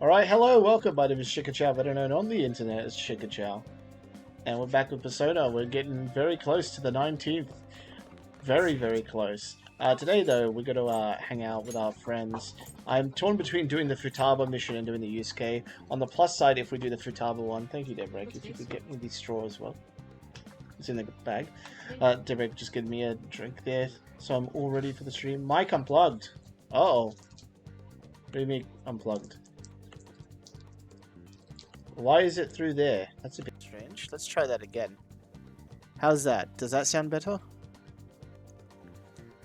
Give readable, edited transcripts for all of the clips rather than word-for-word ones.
Alright, hello, welcome. My name is Chickachow, better known on the internet as Chickachow. And we're back with Persona. We're getting very close to the 19th. Very, very close. Today, though, we're going to hang out with our friends. I'm torn between doing the Futaba mission and doing the Yusuke. On the plus side, if we do the Futaba one, thank you, Debrek, if you could get me the straw as well. It's in the bag. Debrek just gave me a drink there, so I'm all ready for the stream. Mic unplugged. Uh-oh. What do you mean unplugged? Why is it through there? That's a bit strange. Let's try that again. How's that? Does that sound better?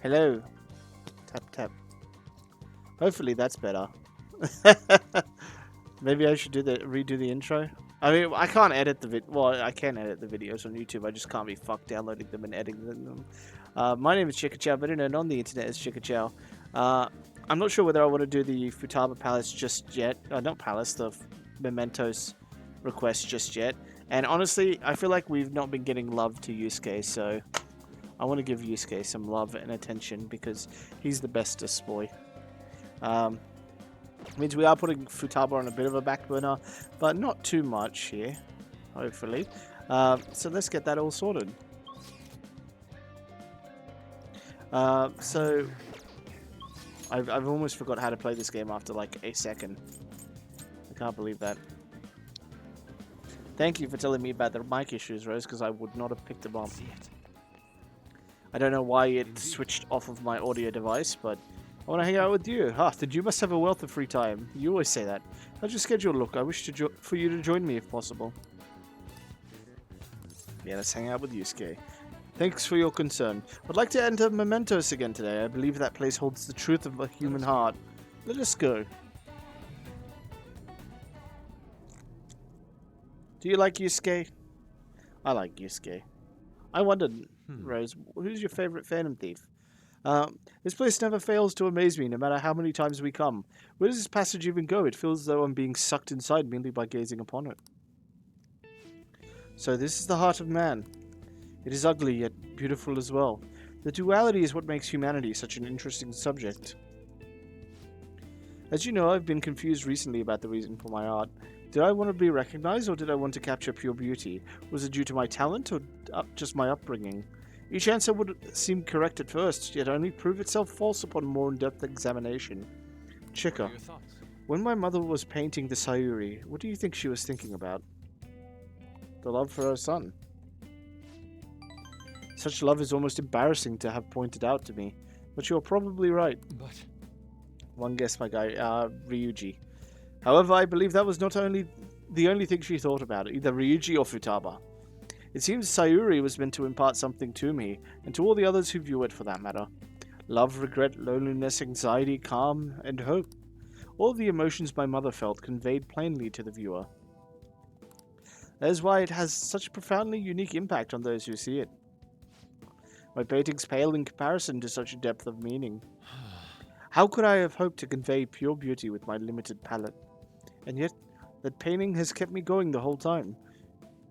Hello. Tap tap. Hopefully that's better. Maybe I should redo the intro. I mean, I can't edit the well, I can edit the videos on YouTube. I just can't be fucked downloading them and editing them. My name is Chickachow, better known on the internet as Chickachow. I'm not sure whether I want to do the Futaba Palace just yet. Not Palace, the Mementos request just yet. And honestly, I feel like we've not been getting love to Yusuke, so I want to give Yusuke some love and attention because he's the bestest boy. Means we are putting Futaba on a bit of a back burner, but not too much here, hopefully. So let's get that all sorted. So I've almost forgot how to play this game after like a second. I can't believe that. Thank you for telling me about the mic issues, Rose, because I would not have picked them up. I don't know why it switched off of my audio device, but I want to hang out with you. Then you must have a wealth of free time. You always say that. How's your schedule look? I wish for you to join me if possible. Yeah, let's hang out with Yusuke. Thanks for your concern. I'd like to enter Mementos again today. I believe that place holds the truth of a human heart. Let us go. Do you like Yusuke? I like Yusuke. I wondered, Rose, who's your favorite Phantom Thief? This place never fails to amaze me, no matter how many times we come. Where does this passage even go? It feels as though I'm being sucked inside merely by gazing upon it. So this is the heart of man. It is ugly, yet beautiful as well. The duality is what makes humanity such an interesting subject. As you know, I've been confused recently about the reason for my art. Did I want to be recognized, or did I want to capture pure beauty? Was it due to my talent, or just my upbringing? Each answer would seem correct at first, yet only prove itself false upon more in-depth examination. Chika, when my mother was painting the Sayuri, what do you think she was thinking about? The love for her son. Such love is almost embarrassing to have pointed out to me, but you're probably right. But one guess, my guy, Ryuji. However, I believe that was not only the only thing she thought about, either Ryuji or Futaba. It seems Sayuri was meant to impart something to me, and to all the others who view it for that matter. Love, regret, loneliness, anxiety, calm, and hope. All the emotions my mother felt conveyed plainly to the viewer. That is why it has such a profoundly unique impact on those who see it. My paintings pale in comparison to such a depth of meaning. How could I have hoped to convey pure beauty with my limited palette? And yet, that painting has kept me going the whole time.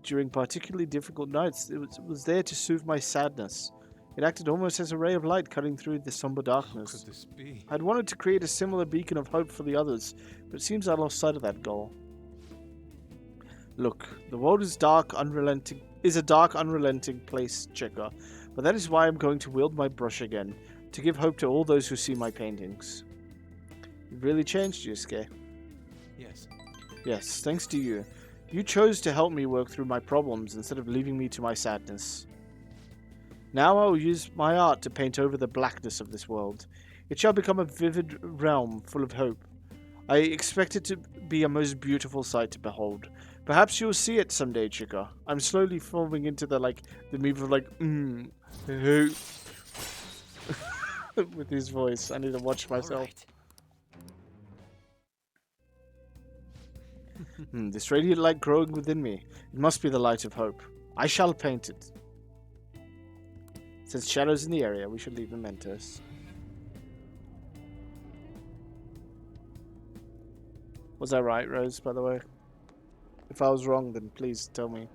During particularly difficult nights, it was there to soothe my sadness. It acted almost as a ray of light cutting through the somber darkness. how could this be? I'd wanted to create a similar beacon of hope for the others, but it seems I lost sight of that goal. Look, the world is a dark, unrelenting place, Chika, but that is why I'm going to wield my brush again, to give hope to all those who see my paintings. You've really changed, Yusuke. Yes. Yes, thanks to you. You chose to help me work through my problems instead of leaving me to my sadness. Now I will use my art to paint over the blackness of this world. It shall become a vivid realm full of hope. I expect it to be a most beautiful sight to behold. Perhaps you'll see it someday, Chika. I'm slowly falling into the move of hope. With his voice. I need to watch myself. This radiant light growing within me. It must be the light of hope. I shall paint it. Since shadows in the area, we should leave mementos. Was I right, Rose, by the way? If I was wrong, then please tell me.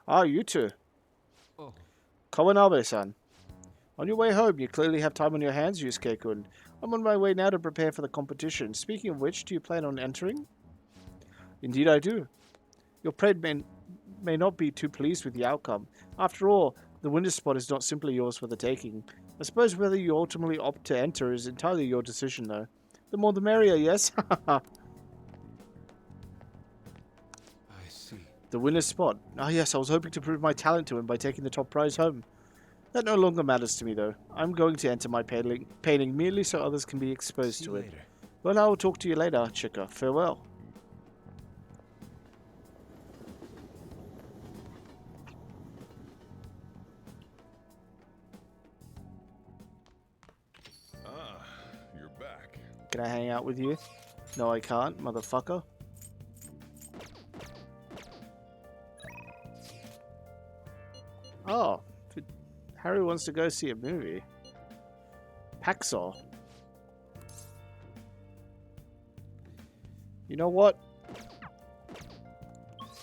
Ah, you two. Oh. Kawanabe-san. On your way home, you clearly have time on your hands, Yusuke-kun. I'm on my way now to prepare for the competition. Speaking of which, do you plan on entering? Indeed I do. Your pride may not be too pleased with the outcome. After all, the winner spot is not simply yours for the taking. I suppose whether you ultimately opt to enter is entirely your decision, though. The more the merrier, yes? I see. The winner's spot. Ah yes, I was hoping to prove my talent to him by taking the top prize home. That no longer matters to me, though. I'm going to enter my painting merely so others can be exposed See to you it. later. Well, I will talk to you later, Chica. Farewell. Ah, you're back. Can I hang out with you? No, I can't, motherfucker. Oh, Harry wants to go see a movie. Paxor. You know what?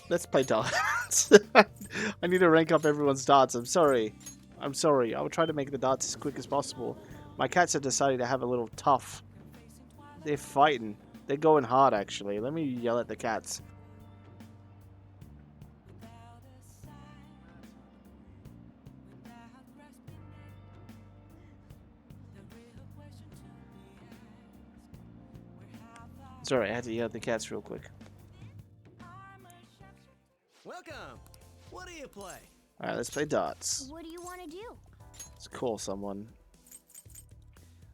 Let's play darts. I need to rank up everyone's darts. I'm sorry. I'm sorry. I will try to make the darts as quick as possible. My cats have decided to have a little tough. They're fighting. They're going hard, actually. Let me yell at the cats. Sorry, I had to yell at the cats real quick. Welcome. What do you play? Alright, let's play darts. What do you want to do? Let's call someone.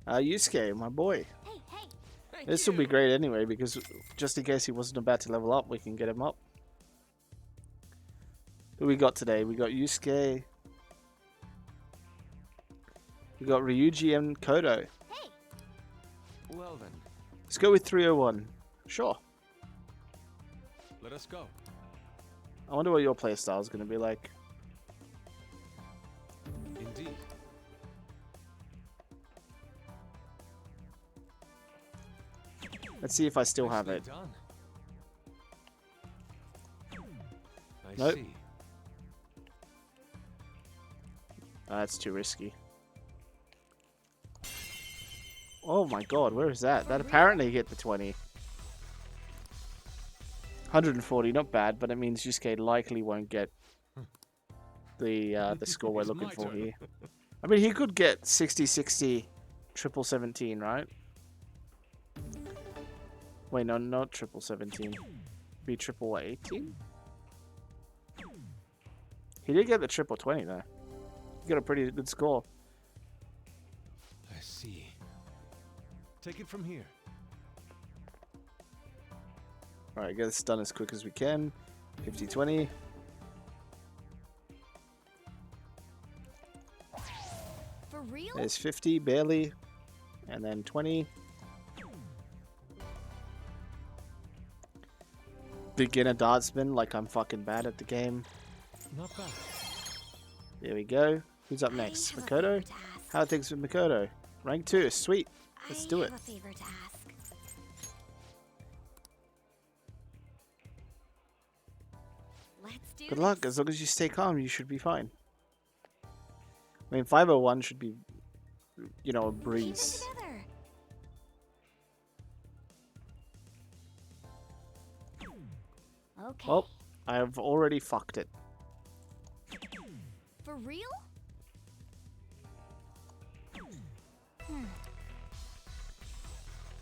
Yusuke, my boy. Hey, hey. Thank This you. will be great anyway, because just in case he wasn't about to level up, we can get him up. Who we got today? We got Yusuke. We got Ryuji and Kodo. Hey. Well then, Let's go with 301. Sure. let us go. I wonder what your playstyle is going to be like. Indeed. Let's see if I still have Nicely it. done. I Nope. see. That's too risky. Oh my god, where is that? That apparently hit the 20. 140, not bad, but it means Yusuke likely won't get the score we're It's looking my for turn. here. I mean, he could get 60, 60, triple 17, right? Wait, no, not triple 17. Be triple 18? He did get the triple 20 though. He got a pretty good score. I see. Take it from here. Alright, get this done as quick as we can. 50, 20. For real? There's 50, barely. And then 20. Beginner dartsman, like I'm fucking bad at the game. Not bad. There we go. Who's up next? I have a Makoto? favor to ask. How are things with Makoto? Rank 2, sweet. Let's do it. I have a favor to ask. Let's do Good luck. this. As long as you stay calm, you should be fine. I mean, 501 should be, you know, a Keep it breeze. together. Okay. Well, I have already fucked it. For real?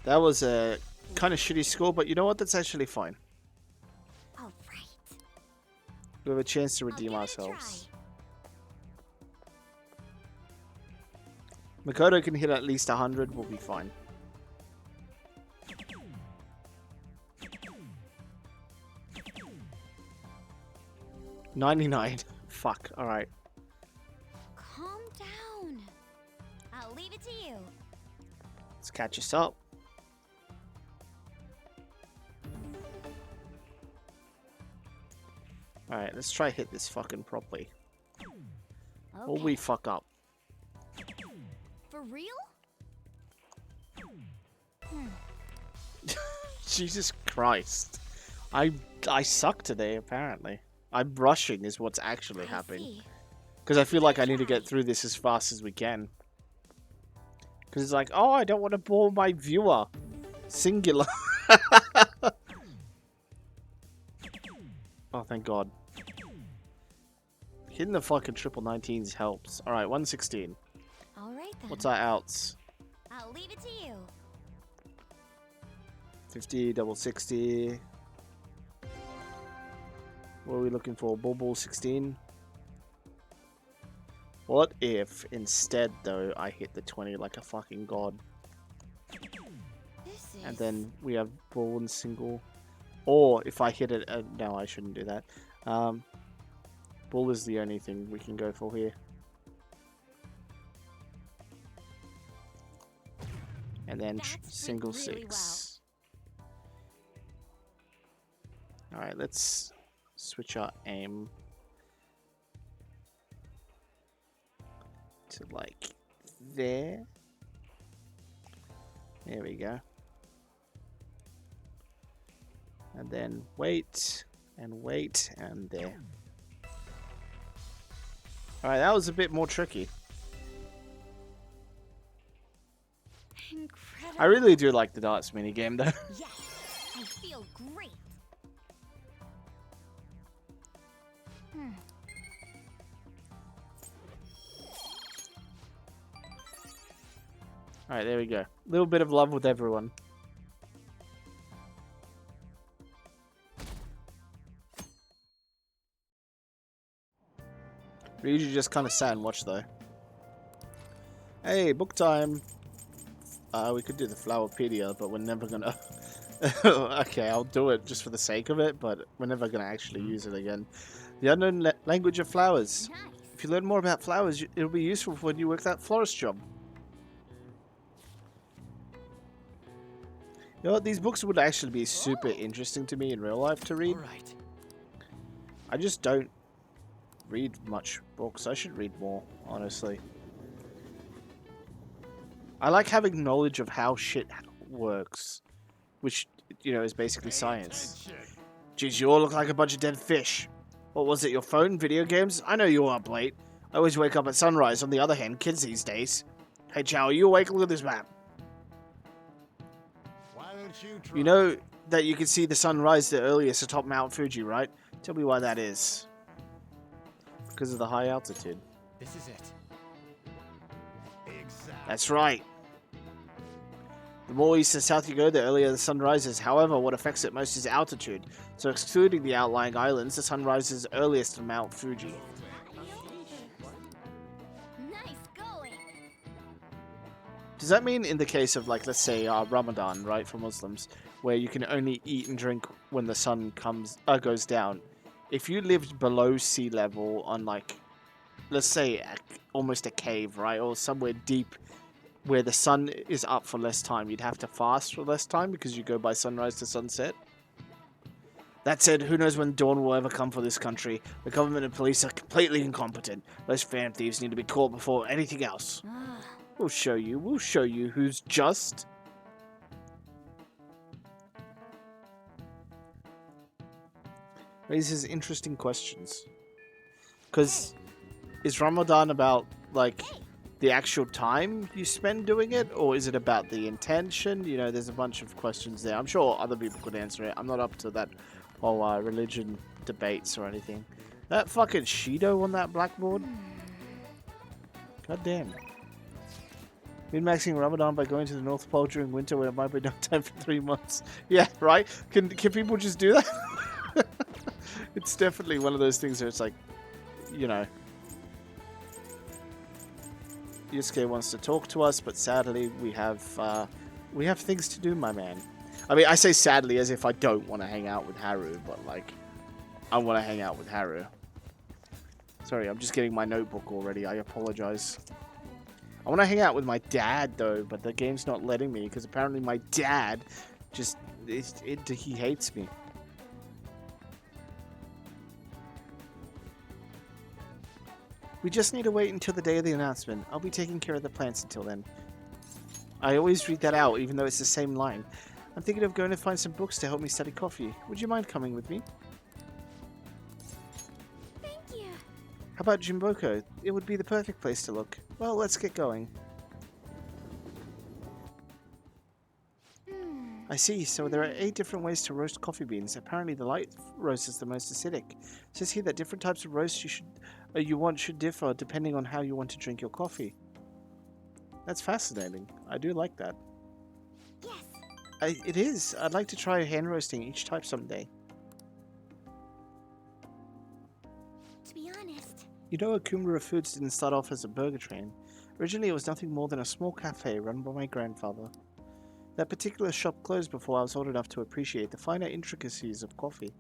That was a kind of shitty score, but you know what? That's actually fine. All right. We have a chance to I'll redeem give it a ourselves. try. Makoto can hit at least 100, we'll be fine. $99. Fuck. Alright. Calm down. I'll leave it to you. Let's catch us up. Alright, let's try hit this fucking properly. Or Okay. we fuck up. For real? Jesus Christ. I suck today, apparently. I'm rushing is what's actually I happening. see. Because I feel like I need to get through this as fast as we can. Because it's like, oh, I don't want to bore my viewer. Singular. Oh, thank God. Hitting the fucking triple 19s helps. Alright, 116. All right then. What's our outs? I'll leave it to you. 50, double 60. What are we looking for? Bull 16. What if instead, though, I hit the 20 like a fucking god? This is. And then we have bull and single. Or if I hit it... no, I shouldn't do that. Bull is the only thing we can go for here. And then That's single did really 6. Alright, let's switch our aim to like there. There we go. And then wait and there. Alright, that was a bit more tricky. Incredible. I really do like the darts minigame though. Yes, I feel great. Alright, there we go. Little bit of love with everyone. Ryuji just kind of sat and watched though. Hey, book time. We could do the Flowerpedia, but we're never gonna... Okay, I'll do it just for the sake of it, but we're never gonna actually use it again. The unknown language of flowers. Nice. If you learn more about flowers, it'll be useful for when you work that florist job. You know what? These books would actually be super interesting to me in real life to read. All right. I just don't read much books. I should read more, honestly. I like having knowledge of how shit works, which, you know, is basically science. Geez, you all look like a bunch of dead fish. What was it, your phone, video games? I know you're up late. I always wake up at sunrise. On the other hand, kids these days. Hey, Chow, are you awake? Look at this map. Why don't you try? You know that you can see the sun rise the earliest atop Mount Fuji, right? Tell me why that is. Because of the high altitude. This is it. Exactly. That's right. The more east and south you go, the earlier the sun rises. However, what affects it most is altitude. So excluding the outlying islands, the sun rises earliest on Mount Fuji. Nice going. Does that mean in the case of, like, let's say Ramadan, right, for Muslims, where you can only eat and drink when the sun goes down, if you lived below sea level on, like, let's say almost a cave, right, or somewhere deep where the sun is up for less time, you'd have to fast for less time because you go by sunrise to sunset? That said, who knows when dawn will ever come for this country. The government and police are completely incompetent. Those fan thieves need to be caught before anything else. Ah, We'll show you who's just. Raises interesting questions. Because is Ramadan about, like, the actual time you spend doing it? Or is it about the intention? You know, there's a bunch of questions there. I'm sure other people could answer it. I'm not up to that whole religion debates or anything. That fucking Shido on that blackboard? God damn. Min-maxing Ramadan by going to the North Pole during winter when it might be no time for 3 months. Yeah, right? Can people just do that? It's definitely one of those things where it's like, you know, Yusuke wants to talk to us, but sadly we have things to do, my man. I mean, I say sadly as if I don't want to hang out with Haru, but like, I want to hang out with Haru. Sorry, I'm just getting my notebook already. I apologize. I want to hang out with my dad though, but the game's not letting me because apparently my dad just he hates me. We just need to wait until the day of the announcement. I'll be taking care of the plants until then. I always read that out, even though it's the same line. I'm thinking of going to find some books to help me study coffee. Would you mind coming with me? thank you. How about Jimboko? It would be the perfect place to look. Well, let's get going. I see. So there are 8 different ways to roast coffee beans. Apparently, the light roast is the most acidic. It says here that different types of roast you want should differ depending on how you want to drink your coffee. That's fascinating. I do like that. Yes. It is. I'd like to try hand roasting each type someday. To be honest, You know, Akumura Foods didn't start off as a burger chain. Originally, it was nothing more than a small cafe run by my grandfather. That particular shop closed before I was old enough to appreciate the finer intricacies of coffee.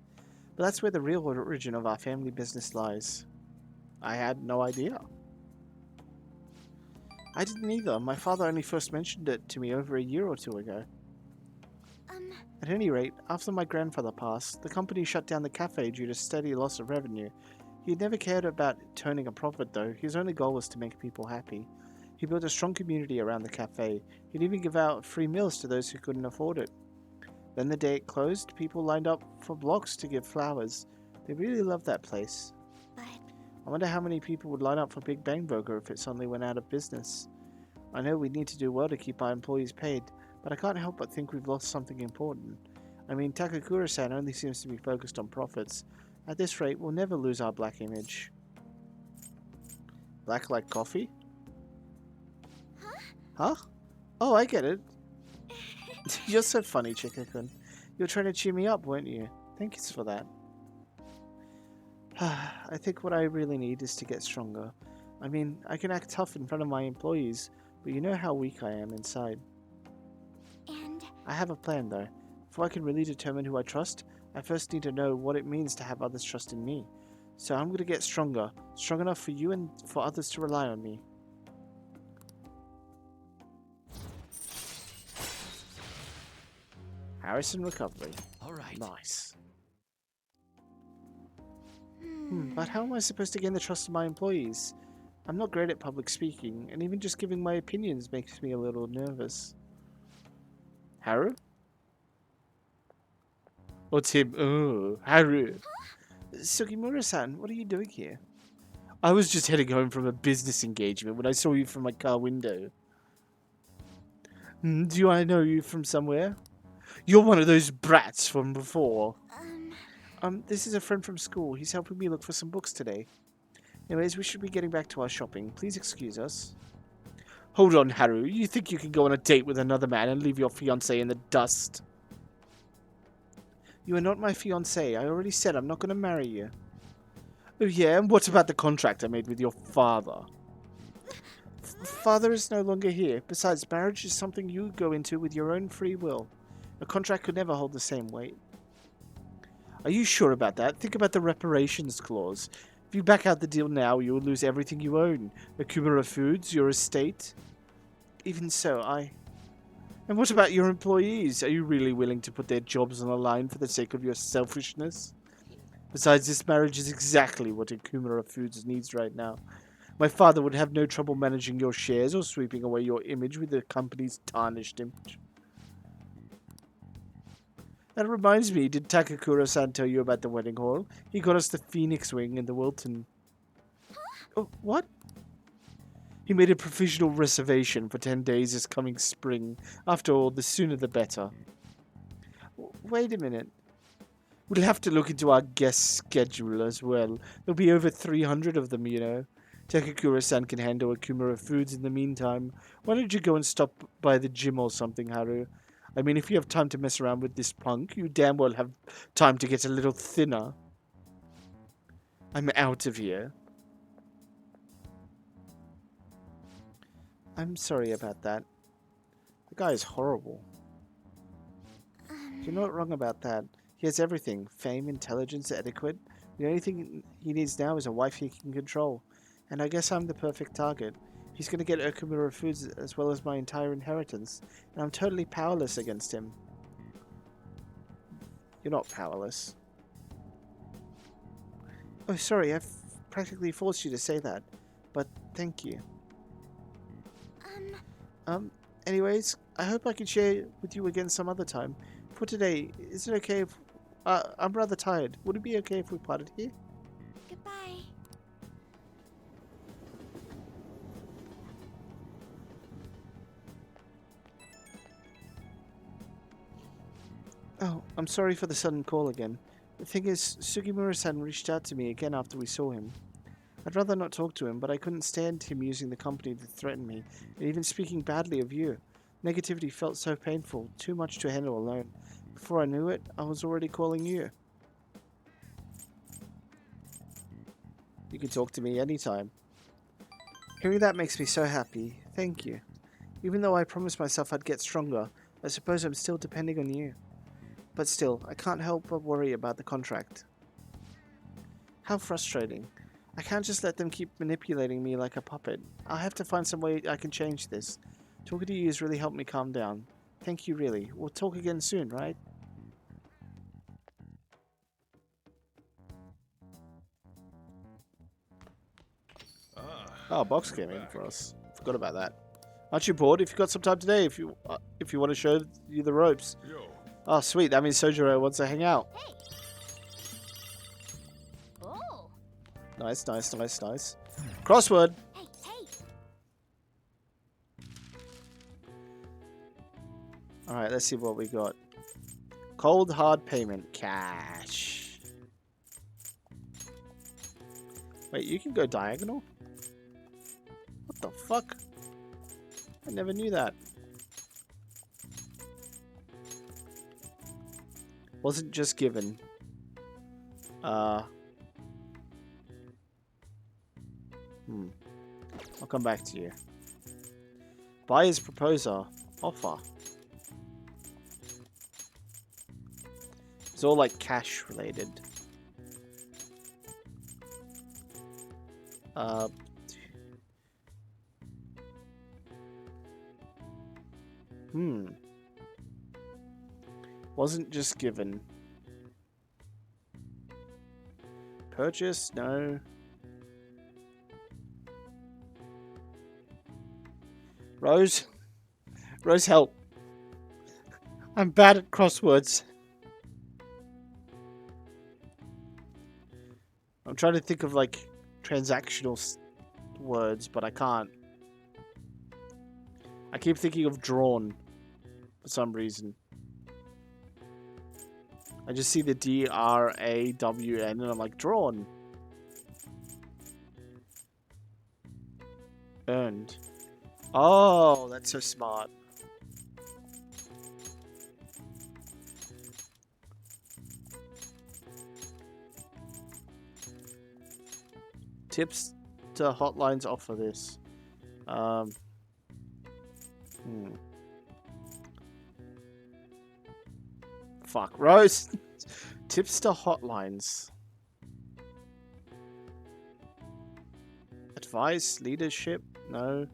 But that's where the real origin of our family business lies. I had no idea. I didn't either. My father only first mentioned it to me over a year or 2 ago. At any rate, after my grandfather passed, the company shut down the cafe due to steady loss of revenue. He had never cared about turning a profit though. His only goal was to make people happy. He built a strong community around the cafe. He'd even give out free meals to those who couldn't afford it. Then the day it closed, people lined up for blocks to give flowers. They really loved that place. but I wonder how many people would line up for Big Bang Burger if it suddenly went out of business. I know we need to do well to keep our employees paid, but I can't help but think we've lost something important. I mean, Takakura-san only seems to be focused on profits. At this rate, we'll never lose our black image. Black like coffee? Huh? Oh, I get it. You're so funny, Chika-kun. You were trying to cheer me up, weren't you? Thanks for that. I think what I really need is to get stronger. I mean, I can act tough in front of my employees, but you know how weak I am inside. and I have a plan, though. Before I can really determine who I trust, I first need to know what it means to have others trust in me. So I'm going to get stronger. Strong enough for you and for others to rely on me. Harrison recovery. All right. Nice. But how am I supposed to gain the trust of my employees? I'm not great at public speaking, and even just giving my opinions makes me a little nervous. Haru? What's him? Oh, Haru. Sugimura-san, what are you doing here? I was just heading home from a business engagement when I saw you from my car window. Do I know you from somewhere? You're one of those brats from before. This is a friend from school. He's helping me look for some books today. Anyways, we should be getting back to our shopping. Please excuse us. Hold on, Haru. You think you can go on a date with another man and leave your fiancé in the dust? You are not my fiancé. I already said I'm not going to marry you. Oh yeah, and what about the contract I made with your father? Father is no longer here. Besides, marriage is something you go into with your own free will. A contract could never hold the same weight. Are you sure about that? Think about the reparations clause. If you back out the deal now, you will lose everything you own. Akumura Foods, your estate. Even so, And what about your employees? Are you really willing to put their jobs on the line for the sake of your selfishness? Besides, this marriage is exactly what Akumura Foods needs right now. My father would have no trouble managing your shares or sweeping away your image with the company's tarnished image. That reminds me, did Takakura-san tell you about the wedding hall? He got us the Phoenix Wing and the Wilton. Oh, what? He made a provisional reservation for 10 days this coming spring. After all, the sooner the better. Wait a minute. We'll have to look into our guest schedule as well. There'll be over 300 of them, you know. Takakura-san can handle Akumura Foods in the meantime. Why don't you go and stop by the gym or something, Haru? I mean, if you have time to mess around with this punk, you damn well have time to get a little thinner. I'm out of here. I'm sorry about that. The guy is horrible. You're not wrong about that. He has everything. Fame, intelligence, etiquette. The only thing he needs now is a wife he can control. And I guess I'm the perfect target. He's going to get Okumura Foods as well as my entire inheritance. And I'm totally powerless against him. You're not powerless. Oh, sorry. I've practically forced you to say that. But thank you. Anyways, I hope I can share with you again some other time. For today, is it okay if... I'm rather tired. Would it be okay if we parted here? goodbye. Oh, I'm sorry for the sudden call again. The thing is, Sugimura-san reached out to me again after we saw him. I'd rather not talk to him, but I couldn't stand him using the company to threaten me, and even speaking badly of you. Negativity felt so painful, too much to handle alone. Before I knew it, I was already calling you. You can talk to me anytime. Hearing that makes me so happy. Thank you. Even though I promised myself I'd get stronger, I suppose I'm still depending on you. But still, I can't help but worry about the contract. How frustrating. I can't just let them keep manipulating me like a puppet. I'll have to find some way I can change this. Talking to you has really helped me calm down. Thank you, really. We'll talk again soon, right? Ah, Oh, a box you're came in back. for us. Forgot about that. Aren't you bored? If you've got some time today, if you want to show you the ropes. Yo, Oh, sweet. That means Sojiro wants to hang out. Hey. Oh. Nice, nice, nice, nice. Crossword. Hey, hey. Alright, let's see what we got. Cold hard payment. Cash. Wait, you can go diagonal? What the fuck? I never knew that. Wasn't just given. I'll come back to you. Buyer's proposer. Offer. It's all like cash related. Uh, Wasn't just given. Purchase? No. Rose? Rose, help. I'm bad at crosswords. I'm trying to think of like transactional words, but I can't. I keep thinking of drawn for some reason. I just see the D-R-A-W-N and I'm like, drawn. Earned. Oh, that's so smart. Tips to hotlines offer this. Fuck, Rose. Tips to hotlines. Advice, leadership, no.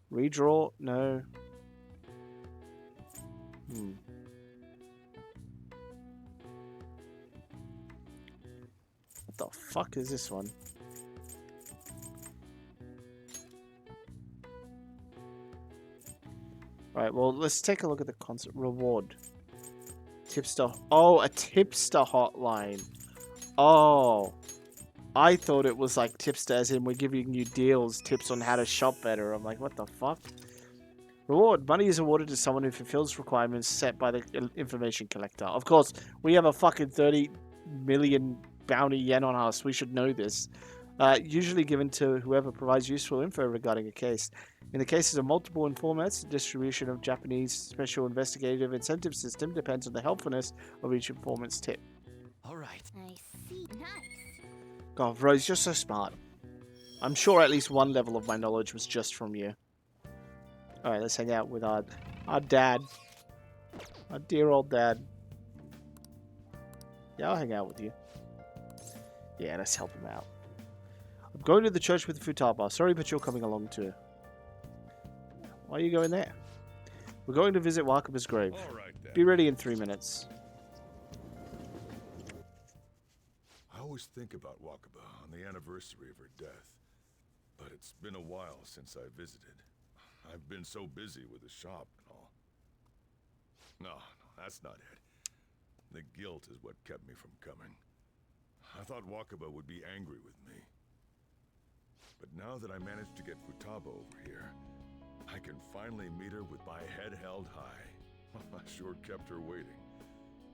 Redraw, no. What the fuck is this one? Right, well, let's take a look at the concept. Reward. Tipster. Oh, a tipster hotline. Oh. I thought it was like tipster as in we're giving you deals, tips on how to shop better. I'm like, what the fuck? Reward. Money is awarded to someone who fulfills requirements set by the information collector. Of course, we have a fucking 30 million bounty yen on us. We should know this. Usually given to whoever provides useful info regarding a case. In the cases of multiple informants, the distribution of Japanese special investigative incentive system depends on the helpfulness of each informant's tip. All right. I see. Nice. God, Rose, you're so smart. I'm sure at least one level of my knowledge was just from you. Alright, let's hang out with our dad. Our dear old dad. Yeah, I'll hang out with you. Yeah, let's help him out. I'm going to the church with the Futaba. Sorry, but you're coming along too. Why are you going there? We're going to visit Wakaba's grave. all right then. Be ready in 3 minutes. I always think about Wakaba on the anniversary of her death, but it's been a while since I visited. I've been so busy with the shop and all. No, that's not it. The guilt is what kept me from coming. I thought Wakaba would be angry with me. But now that I managed to get Futaba over here, I can finally meet her with my head held high. I sure kept her waiting.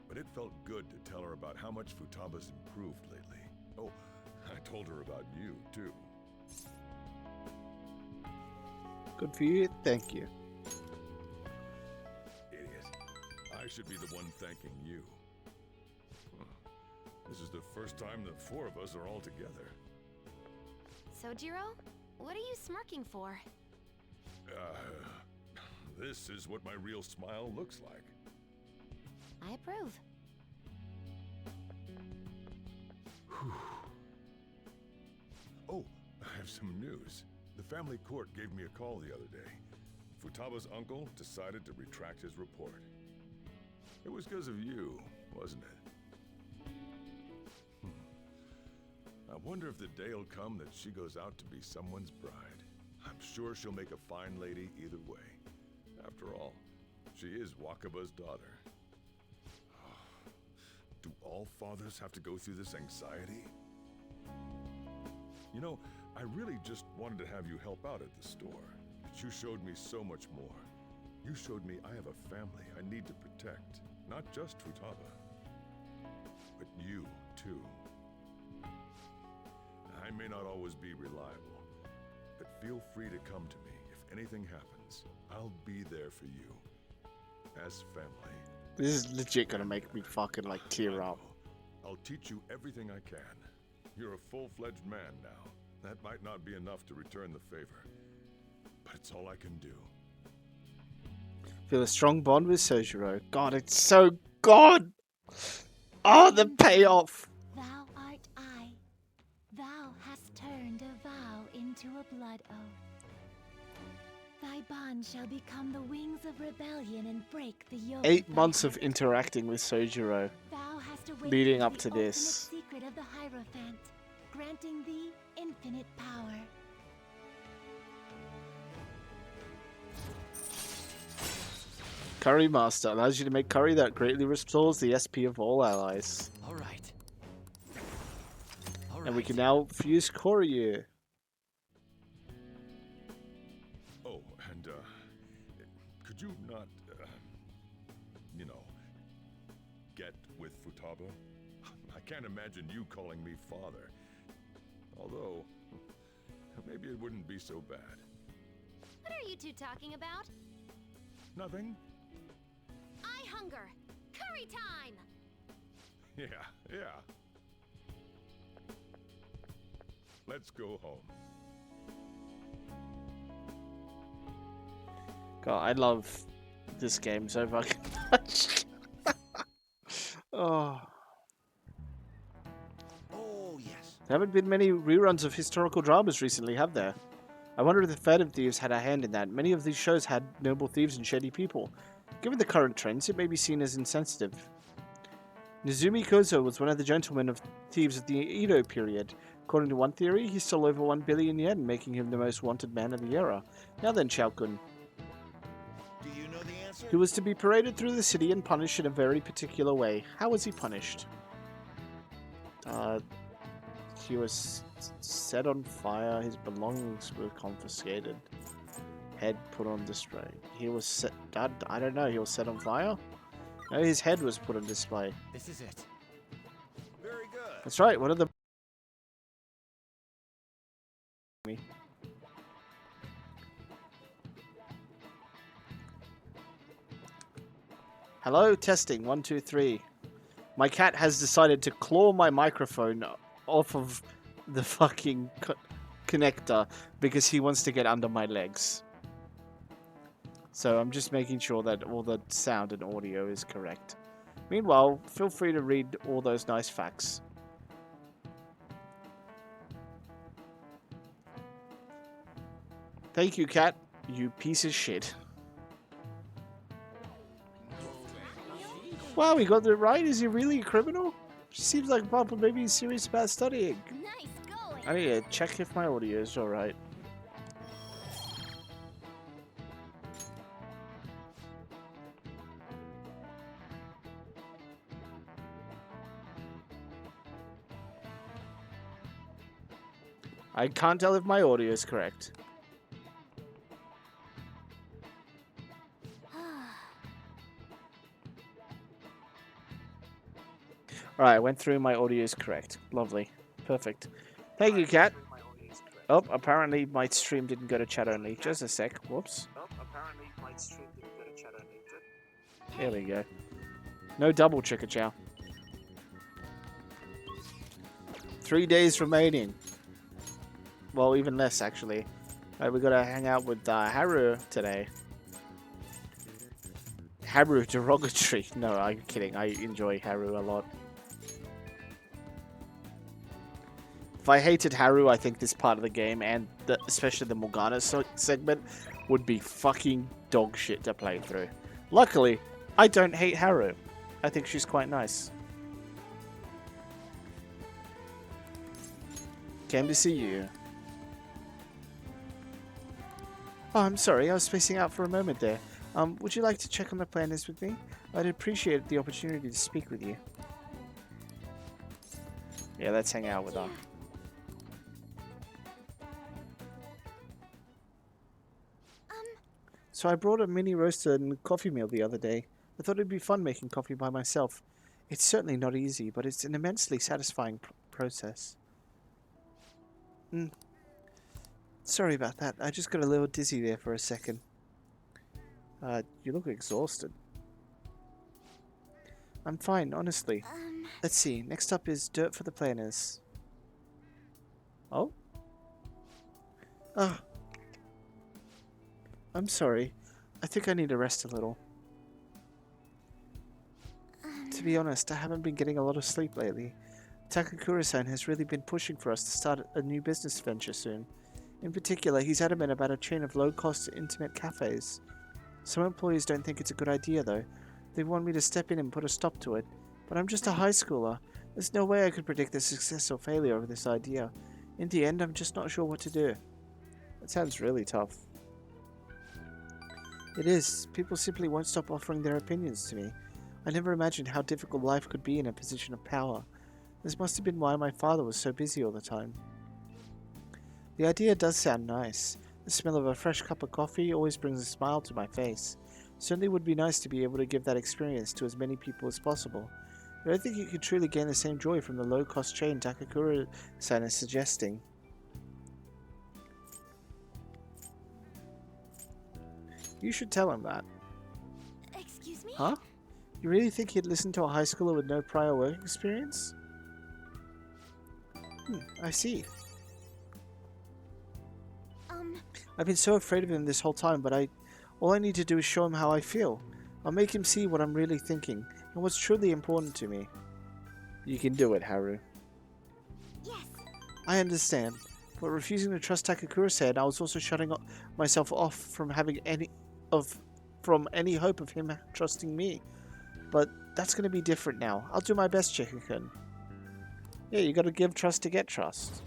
But it felt good to tell her about how much Futaba's improved lately. Oh, I told her about you, too. Good for you. Thank you. Idiot. I should be the one thanking you. This is the first time the four of us are all together. Sojiro, what are you smirking for? This is what my real smile looks like. I approve. Oh, I have some news. The family court gave me a call the other day. Futaba's uncle decided to retract his report. It was because of you, wasn't it? I wonder if the day will come that she goes out to be someone's bride. I'm sure she'll make a fine lady either way. After all, she is Wakaba's daughter. Do all fathers have to go through this anxiety? You know, I really just wanted to have you help out at the store, but you showed me so much more. You showed me I have a family I need to protect, not just Futaba, but you, too. I may not always be reliable, but feel free to come to me if anything happens. I'll be there for you, as family. This is legit gonna make me fucking like tear up. I'll teach you everything I can. You're a full-fledged man now. That might not be enough to return the favor, but it's all I can do. Feel a strong bond with Sojiro. God, it's so good! Oh, the payoff! Thou art I. Thou hast turned a vow into a blood oath. Thy bond shall become the wings of rebellion and break the yoke. 8 of thy months of heart. interacting with Sojiro. Thou hast awakened leading up the to ultimate this. secret of the Hierophant, granting thee infinite power. Curry Master allows you to make curry that greatly restores the SP of all allies. All right. And we can now fuse Koryu. Oh, and, could you not, you know, get with Futaba? I can't imagine you calling me father. Although, maybe it wouldn't be so bad. What are you two talking about? Nothing? I hunger. Curry time! Yeah. Let's go home. God, I love this game so fucking much. Oh. Oh, yes. There haven't been many reruns of historical dramas recently, have there? I wonder if the Phantom Thieves had a hand in that. Many of these shows had noble thieves and shady people. Given the current trends, it may be seen as insensitive. Nozumi Kozo was one of the gentlemen of thieves of the Edo period. According to one theory, he stole over 1 billion yen, making him the most wanted man of the era. Now then, Chaokun. Do you know the answer? He was to be paraded through the city and punished in a very particular way. How was he punished? He was set on fire, his belongings were confiscated, head put on display. He was set, I don't know, he was set on fire? No, his head was put on display. This is it. Very good. That's right, one of the... Hello, testing, 1, 2, 3. My cat has decided to claw my microphone off of the fucking connector because he wants to get under my legs. So I'm just making sure that all the sound and audio is correct. Meanwhile, feel free to read all those nice facts. Thank you, cat. You piece of shit. Wow, he got it right? Is he really a criminal? Seems like Papa maybe he's serious about studying. Nice going! I need to check if my audio is alright. I can't tell if my audio is correct. Alright, I went through. My audio is correct. Lovely. Perfect. Thank you, Kat. Oh, apparently my stream didn't go to chat only. Just a sec. Whoops. There we go. No double Chickachow. 3 days remaining. Well, even less, actually. We gotta hang out with Haru today. Haru derogatory. No, I'm kidding. I enjoy Haru a lot. If I hated Haru, I think this part of the game, and especially the Morgana segment, would be fucking dog shit to play through. Luckily, I don't hate Haru. I think she's quite nice. Came to see you. Oh, I'm sorry, I was spacing out for a moment there. Would you like to check on the planners with me? I'd appreciate the opportunity to speak with you. Yeah, let's hang out with her. So I brought a mini roaster and coffee meal the other day. I thought it'd be fun making coffee by myself. It's certainly not easy, but it's an immensely satisfying process. Sorry about that. I just got a little dizzy there for a second. You look exhausted. I'm fine, honestly. Let's see. Next up is dirt for the planners. Oh? Ah. I'm sorry. I think I need to rest a little. To be honest, I haven't been getting a lot of sleep lately. Takakura-san has really been pushing for us to start a new business venture soon. In particular, he's adamant about a chain of low-cost internet cafes. Some employees don't think it's a good idea, though. They want me to step in and put a stop to it. But I'm just a high schooler. There's no way I could predict the success or failure of this idea. In the end, I'm just not sure what to do. That sounds really tough. It is. People simply won't stop offering their opinions to me. I never imagined how difficult life could be in a position of power. This must have been why my father was so busy all the time. The idea does sound nice. The smell of a fresh cup of coffee always brings a smile to my face. Certainly would be nice to be able to give that experience to as many people as possible. But I don't think you could truly gain the same joy from the low-cost chain Takakura-san is suggesting. You should tell him that. Excuse me? Huh? You really think he'd listen to a high schooler with no prior work experience? I see. I've been so afraid of him this whole time, but all I need to do is show him how I feel. I'll make him see what I'm really thinking, and what's truly important to me. You can do it, Haru. Yes. I understand, but refusing to trust Takakura-san, I was also shutting myself off from having any hope of him trusting me. But that's going to be different now. I'll do my best, Chika-kun. Yeah, you got to give trust to get trust.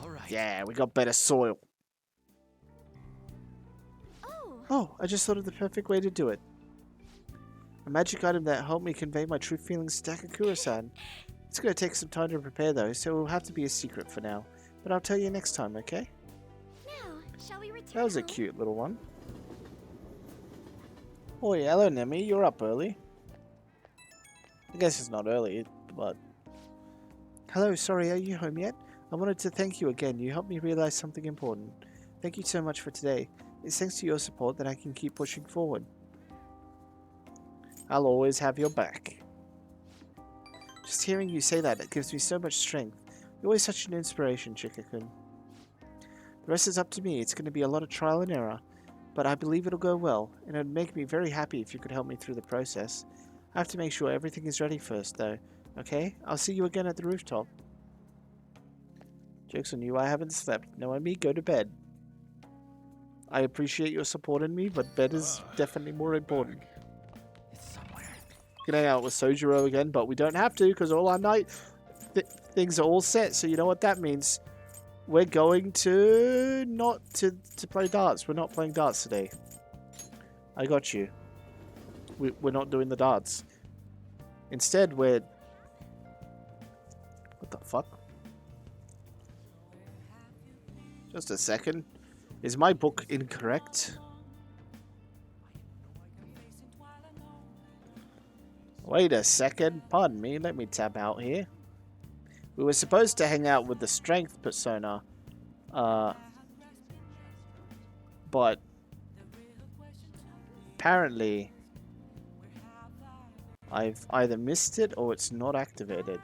All right. Yeah, we got better soil. Oh. Oh, I just thought of the perfect way to do it. A magic item that helped me convey my true feelings to Takakura-san. It's going to take some time to prepare though, so it will have to be a secret for now. But I'll tell you next time, okay? Now, shall we return That was a home? cute little one. Oh, yeah, hello, Nemi. You're up early. I guess it's not early, but... Hello, sorry, are you home yet? I wanted to thank you again. You helped me realize something important. Thank you so much for today. It's thanks to your support that I can keep pushing forward. I'll always have your back. Just hearing you say that, it gives me so much strength. You're always such an inspiration, Chika-kun. The rest is up to me. It's going to be a lot of trial and error, but I believe it'll go well, and it'd make me very happy if you could help me through the process. I have to make sure everything is ready first, though. Okay? I'll see you again at the rooftop. Joke's on you, I haven't slept. Knowing me, go to bed. I appreciate your support in me, but bed is definitely more important. It's somewhere. Can hang out with Sojiro again, but we don't have to because all our night things are all set. So you know what that means. We're going to not to play darts. We're not playing darts today. I got you. We're not doing the darts. Instead, we're the fuck? Just a second. Is my book incorrect? Wait a second. Pardon me. Let me tab out here. We were supposed to hang out with the strength persona. But apparently I've either missed it or it's not activated.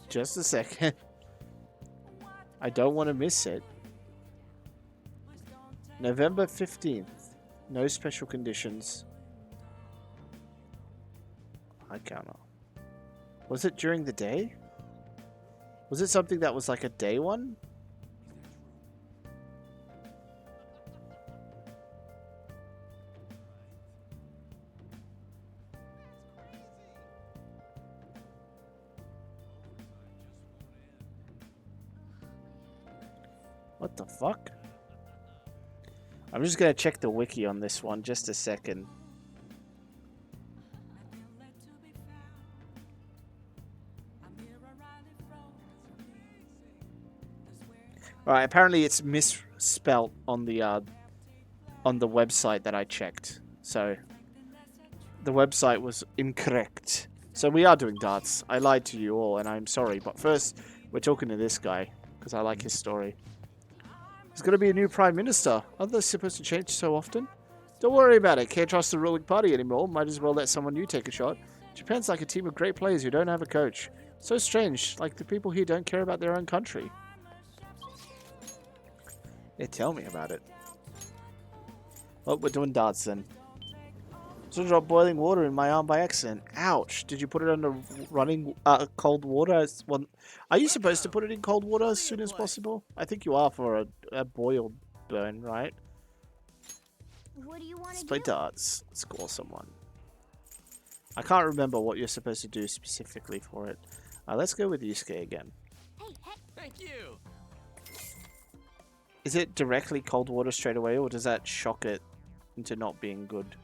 Just a second. I don't want to miss it. November 15th. No special conditions. I can't know. Was it during the day? Was it something that was like a day one? What the fuck? I'm just gonna check the wiki on this one, just a second. Alright, apparently it's misspelt on the website that I checked. So the website was incorrect. So we are doing darts. I lied to you all and I'm sorry, but first we're talking to this guy because I like his story. There's going to be a new Prime Minister. Aren't they supposed to change so often? Don't worry about it. Can't trust the ruling party anymore. Might as well let someone new take a shot. Japan's like a team of great players who don't have a coach. So strange. Like the people here don't care about their own country. Yeah, tell me about it. Oh, we're doing darts then. So I dropped boiling water in my arm by accident. Ouch. Did you put it under running cold water? Are you supposed to put it in cold water as soon as possible? I think you are for a boiled burn, right? What do you want Let's to play do? darts. Score someone. I can't remember what you're supposed to do specifically for it. Let's go with Yusuke again. Hey, hey. Thank you. Is it directly cold water straight away, or does that shock it into not being good?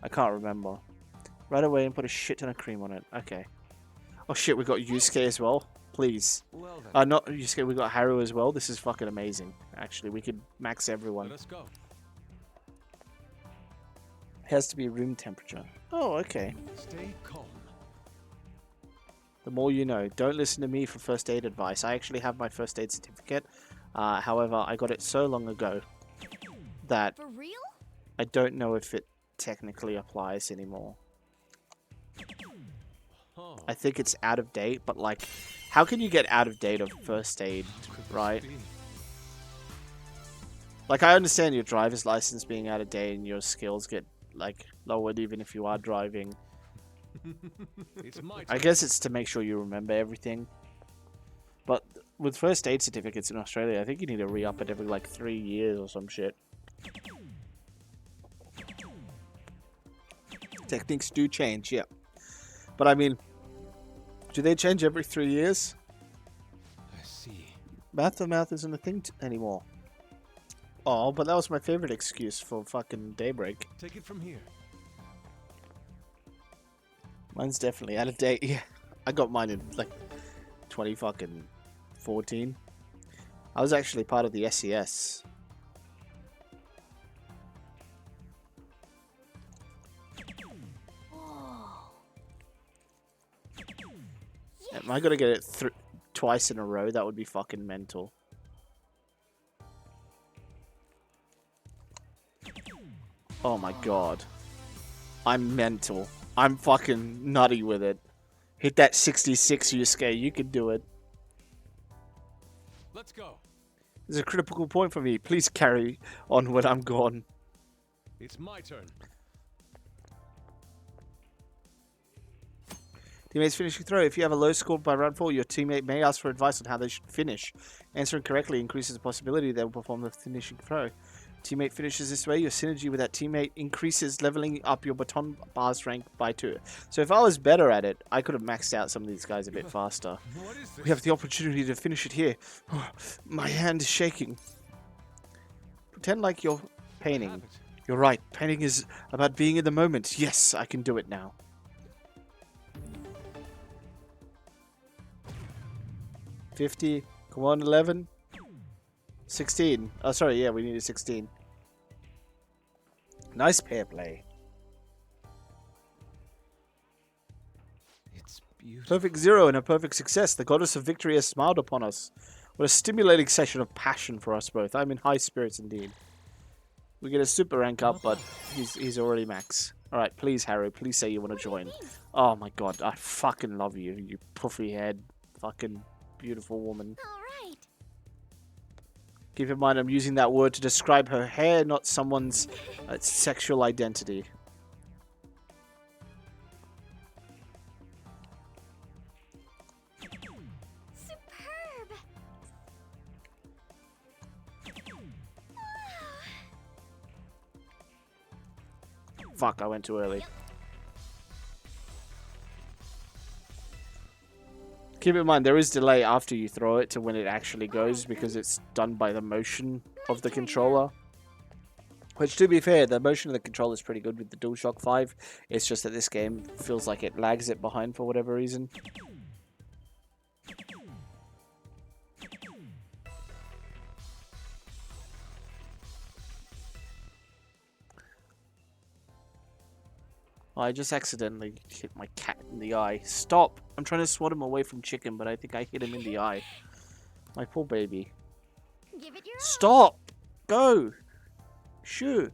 I can't remember. Right away and put a shit ton of cream on it. Okay. Oh shit, we got Yusuke as well. Please. Well then, Not Yusuke, we got Haru as well. This is fucking amazing. Actually, we could max everyone. let us go. Has to be room temperature. Oh, okay. Stay calm. The more you know. Don't listen to me for first aid advice. I actually have my first aid certificate. However, I got it so long ago that For real? I don't know if it technically applies anymore. Oh, I think it's out of date, but like, how can you get out of date of first aid, could this right? be? Like, I understand your driver's license being out of date and your skills get like lowered even if you are driving. It's my I turn. guess it's to make sure you remember everything. But with first aid certificates in Australia, I think you need to re-up it every like 3 years or some shit. Techniques do change, yeah. But I mean, do they change every 3 years? I see. Mouth to mouth isn't a thing anymore. Oh, but that was my favorite excuse for fucking Daybreak. Take it from here. Mine's definitely out of date. Yeah, I got mine in like 14. I was actually part of the SES. Whoa. Am I gonna get it twice in a row? That would be fucking mental. Oh my god. I'm mental. I'm fucking nutty with it. Hit that 66, Yusuke. You can do it. Let's go. There's a critical point for me. Please carry on when I'm gone. It's my turn. Teammates finishing throw. If you have a low score by round 4, your teammate may ask for advice on how they should finish. Answering correctly increases the possibility they will perform the finishing throw. Teammate finishes this way, your synergy with that teammate increases, leveling up your baton bar's rank by 2. So if I was better at it, I could have maxed out some of these guys a bit faster. What is this? We have the opportunity to finish it here. My hand is shaking. Pretend like you're painting. Have it. You're right. Painting is about being in the moment. Yes, I can do it now. $50. Come on, 11. 16. Oh, sorry. Yeah, we needed 16. Nice pair play. It's beautiful. Perfect 0 and a perfect success. The goddess of victory has smiled upon us. What a stimulating session of passion for us both. I'm in high spirits indeed. We get a super rank up, but he's already max. Alright, please, Harry. Please say you want to join. Oh my god, I fucking love you, you puffy head, fucking beautiful woman. All right. Keep in mind I'm using that word to describe her hair, not someone's sexual identity. Superb. Fuck, I went too early. Keep in mind, there is delay after you throw it to when it actually goes because it's done by the motion of the controller. Which, to be fair, the motion of the controller is pretty good with the DualShock 5. It's just that this game feels like it lags it behind for whatever reason. I just accidentally hit my cat in the eye. Stop! I'm trying to swat him away from Chicken, but I think I hit him in the eye. My poor baby. Give it your Stop! Go! Shoo!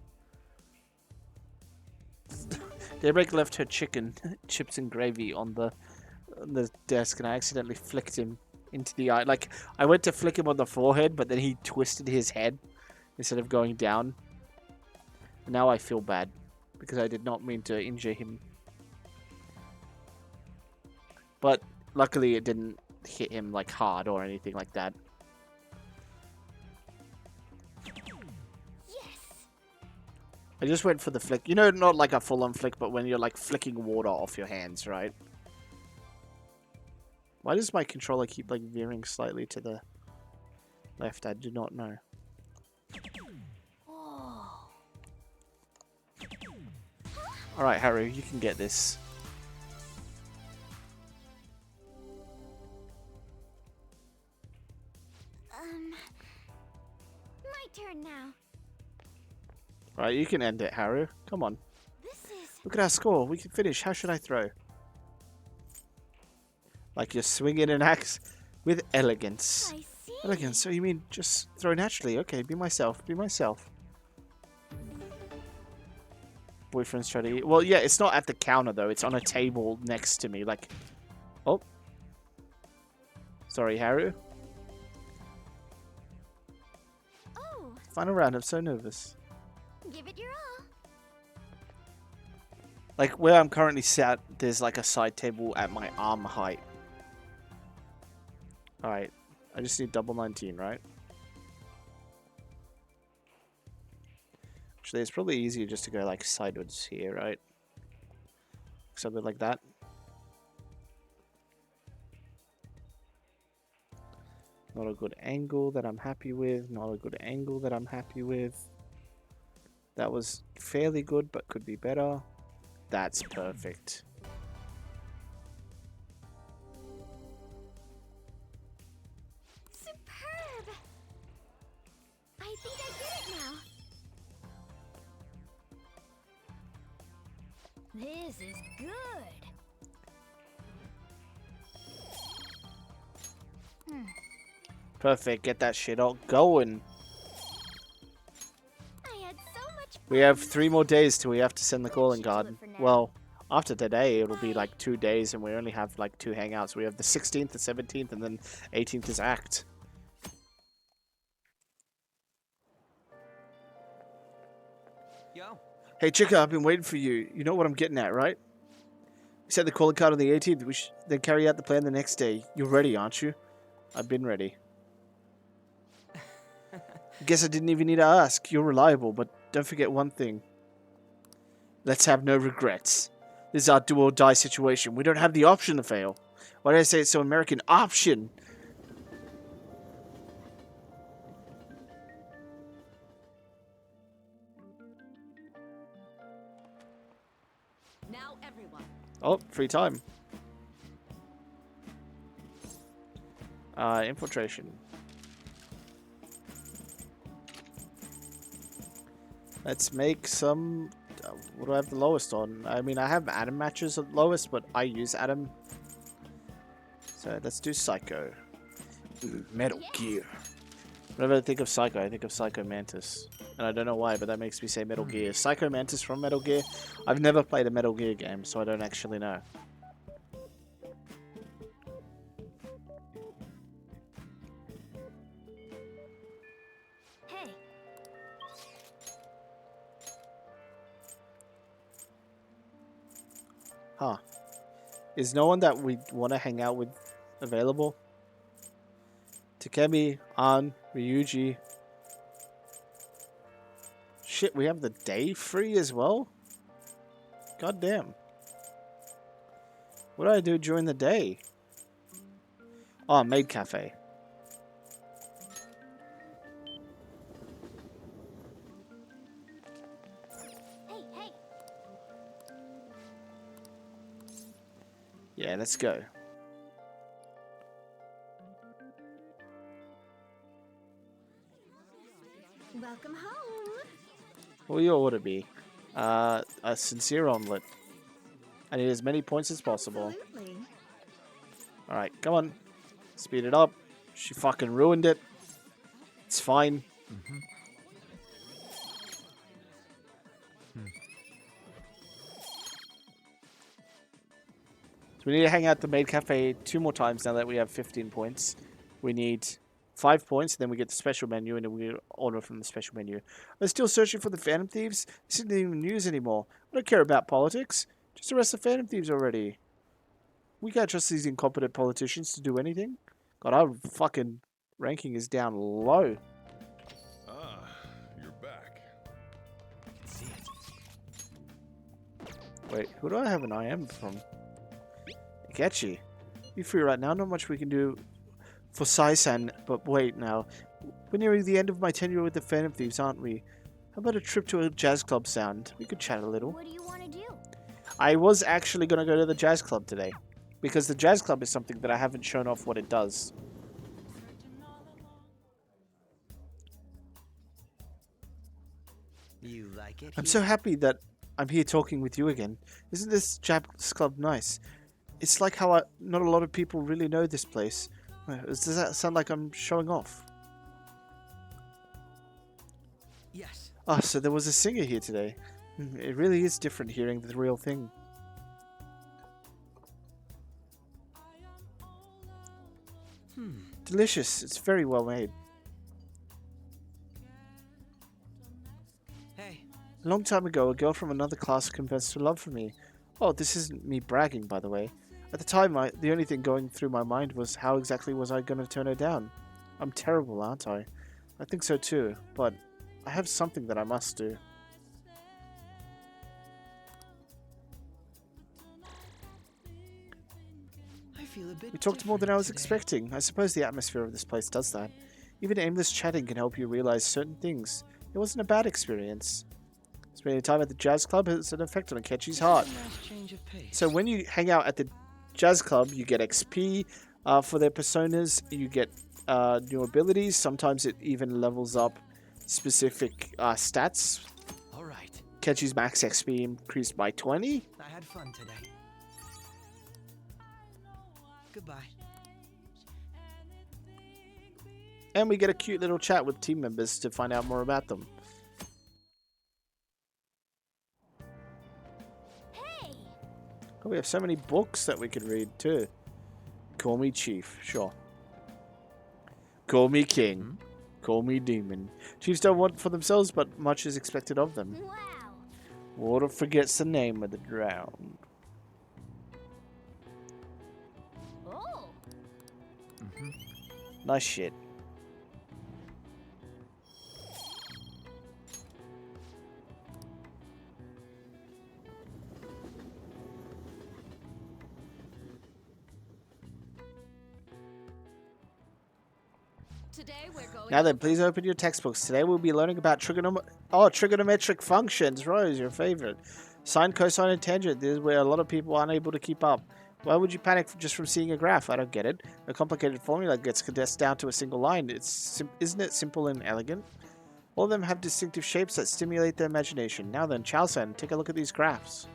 Daybreak left her chicken, chips and gravy on the desk, and I accidentally flicked him into the eye. Like, I went to flick him on the forehead, but then he twisted his head instead of going down. And now I feel bad, because I did not mean to injure him. But luckily it didn't hit him like hard or anything like that. yes. I just went for the flick. You know, not like a full-on flick, but when you're like flicking water off your hands, right? Why does my controller keep like veering slightly to the left? I do not know. Oh. Alright, Haru, you can get this. My turn now. Right, you can end it, Haru. Come on. This is Look at our score. We can finish. How should I throw? Like you're swinging an axe with elegance. I see. Elegance? So you mean just throw naturally? Okay, be myself. Be myself. Boyfriend's trying to eat. Well, yeah, it's not at the counter, though. It's on a table next to me. Like, oh. Sorry, Haru. Oh, Final round. I'm so nervous. give it your all. Like, where I'm currently sat, there's like a side table at my arm height. Alright. I just need double 19, right? Actually, it's probably easier just to go like sideways here, right? Something like that. Not a good angle that I'm happy with. Not a good angle that I'm happy with. That was fairly good, but could be better. That's perfect. Superb. I think I get it now. This is good. Perfect. Get that shit all going. I had so much fun. We have 3 more days till we have to send the calling Should do it card. for now. Well, after today, it'll be like 2 days, and we only have like 2 hangouts. We have the 16th, the 17th, and then 18th is Act. Yo. Hey, Chica, I've been waiting for you. You know what I'm getting at, right? We sent the calling card on the 18th. We should then carry out the plan the next day. You're ready, aren't you? I've been ready. Guess I didn't even need to ask. You're reliable, but don't forget one thing. Let's have no regrets. This is our do or die situation. We don't have the option to fail. Why did I say it's so American? Option! Now everyone. Oh, free time. Infiltration. Let's make some... what do I have the lowest on? I mean, I have Atom matches at lowest, but I use Atom. So let's do Psycho. Ooh, Metal Gear. Whenever I think of Psycho, I think of Psycho Mantis. And I don't know why, but that makes me say Metal Gear. Psycho Mantis from Metal Gear? I've never played a Metal Gear game, so I don't actually know. Hey, Huh. Is no one that we want to hang out with available? Takemi, An, Ryuji. Shit, we have the day free as well? God damn. What do I do during the day? Oh, Maid Cafe. hey. Yeah, let's go. Welcome home. What will your order be? A sincere omelet. I need as many points as possible. Absolutely. Alright, come on. Speed it up. She fucking ruined it. It's fine. So we need to hang out at the Maid Cafe 2 more times now that we have 15 points. We need 5 points, and then we get the special menu, and then we order from the special menu. I'm still searching for the Phantom Thieves. This isn't even news anymore. I don't care about politics. Just arrest the Phantom Thieves already. We can't trust these incompetent politicians to do anything. God, our fucking ranking is down low. Ah, you're back. I can see it. Wait, who do I have an IM from? Akechi. You free right now? Not much we can do for Sai-san, but wait now. We're nearing the end of my tenure with the Phantom Thieves, aren't we? How about a trip to a jazz club sound? We could chat a little. What do you want to do? I was actually going to go to the jazz club today. Because the jazz club is something that I haven't shown off what it does. You like it? I'm so happy that I'm here talking with you again. Isn't this jazz club nice? It's like how not a lot of people really know this place. Does that sound like I'm showing off? Yes. Oh, so there was a singer here today. It really is different hearing the real thing. Delicious. It's very well made. Hey. A long time ago, a girl from another class confessed her love for me. Oh, this isn't me bragging, by the way. At the time, the only thing going through my mind was how exactly was I going to turn her down? I'm terrible, aren't I? I think so too, but I have something that I must do. I feel a bit We talked more than I was different today. expecting. I suppose the atmosphere of this place does that. Even aimless chatting can help you realize certain things. It wasn't a bad experience. Spending time at the jazz club has an effect on Akechi's heart. Nice change of pace. So when you hang out at the jazz club, you get XP for their personas, you get new abilities. Sometimes it even levels up specific stats. All right. Akechi's max XP increased by 20. I had fun today. Goodbye. And we get a cute little chat with team members to find out more about them. Hey! Oh, we have so many books that we could read too. Call me Chief, sure. Call me King. Call me Demon. Chiefs don't want for themselves, but much is expected of them. Wow! Water forgets the name of the drowned. Oh! Nice shit. Today we're going. Now then, please open your textbooks. Today we'll be learning about trigonometric functions. Rose, your favorite. Sine, cosine, and tangent. This is where a lot of people aren't able to keep up. Why would you panic just from seeing a graph? I don't get it. A complicated formula gets condensed down to a single line. Isn't it simple and elegant? All of them have distinctive shapes that stimulate the imagination. Now then, Chao-san, take a look at these graphs.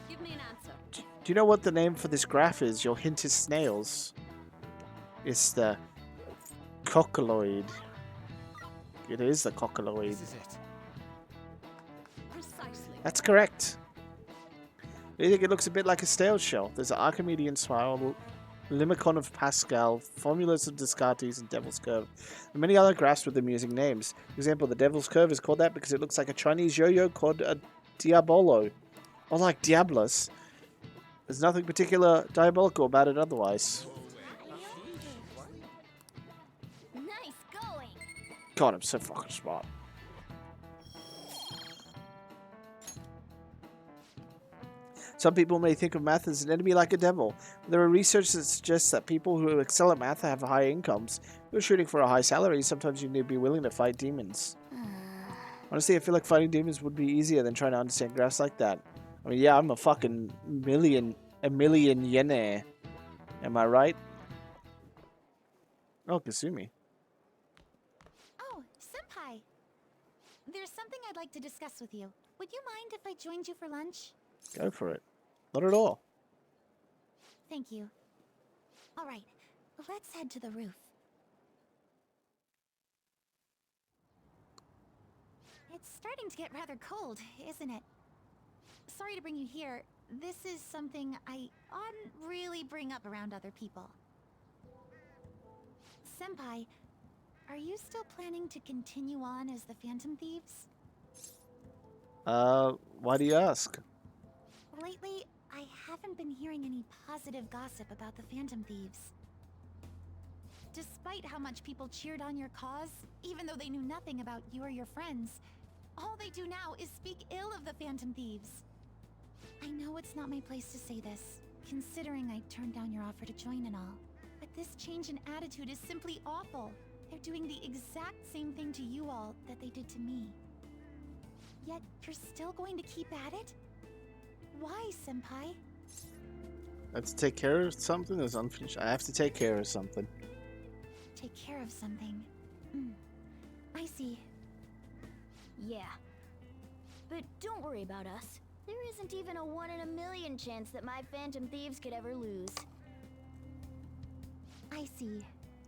Give me an answer. Do you know what the name for this graph is? Your hint is snails. It's the cockaloid. It is the cockaloid. This is it. Precisely. That's correct. I think it looks a bit like a snail shell. There's an Archimedean spiral, limicon of Pascal, formulas of Descartes, and Devil's Curve, and many other graphs with amusing names. For example, the Devil's Curve is called that because it looks like a Chinese yo-yo called a Diabolo, or like Diabolus. There's nothing particular diabolical about it otherwise. Nice going. God, I'm so fucking smart. Some people may think of math as an enemy like a devil. There are research that suggests that people who excel at math have high incomes. If you're shooting for a high salary, sometimes you need to be willing to fight demons. Honestly, I feel like fighting demons would be easier than trying to understand graphs like that. I mean, yeah, I'm a fucking millionaire. Am I right? Oh, Kasumi. Oh, Senpai. There's something I'd like to discuss with you. Would you mind if I joined you for lunch? Go for it. Not at all. Thank you. All right, let's head to the roof. It's starting to get rather cold, isn't it? Sorry to bring you here. This is something I oughtn't really bring up around other people. Senpai, are you still planning to continue on as the Phantom Thieves? Why do you ask? Lately, I haven't been hearing any positive gossip about the Phantom Thieves. Despite how much people cheered on your cause, even though they knew nothing about you or your friends, all they do now is speak ill of the Phantom Thieves. I know it's not my place to say this, considering I turned down your offer to join and all, but this change in attitude is simply awful. They're doing the exact same thing to you all that they did to me. Yet, you're still going to keep at it? Why, Senpai? I have to take care of something that's unfinished. I have to take care of something. Take care of something. I see. Yeah. But don't worry about us. There isn't even a 1 in a million chance that my Phantom Thieves could ever lose. I see.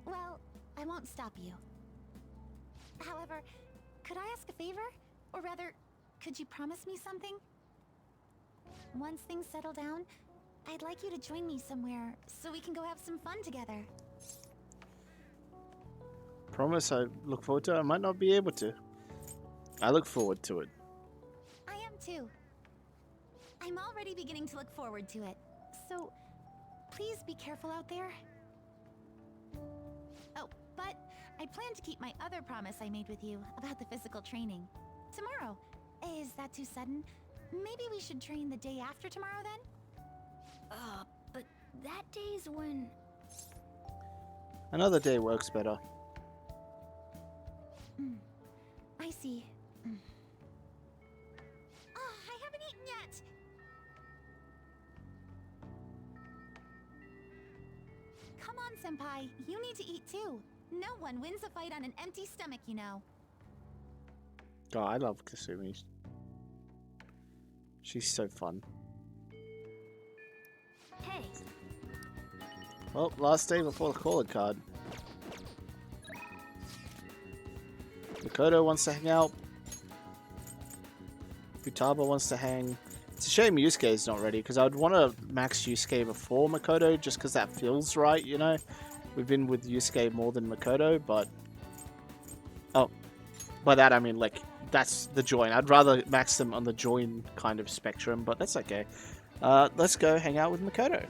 Well, I won't stop you. However, could I ask a favor? Or rather, could you promise me something? Once things settle down, I'd like you to join me somewhere so we can go have some fun together. Promise I look forward to it. I might not be able to. I look forward to it. I am too. I'm already beginning to look forward to it. So, please be careful out there. Oh, but I plan to keep my other promise I made with you about the physical training. Tomorrow. Is that too sudden? Maybe we should train the day after tomorrow then? But that day's when... Another day works better. I see. Oh, I haven't eaten yet! Come on, Senpai. You need to eat too. No one wins a fight on an empty stomach, you know. God, I love Kasumi. She's so fun. Hey, Well, last day before the calling card. Makoto wants to hang out. Futaba wants to hang. It's a shame Yusuke is not ready, because I'd want to max Yusuke before Makoto, just because that feels right, you know? We've been with Yusuke more than Makoto, but... Oh, by that I mean, like, that's the join. I'd rather max them on the join kind of spectrum, but that's okay. Let's go hang out with Makoto.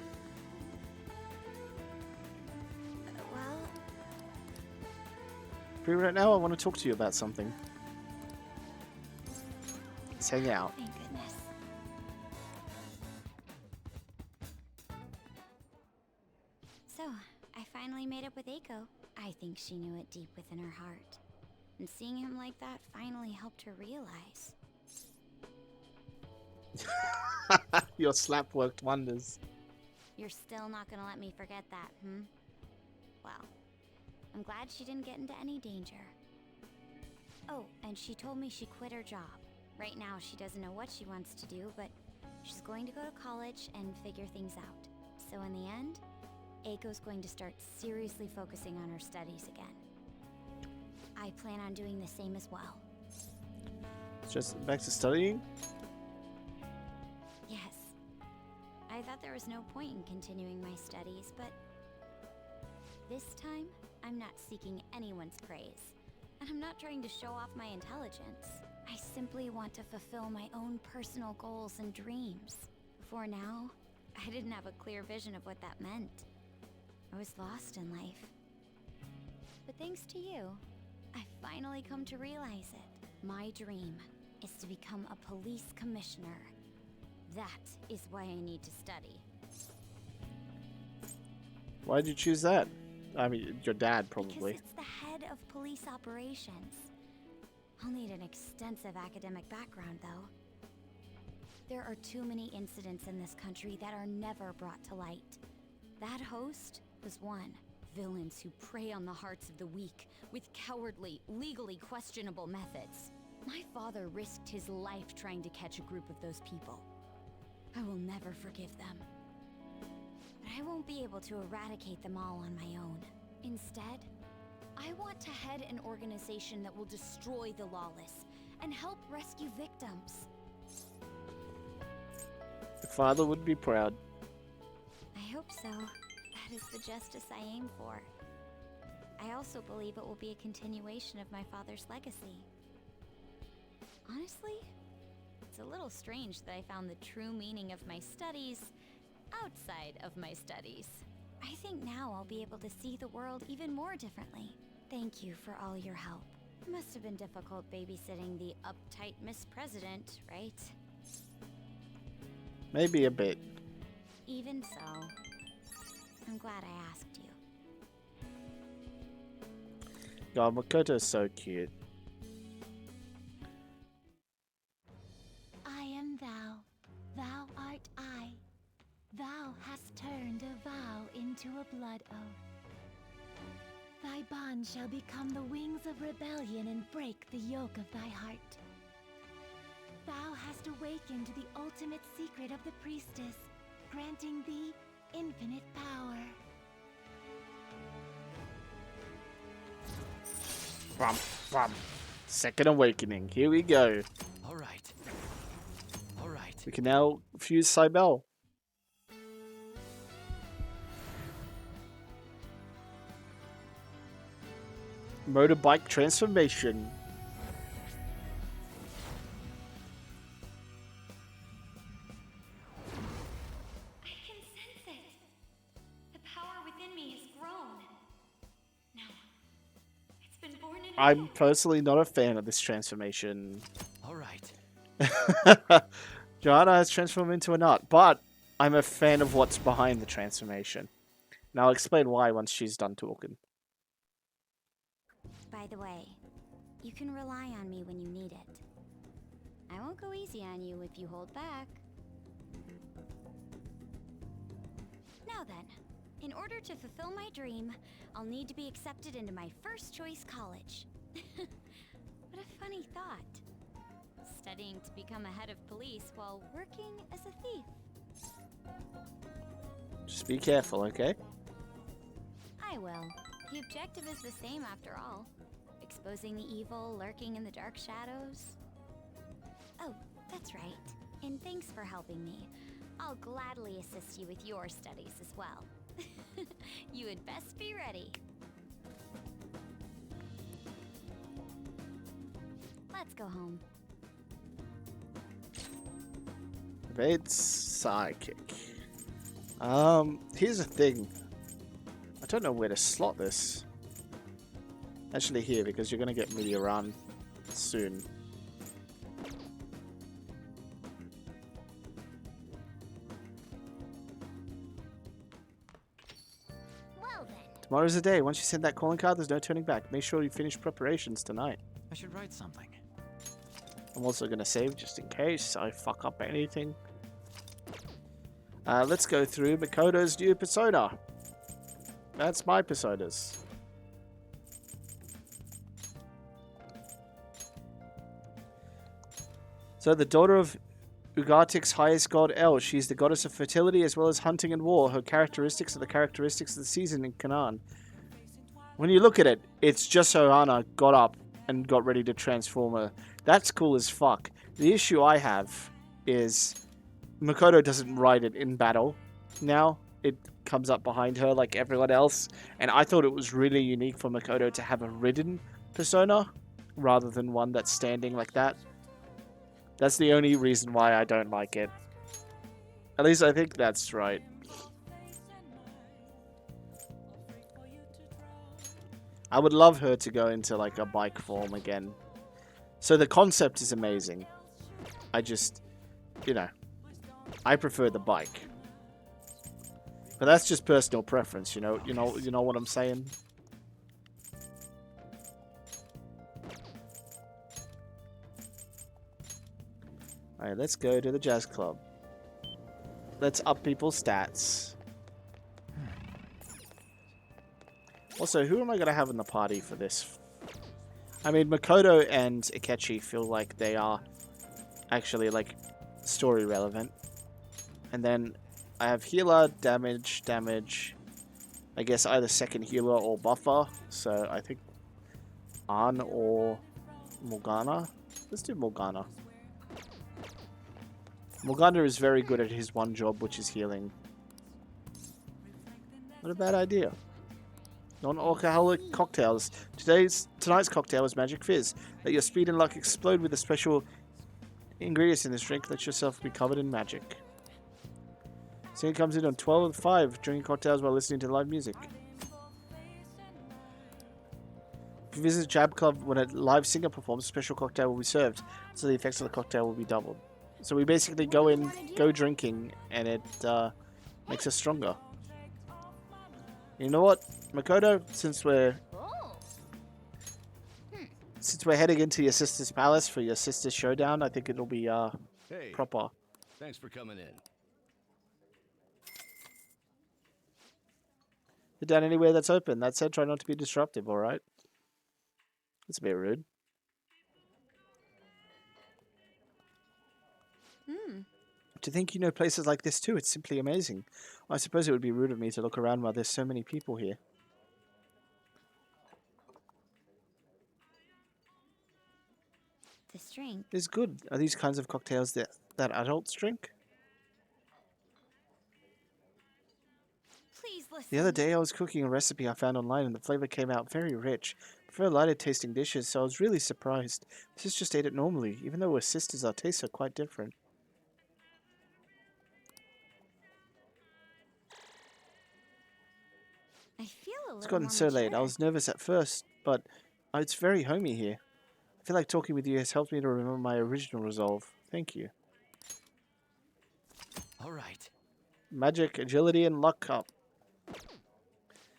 Well, Right now, I want to talk to you about something. Let's hang out. thank goodness. so I finally finally made up with Eiko, I think she knew it deep within her heart. And seeing him like that finally helped her realize. Your slap worked wonders. You're still not gonna let me forget that, hmm? Well, I'm glad she didn't get into any danger. Oh, and she told me she quit her job. Right now, she doesn't know what she wants to do, but she's going to go to college and figure things out. So in the end, Eiko's going to start seriously focusing on her studies again. I plan on doing the same as well. Just back to studying? Yes. I thought there was no point in continuing my studies, but this time, I'm not seeking anyone's praise. And I'm not trying to show off my intelligence. I simply want to fulfill my own personal goals and dreams. Before now, I didn't have a clear vision of what that meant. I was lost in life. But thanks to you, I finally come to realize it. My dream is to become a police commissioner. That is why I need to study. Why did you choose that? I mean, your dad, probably. Because it's the head of police operations. I'll need an extensive academic background, though. There are too many incidents in this country that are never brought to light. That host was one. Villains who prey on the hearts of the weak with cowardly, legally questionable methods. My father risked his life trying to catch a group of those people. I will never forgive them. But I won't be able to eradicate them all on my own. Instead, I want to head an organization that will destroy the lawless and help rescue victims. Your father would be proud. I hope so. That is the justice I aim for. I also believe it will be a continuation of my father's legacy. Honestly, it's a little strange that I found the true meaning of my studies outside of my studies. I think now I'll be able to see the world even more differently. Thank you for all your help. It must have been difficult babysitting the uptight Miss President, right? Maybe a bit. Even so, I'm glad I asked you. God, Makoto's so cute. I am thou, thou art I. Thou hast turned a vow into a blood oath. Thy bond shall become the wings of rebellion and break the yoke of thy heart. Thou hast awakened to the ultimate secret of the priestess, granting thee infinite power. Bum, bum. Second awakening. Here we go. All right. All right. We can now fuse Cybele. Motorbike transformation. I can sense it. The power within me has grown. No, it's been born in I'm personally not a fan of this transformation. All right. Joanna has transformed into a nut, but I'm a fan of what's behind the transformation. And I'll explain why once she's done talking. By the way, you can rely on me when you need it. I won't go easy on you if you hold back. Now then, in order to fulfill my dream, I'll need to be accepted into my first choice college. What a funny thought. Studying to become a head of police while working as a thief. Just be careful, okay? I will. The objective is the same after all. Exposing the evil lurking in the dark shadows. Oh, that's right. And thanks for helping me. I'll gladly assist you with your studies as well. You had best be ready. Let's go home. Evade sidekick. Here's the thing. I don't know where to slot this. Actually here, because you're going to get Meteor Run soon. Well then, Tomorrow's the day. Once you send that calling card, there's no turning back. Make sure you finish preparations tonight. I should write something. I'm also going to save just in case I fuck up anything. Let's go through Makoto's new persona. That's my personas. So the daughter of Ugartik's highest god El. She's the goddess of fertility as well as hunting and war. Her characteristics are the characteristics of the season in Canaan. When you look at it, it's just Ohana got up and got ready to transform her. That's cool as fuck. The issue I have is Makoto doesn't ride it in battle now. It comes up behind her like everyone else. And I thought it was really unique for Makoto to have a ridden persona rather than one that's standing like that. That's the only reason why I don't like it. At least I think that's right. I would love her to go into like a bike form again. So the concept is amazing. I just, you know, I prefer the bike. But that's just personal preference, you know what I'm saying? Alright, let's go to the jazz club. Let's up people's stats. Also, who am I going to have in the party for this? I mean, Makoto and Akechi feel like they are actually, like, story relevant. And then I have healer, damage. I guess either second healer or buffer. So I think An or Morgana. Let's do Morgana. Morgana is very good at his one job, which is healing. Not a bad idea. Non-alcoholic cocktails. Tonight's cocktail is Magic Fizz. Let your speed and luck explode with the special ingredients in this drink. Let yourself be covered in magic. Singer comes in on 12:05, drinking cocktails while listening to live music. If you visit Jab Club when a live singer performs, a special cocktail will be served, so the effects of the cocktail will be doubled. So we basically go in, go drinking, and it makes us stronger. You know what, Makoto? Since we're heading into your sister's palace for your sister's showdown, I think it'll be Hey, proper. thanks for coming in. Sit down anywhere that's open. That said, try not to be disruptive. All right? That's a bit rude. To think you know places like this too, it's simply amazing. I suppose it would be rude of me to look around while there's so many people here. This drink. It's good. Are these kinds of cocktails that adults drink? Please listen. The other day I was cooking a recipe I found online and the flavor came out very rich. I prefer lighter tasting dishes, so I was really surprised. Sis just ate it normally. Even though we're sisters, our tastes are quite different. I feel a little It's gotten more so late. I mature. was nervous at first, but it's very homey here. I feel like talking with you has helped me to remember my original resolve. Thank you. All right. Magic, agility, and luck up.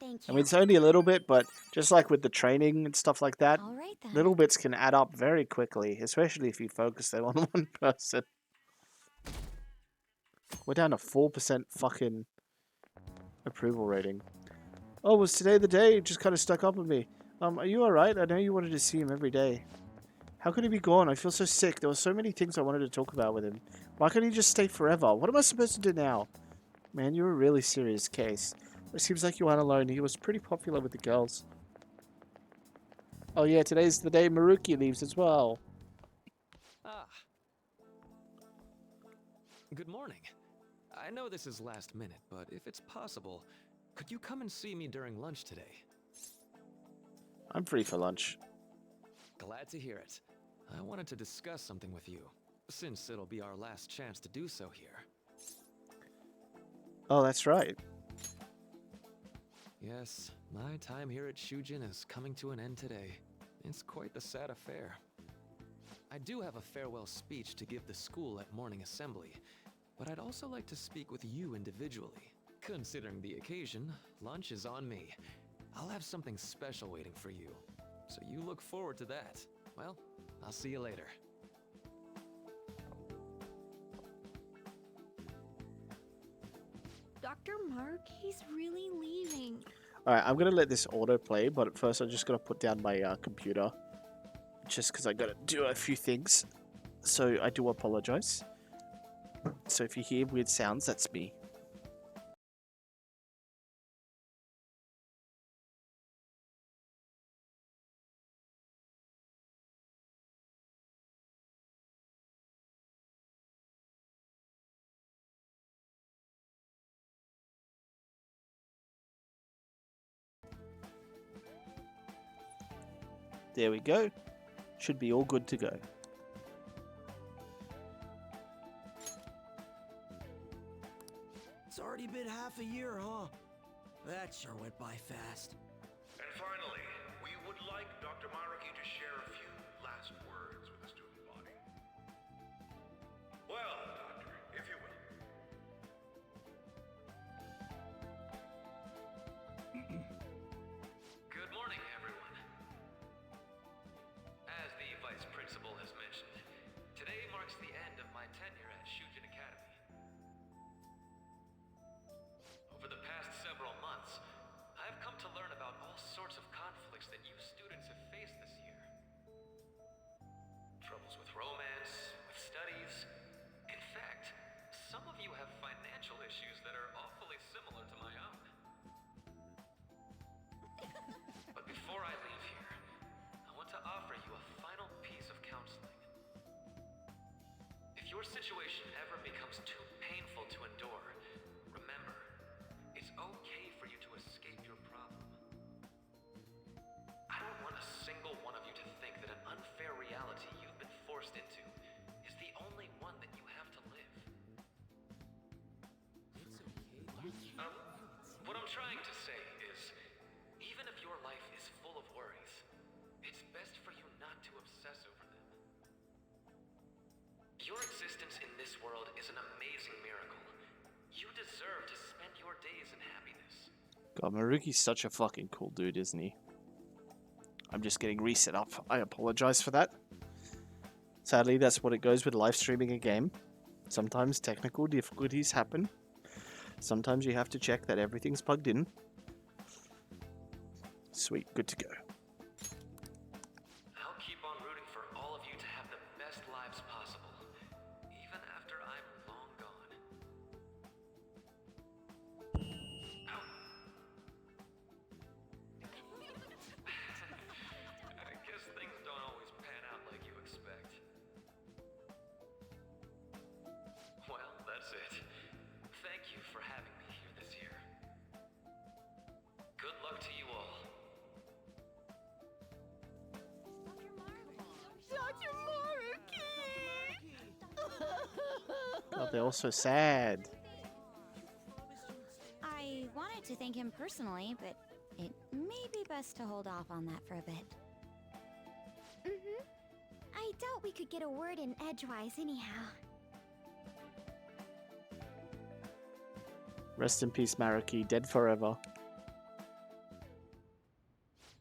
Thank I you. mean, it's only a little bit, but just like with the training and stuff like that, All right then. little bits can add up very quickly, especially if you focus them on one person. We're down to 4% fucking approval rating. Oh, was today the day? It just kind of stuck up with me. Are you alright? I know you wanted to see him every day. How could he be gone? I feel so sick. There were so many things I wanted to talk about with him. Why couldn't he just stay forever? What am I supposed to do now? Man, you're a really serious case. It seems like you aren't alone. He was pretty popular with the girls. Oh yeah, today's the day Maruki leaves as well. Ah. Good morning. I know this is last minute, but if it's possible, could you come and see me during lunch today? I'm free for lunch. Glad to hear it. I wanted to discuss something with you, since it'll be our last chance to do so here. Oh, that's right. Yes, my time here at Shujin is coming to an end today. It's quite the sad affair. I do have a farewell speech to give the school at morning assembly, but I'd also like to speak with you individually. Considering the occasion, lunch is on me. I'll have something special waiting for you. So you look forward to that. Well, I'll see you later. Dr. Mark, he's really leaving. Alright, I'm gonna let this autoplay, but first I'm just gonna put down my computer. Just because I gotta do a few things. So I do apologize. So if you hear weird sounds, that's me. There we go. Should be all good to go. It's already been half a year, huh? That sure went by fast. And finally, we would like Dr. Maruki to share a few last words with the student body. Well, Doctor, if you will. Good morning, everyone. As the Vice Principal has mentioned, today marks the end of my tenure at Shujin Academy. Over the past several months, I've come to learn about all sorts of conflicts that you students have faced this year. Troubles with romance, with studies. In fact, some of you have financial issues that are awfully similar to my own. But before I leave here, I want to offer you a final piece of counseling. If your situation ever becomes too painful to endure, remember, it's okay for you to escape your problem. I don't want a single one of you to think that an unfair reality you've been forced into is the only one that you have to live. What I'm trying to say is, even if your life is full of worries, it's best for you not to obsess over them. Your existence in this world is an amazing miracle. You deserve to spend your days in happiness. God, Maruki's such a fucking cool dude, isn't he? I'm just getting reset up. I apologize for that. Sadly, that's what it goes with live streaming a game. Sometimes technical difficulties happen. Sometimes you have to check that everything's plugged in. Sweet, good to go. I'll keep on rooting for all of you to have the best lives possible, even after I'm long gone. Ow. I guess things don't always pan out like you expect. Well, that's it. Thank you for having me here this year. Good luck to you all. Dr. Maruki! God, they're all so sad. I wanted to thank him personally, but it may be best to hold off on that for a bit. I doubt we could get a word in edgewise anyhow. Rest in peace, Maruki. Dead forever.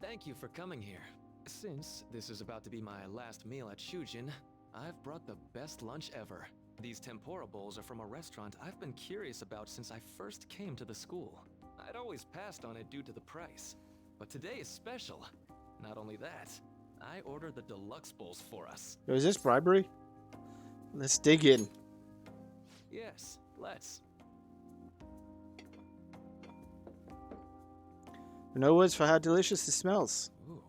Thank you for coming here. Since this is about to be my last meal at Shujin, I've brought the best lunch ever. These tempura bowls are from a restaurant I've been curious about since I first came to the school. I'd always passed on it due to the price, but today is special. Not only that, I ordered the deluxe bowls for us. Yo, is this bribery? Let's dig in. Yes, let's. No words for how delicious this smells. Ooh,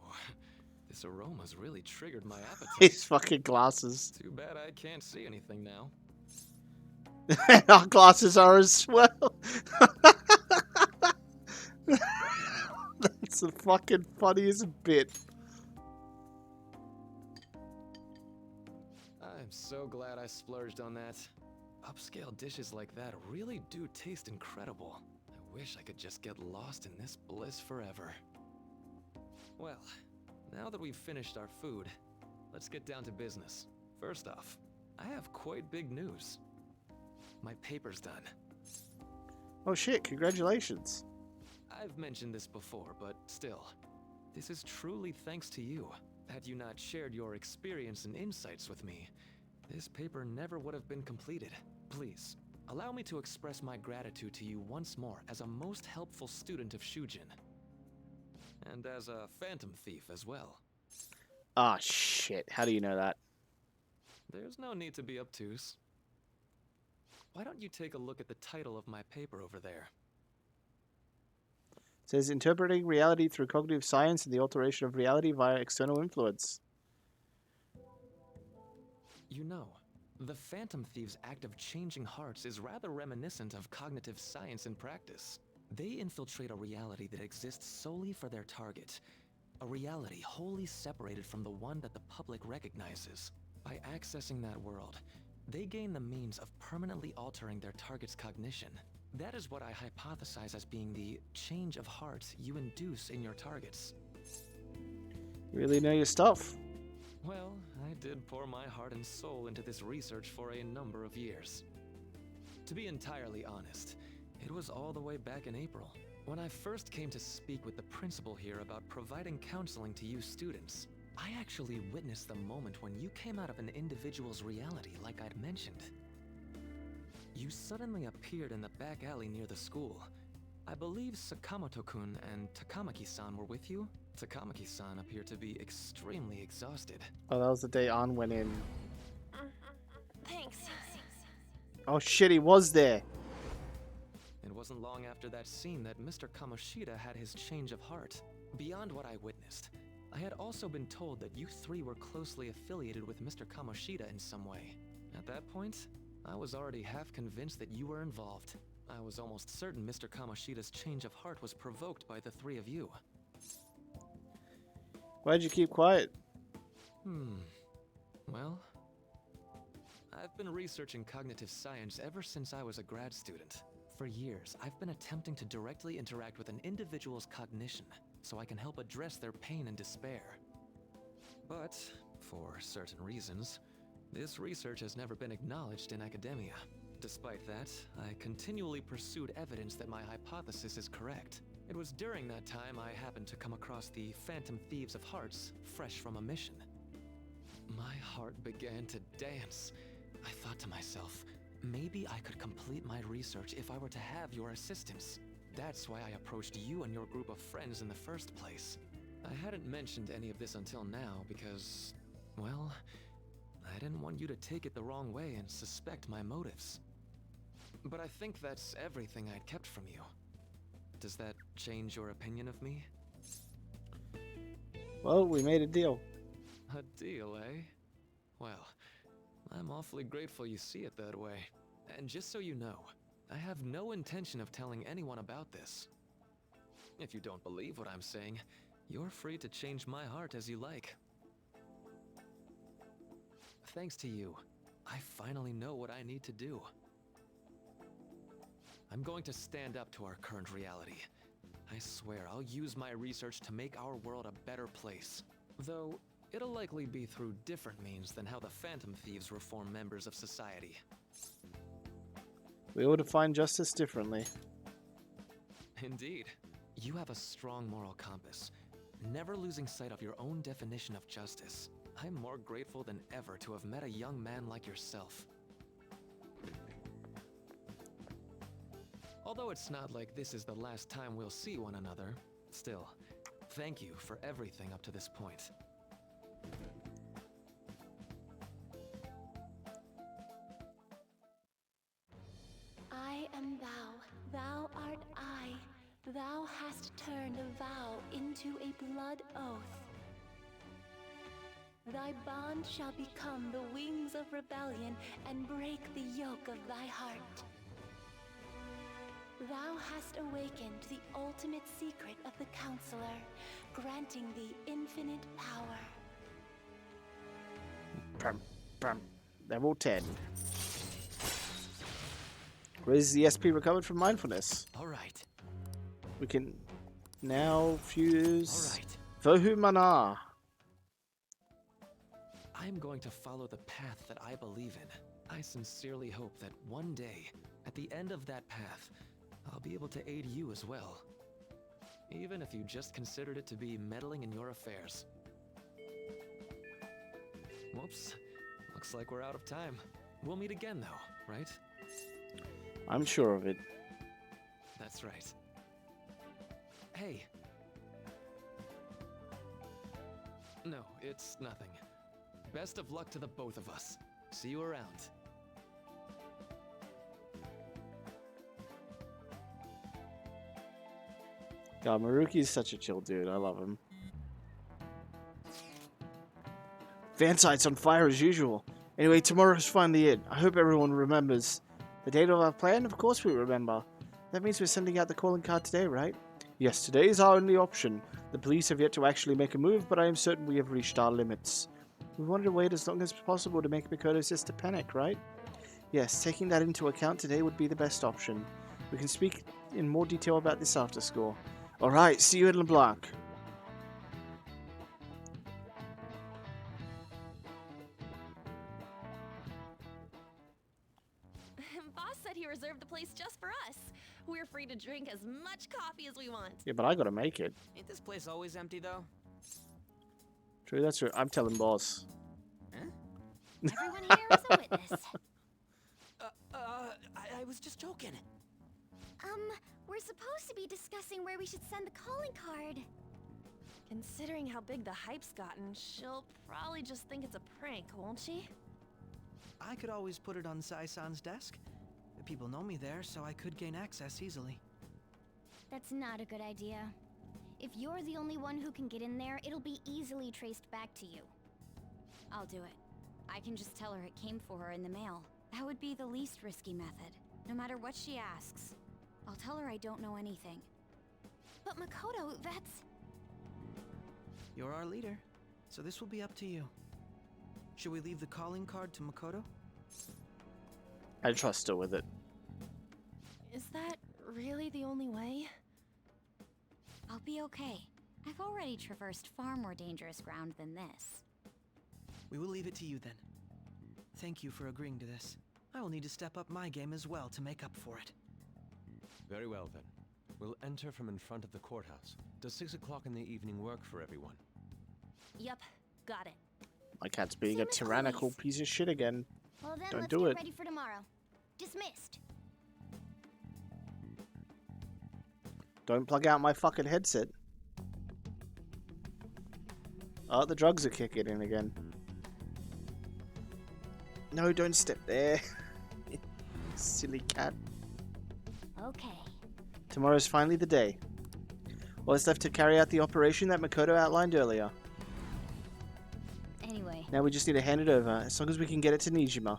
this aroma's really triggered my appetite. His fucking glasses. Too bad I can't see anything now. Our glasses are as well. That's the fucking funniest bit. I'm so glad I splurged on that. Upscale dishes like that really do taste incredible. I wish I could just get lost in this bliss forever. Well, now that we've finished our food, let's get down to business. First off, I have quite big news. My paper's done. Oh shit, congratulations. I've mentioned this before, but still, this is truly thanks to you. Had you not shared your experience and insights with me, this paper never would have been completed. Please, allow me to express my gratitude to you once more as a most helpful student of Shujin. And as a phantom thief as well. Ah, shit. How do you know that? There's no need to be obtuse. Why don't you take a look at the title of my paper over there? It says interpreting reality through cognitive science and the alteration of reality via external influence. You know, the Phantom Thieves' act of changing hearts is rather reminiscent of cognitive science in practice. They infiltrate a reality that exists solely for their target, a reality wholly separated from the one that the public recognizes. By accessing that world, they gain the means of permanently altering their target's cognition. That is what I hypothesize as being the change of heart you induce in your targets. You really know your stuff. Well, I did pour my heart and soul into this research for a number of years. To be entirely honest, it was all the way back in April, when I first came to speak with the principal here about providing counseling to you students. I actually witnessed the moment when you came out of an individual's reality like I'd mentioned. You suddenly appeared in the back alley near the school. I believe Sakamoto-kun and Takamaki-san were with you? Takamaki-san appeared to be extremely exhausted. Oh, that was the day An went in. Thanks. Oh shit, he was there. It wasn't long after that scene that Mr. Kamoshida had his change of heart. Beyond what I witnessed, I had also been told that you three were closely affiliated with Mr. Kamoshida in some way. At that point, I was already half convinced that you were involved. I was almost certain Mr. Kamoshida's change of heart was provoked by the three of you. Why'd you keep quiet? Well, I've been researching cognitive science ever since I was a grad student. For years, I've been attempting to directly interact with an individual's cognition so I can help address their pain and despair. But, for certain reasons, this research has never been acknowledged in academia. Despite that, I continually pursued evidence that my hypothesis is correct. It was during that time I happened to come across the Phantom Thieves of Hearts, fresh from a mission. My heart began to dance. I thought to myself, maybe I could complete my research if I were to have your assistance. That's why I approached you and your group of friends in the first place. I hadn't mentioned any of this until now because, well, I didn't want you to take it the wrong way and suspect my motives. But I think that's everything I'd kept from you. Does that change your opinion of me? Well, we made a deal. A deal, eh? Well, I'm awfully grateful you see it that way. And just so you know, I have no intention of telling anyone about this. If you don't believe what I'm saying, you're free to change my heart as you like. Thanks to you, I finally know what I need to do. I'm going to stand up to our current reality. I swear I'll use my research to make our world a better place. Though, it'll likely be through different means than how the Phantom Thieves reform members of society. We all define justice differently. Indeed. You have a strong moral compass, never losing sight of your own definition of justice. I'm more grateful than ever to have met a young man like yourself. Although it's not like this is the last time we'll see one another, still, thank you for everything up to this point. I am thou, thou art I. Thou hast turned a vow into a blood oath. Thy bond shall become the wings of rebellion and break the yoke of thy heart. Thou hast awakened the ultimate secret of the Counselor, granting thee infinite power. Level 10. Where's the SP recovered from mindfulness? Alright. We can now fuse Alright. Vohu Mana. I'm going to follow the path that I believe in. I sincerely hope that one day, at the end of that path, I'll be able to aid you as well. even if you just considered it to be meddling in your affairs. Whoops. Looks like we're out of time. We'll meet again, though, right? I'm sure of it. That's right. Hey. No, it's nothing. Best of luck to the both of us. See you around. God, Maruki's such a chill dude. I love him. Van site's on fire as usual. Anyway, tomorrow's finally it. I hope everyone remembers. The date of our plan? Of course we remember. That means we're sending out the calling card today, right? Yes, today is our only option. The police have yet to actually make a move, but I am certain we have reached our limits. We wanted to wait as long as possible to make Mikoto's sister panic, right? Yes, taking that into account today would be the best option. We can speak in more detail about this after school. Alright, see you in LeBlanc. Boss said he reserved the place just for us. We're free to drink as much coffee as we want. Yeah, but I gotta make it. Ain't this place always empty, though? True, that's true. I'm telling boss. Everyone here is a witness. I was just joking. We're supposed to be discussing where we should send the calling card. Considering how big the hype's gotten, she'll probably just think it's a prank, won't she? I could always put it on Sai-san's desk. People know me there, so I could gain access easily. That's not a good idea. If you're the only one who can get in there, it'll be easily traced back to you. I'll do it. I can just tell her it came for her in the mail. That would be the least risky method, no matter what she asks. I'll tell her I don't know anything. But Makoto, that's... You're our leader, so this will be up to you. Should we leave the calling card to Makoto? I trust her with it. Is that really the only way? I'll be okay. I've already traversed far more dangerous ground than this. We will leave it to you then. Thank you for agreeing to this. I will need to step up my game as well to make up for it. Very well, then. We'll enter from in front of the courthouse. Does 6 o'clock in the evening work for everyone? Yup, got it. My cat's being Same a as tyrannical always. piece of shit again. Well then, Don't let's do get it. ready for tomorrow. Dismissed. Don't plug out my fucking headset. Oh, the drugs are kicking in again. No, don't step there. Silly cat. Okay. Tomorrow's finally the day. All that's left to carry out the operation that Makoto outlined earlier. Anyway, Now we just need to hand it over, as long as we can get it to Nijima.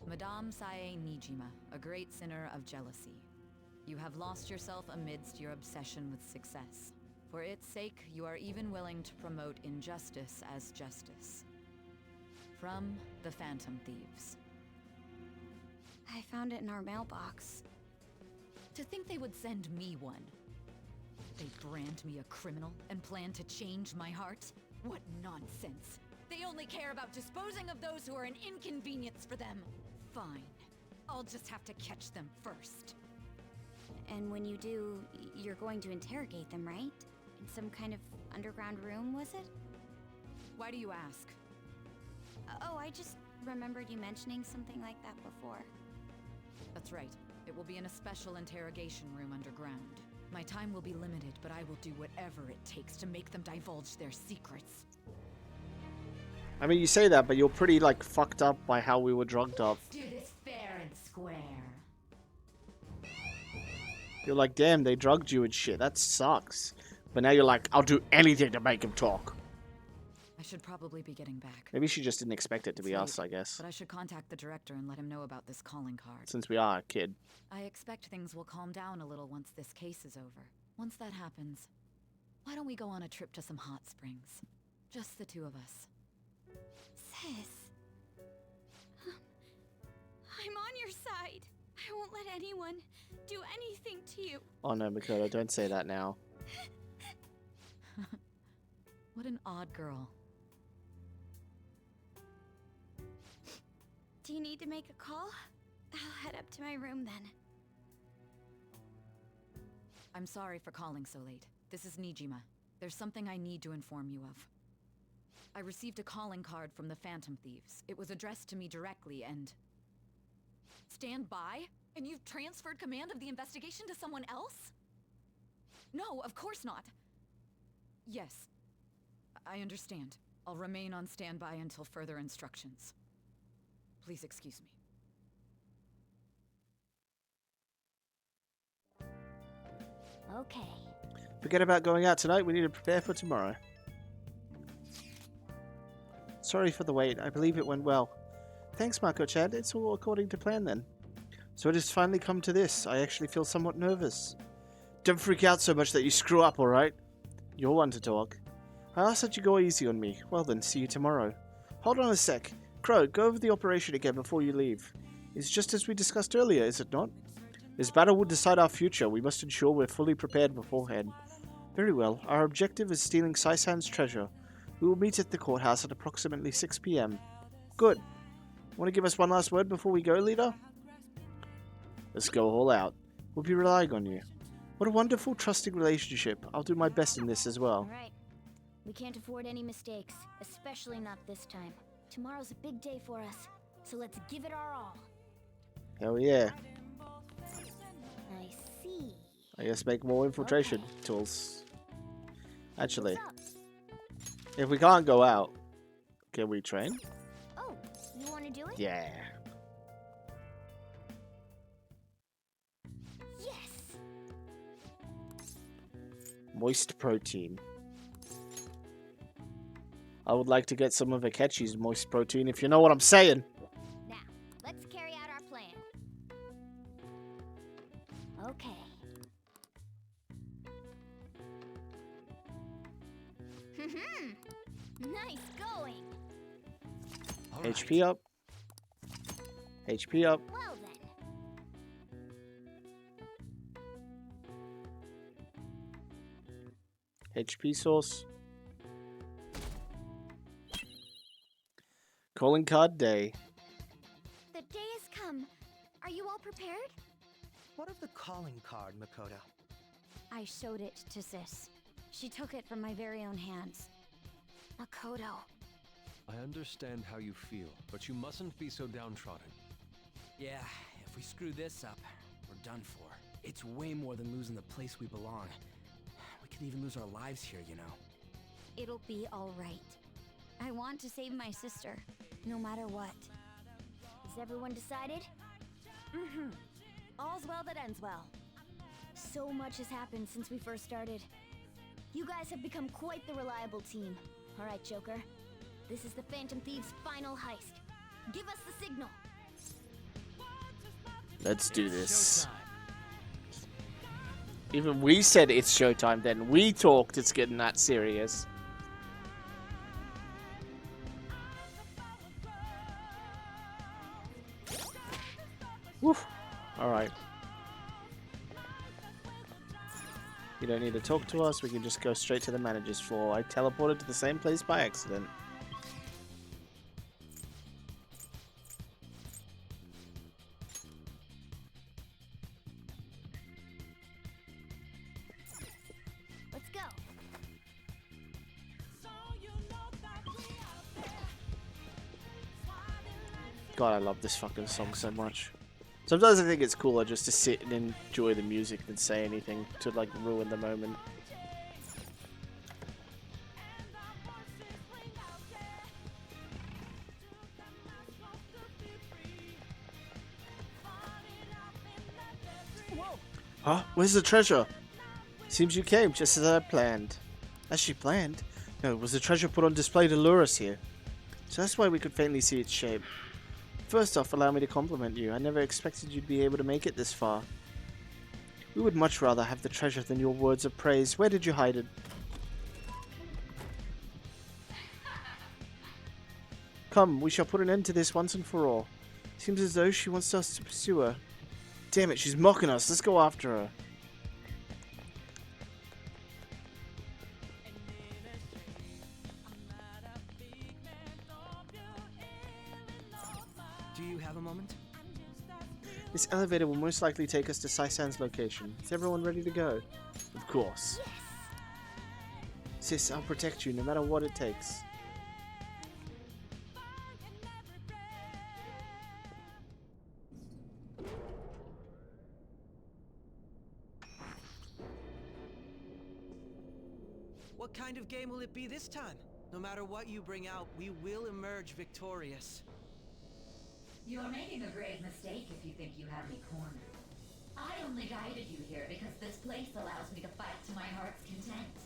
Madame Sae Nijima, a great sinner of jealousy. You have lost yourself amidst your obsession with success. For its sake, you are even willing to promote injustice as justice. From the Phantom Thieves. I found it in our mailbox. To think they would send me one. They brand me a criminal and plan to change my heart? What nonsense! They only care about disposing of those who are an inconvenience for them. Fine. I'll just have to catch them first. And when you do, you're going to interrogate them, right? In some kind of underground room, was it? Why do you ask? Oh, I just remembered you mentioning something like that before. That's right. It will be in a special interrogation room underground. My time will be limited, but I will do whatever it takes to make them divulge their secrets. I mean, you say that, but you're pretty, like, fucked up by how we were drugged up. Do this fair and square. You're like, damn, they drugged you and shit. That sucks. But now you're like, I'll do anything to make him talk. I should probably be getting back. Maybe she just didn't expect it to be It's us, late, I guess. But I should contact the director and let him know about this calling card. Since we are a kid. I expect things will calm down a little once this case is over. Once that happens, why don't we go on a trip to some hot springs? Just the two of us. Sis. I'm on your side. I won't let anyone do anything to you. Oh no, Makoto, don't say that now. What an odd girl. Do you need to make a call? I'll head up to my room then. I'm sorry for calling so late. This is Nijima. There's something I need to inform you of. I received a calling card from the Phantom Thieves. It was addressed to me directly and... Stand by? And you've transferred command of the investigation to someone else? No, of course not. Yes, I understand. I'll remain on standby until further instructions. Please excuse me. Okay. Forget about going out tonight. We need to prepare for tomorrow. Sorry for the wait. I believe it went well. Thanks, Mako-chan. It's all according to plan then. So it has finally come to this. I actually feel somewhat nervous. Don't freak out so much that you screw up, alright? You're one to talk. I asked that you go easy on me. Well then, see you tomorrow. Hold on a sec. Crow, go over the operation again before you leave. It's just as we discussed earlier, is it not? This battle will decide our future. We must ensure we're fully prepared beforehand. Very well. Our objective is stealing Saisan's treasure. We will meet at the courthouse at approximately 6 p.m. Good. Want to give us one last word before we go, leader? Let's go all out. We'll be relying on you. What a wonderful, trusting relationship. I'll do my best in this as well. Alright. We can't afford any mistakes, especially not this time. Tomorrow's a big day for us, so let's give it our all. Hell yeah. I see. I guess make more infiltration tools. Actually, if we can't go out, can we train? Oh, you want to do it? Yeah. Yes. Moist protein. I would like to get some of Akechi's moist protein, if you know what I'm saying. Now, let's carry out our plan. Okay. Nice going. All right. HP up. HP up. Well then. HP source. Calling card day. The day has come. Are you all prepared? What of the calling card, Makoto? I showed it to Sis. She took it from my very own hands. Makoto. I understand how you feel, but you mustn't be so downtrodden. Yeah, if we screw this up, we're done for. It's way more than losing the place we belong. We could even lose our lives here, you know. It'll be all right. I want to save my sister, no matter what. Is everyone decided? Mm-hmm. All's well that ends well. So much has happened since we first started. You guys have become quite the reliable team. Alright, Joker. This is the Phantom Thieves' final heist. Give us the signal. Let's do this. Even we said it's showtime then. We talked it's getting that serious. Woof. Alright. You don't need to talk to us, we can just go straight to the manager's floor. I teleported to the same place by accident. Let's go. God, I love this fucking song so much. Sometimes I think it's cooler just to sit and enjoy the music than say anything to like ruin the moment. Huh? Where's the treasure? Seems you came just as I planned. As she planned? No, was the treasure put on display to lure us here? So that's why we could faintly see its shape. First off, allow me to compliment you. I never expected you'd be able to make it this far. We would much rather have the treasure than your words of praise. Where did you hide it? Come, we shall put an end to this once and for all. Seems as though she wants us to pursue her. Damn it, she's mocking us. Let's go after her. Do you This elevator will most likely take us to Sai-san's location. Is everyone ready to go? Of course. Yes! Sis, I'll protect you no matter what it takes. What kind of game will it be this time? No matter what you bring out, we will emerge victorious. You're making a grave mistake if you think you have me cornered. I only guided you here because this place allows me to fight to my heart's content.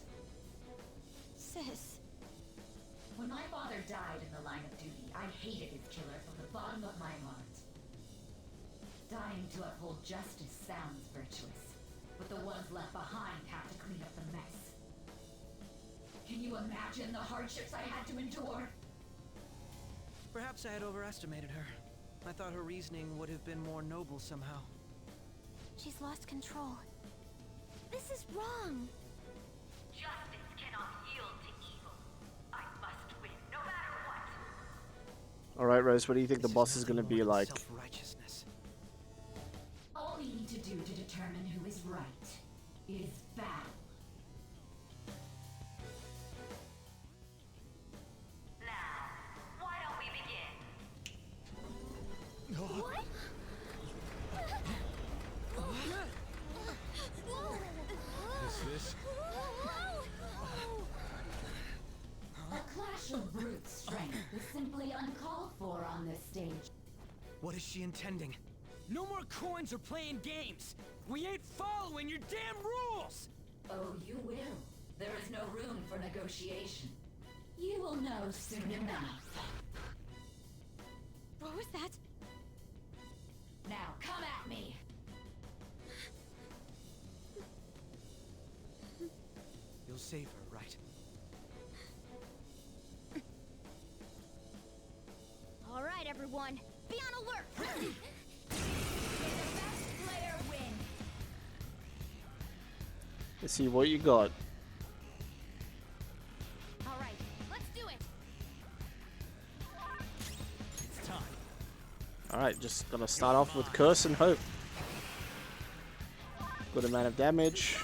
Sis. When my father died in the line of duty, I hated his killer from the bottom of my heart. Dying to uphold justice sounds virtuous, but the ones left behind have to clean up the mess. Can you imagine the hardships I had to endure? Perhaps I had overestimated her. I thought her reasoning would have been more noble somehow. She's lost control. This is wrong. Justice cannot yield to evil. I must win, no matter what. Alright, Rose, what do you think the boss is going to be like? Self-righteousness. All we need to do to determine who is right is battle. What? This? A clash of brute strength is simply uncalled for on this stage. What is she intending? No more coins or playing games! We ain't following your damn rules! Oh, you will. There is no room for negotiation. You will know soon enough. What was that? Now, come at me! You'll save her, right? All right, everyone. Be on alert! May the best player win! Let's see what you got. All right, let's do it! It's time. Alright, just gonna start off with Curse and Hope. Good amount of damage.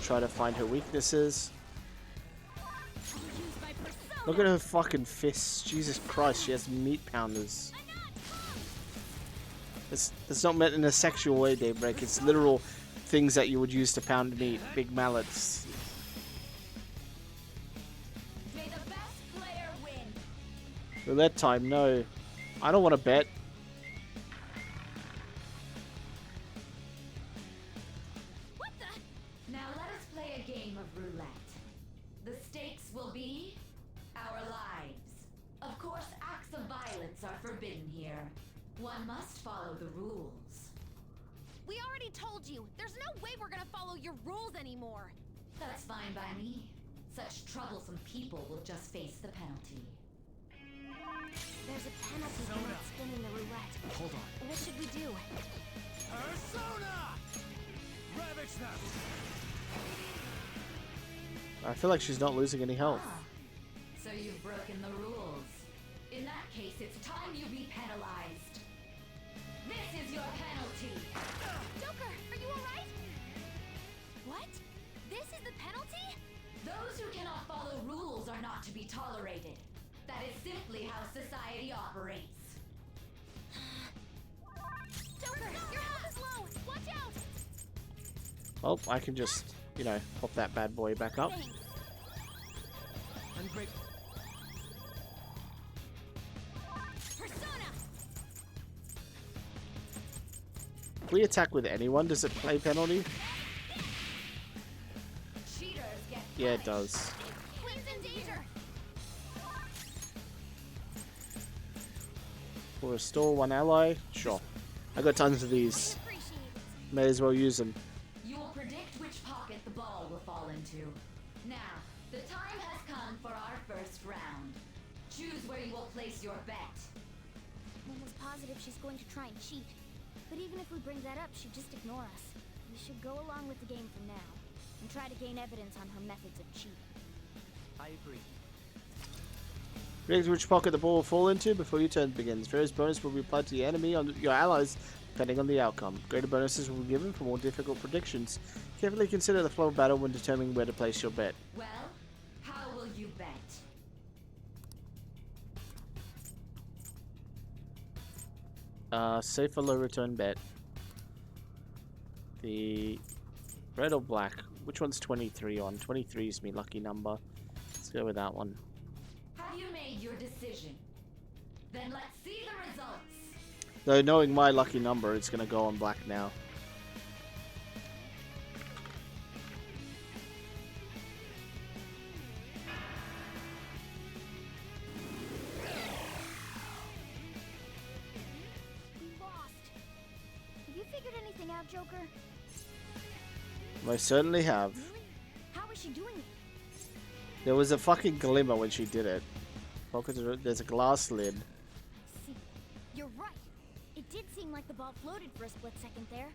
Try to find her weaknesses. Look at her fucking fists. Jesus Christ, she has meat pounders. It's not meant in a sexual way, Daybreak. It's literal things that you would use to pound meat. Big mallets. May the best player win! Roulette time, no. I don't want to bet. What the? Now let us play a game of roulette. The stakes will be our lives. Of course, acts of violence are forbidden here. One must follow the rules. We already told you. There's no way we're gonna follow your rules anymore. That's fine by me. Such troublesome people will just face the penalty. There's a penalty for not spinning the roulette. Hold on. What should we do? Persona! Ravage them! I feel like she's not losing any health. Ah, so you've broken the rules. In that case, it's time you be penalized. This is your penalty. Joker, are you alright? What? This is the penalty? Those who cannot follow rules are not to be tolerated. That is simply how society operates. Joker, your health is low! Watch out! Oh, I can just, you know, pop that bad boy back up. Thanks. Ungrateful. Persona! If we attack with anyone, does it play penalty? Cheaters get Yeah, it does. Queen's in danger! We'll restore one ally? Sure. I got tons of these. Appreciate it. May as well use them. You will predict which pocket the ball will fall into. Now, the time has come for our first round. Choose where you will place your bet. Mom was positive she's going to try and cheat. But even if we bring that up, she'd just ignore us. We should go along with the game for now, and try to gain evidence on her methods of cheating. I agree. Predict which pocket the ball will fall into before your turn begins. Various bonus will be applied to the enemy on your allies depending on the outcome. Greater bonuses will be given for more difficult predictions. Carefully consider the flow of battle when determining where to place your bet. Well, how will you bet? Safe or low return bet. The red or black? Which one's 23 on? 23 is my lucky number. Let's go with that one. Have you made your decision? Then let's see the results. Though knowing my lucky number, it's gonna go on black now. Lost. Have you figured anything out, Joker? I certainly have. How is she doing it? There was a fucking glimmer when she did it. There's a glass lid. See, you're right. It did seem like the ball floated for a split second there.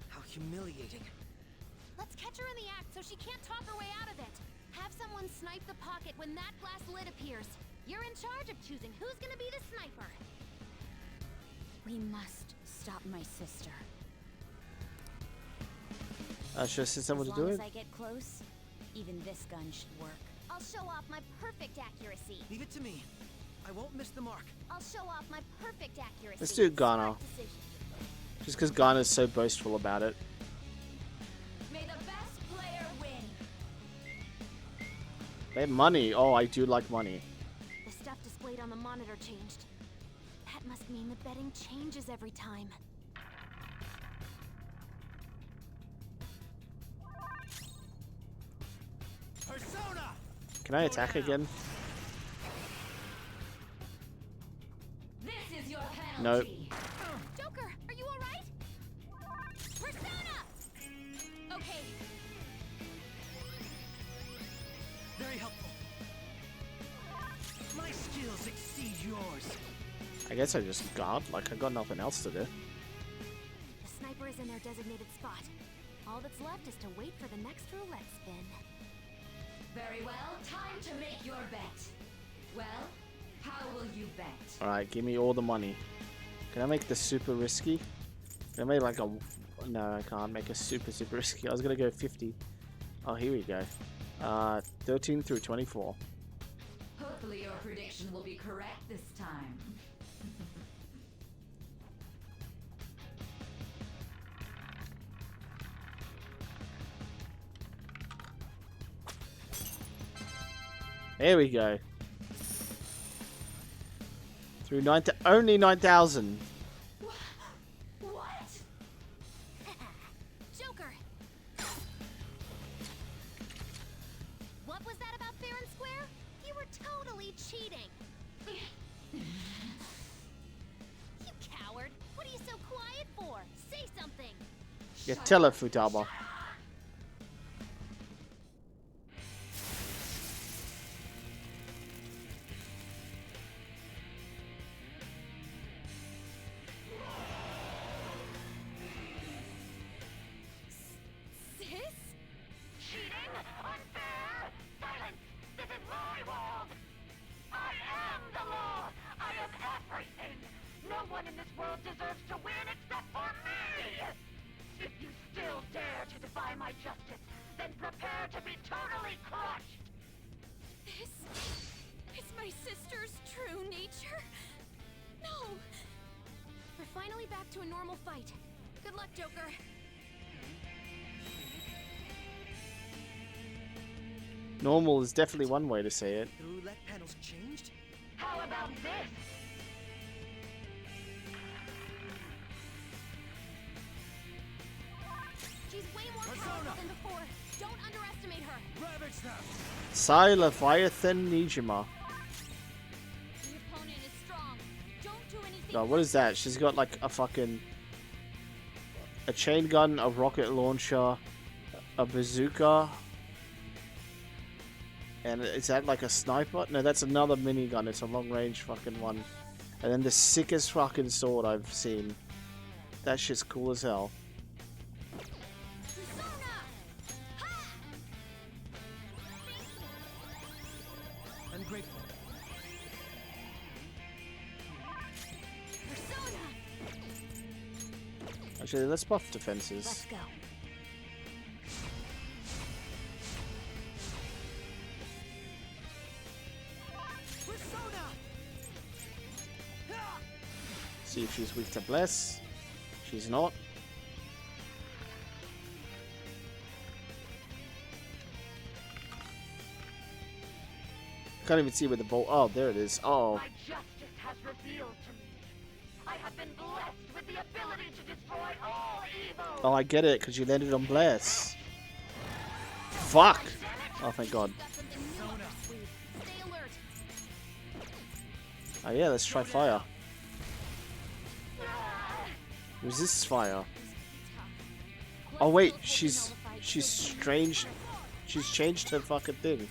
How humiliating. Let's catch her in the act so she can't talk her way out of it. Have someone snipe the pocket when that glass lid appears. You're in charge of choosing who's gonna be the sniper. We must stop my sister. Should I send someone to do it? As long as I get close, even this gun should work. I'll show off my perfect accuracy. Leave it to me. I won't miss the mark. I'll show off my perfect accuracy. Let's do Ghana. Smart decision. Just because Ghana's so boastful about it. May the best player win. They have money. Oh, I do like money. The stuff displayed on the monitor changed. That must mean the betting changes every time. Persona! Can I attack again? This is your Nope. penalty. Joker, are you alright? Persona! Okay, Very helpful. My skills exceed yours. I guess I just guard. Like, I got nothing else to do. the sniper is in their designated spot. All that's left is to wait for the next roulette spin. Very well, time to make your bet. Well, how will you bet? Alright, give me all the money. Can I make this super risky? Can I make like a... No, I can't make a super risky. I was gonna go 50. Oh, here we go. 13 through 24. Hopefully your prediction will be correct this time. There we go. Through only 9,000. What? Joker! What was that about fair and square? You were totally cheating. You coward! What are you so quiet for? Say something! Yeah, tell her, Futaba. Sis? Cheating? Unfair? Silence! This is my world! I am the law! I am everything! No one in this world deserves to win except for me! If you still dare to defy my justice, then prepare to be totally crushed! This is my sister's true nature? No! We're finally back to a normal fight. Good luck, Joker. Normal is definitely one way to say it. The roulette panel's changed? How about this? She's way more powerful than before. Don't underestimate her. Ravage them! Leviathan Nijima. The opponent is strong. Don't do anything. Oh, what is that? She's got like a fucking... a chain gun, a rocket launcher, a bazooka. And is that like a sniper? No, that's another minigun. It's a long range fucking one. And then the sickest fucking sword I've seen. That shit's cool as hell. Ungrateful. Actually, let's buff defenses. Let's go. See if she's weak to bless. She's not. Can't even see where the bolt. Oh, there it is. Oh. My justice has revealed to me. I have been blessed with the ability to destroy all evil. Oh, I get it, because you landed on bless. Fuck! Oh, thank God. Oh yeah, let's try fire. Resists fire. Oh wait, she's strange. She's changed her fucking thing.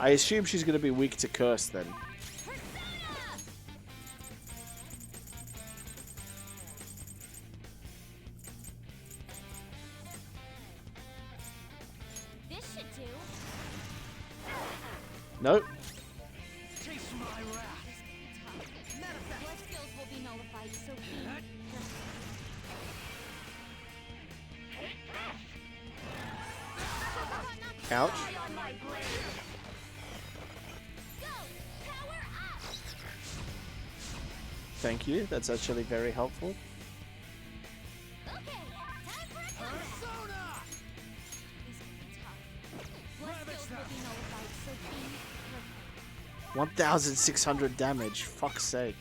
I assume she's gonna be weak to curse then. This should do. Nope. Blood skills will be nullified, so be careful. Ouch. Thank you. That's actually very helpful. 1,600 damage. Fuck's sake.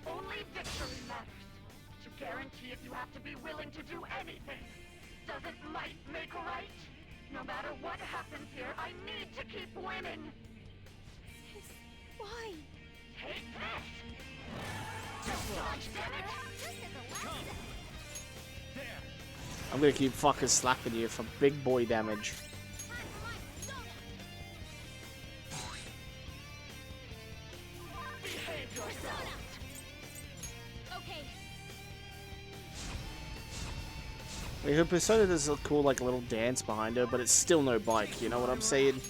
Only victory matters. To guarantee it, you have to be willing to do anything. Doesn't might make right? No matter what happens here, I need to keep winning. Why? Take this! Just dodge, damn it! I'm gonna keep fucking slapping you for big boy damage. Behave yourself! Okay. I mean, her persona does a cool, like, little dance behind her, but it's still no bike, you know what I'm saying?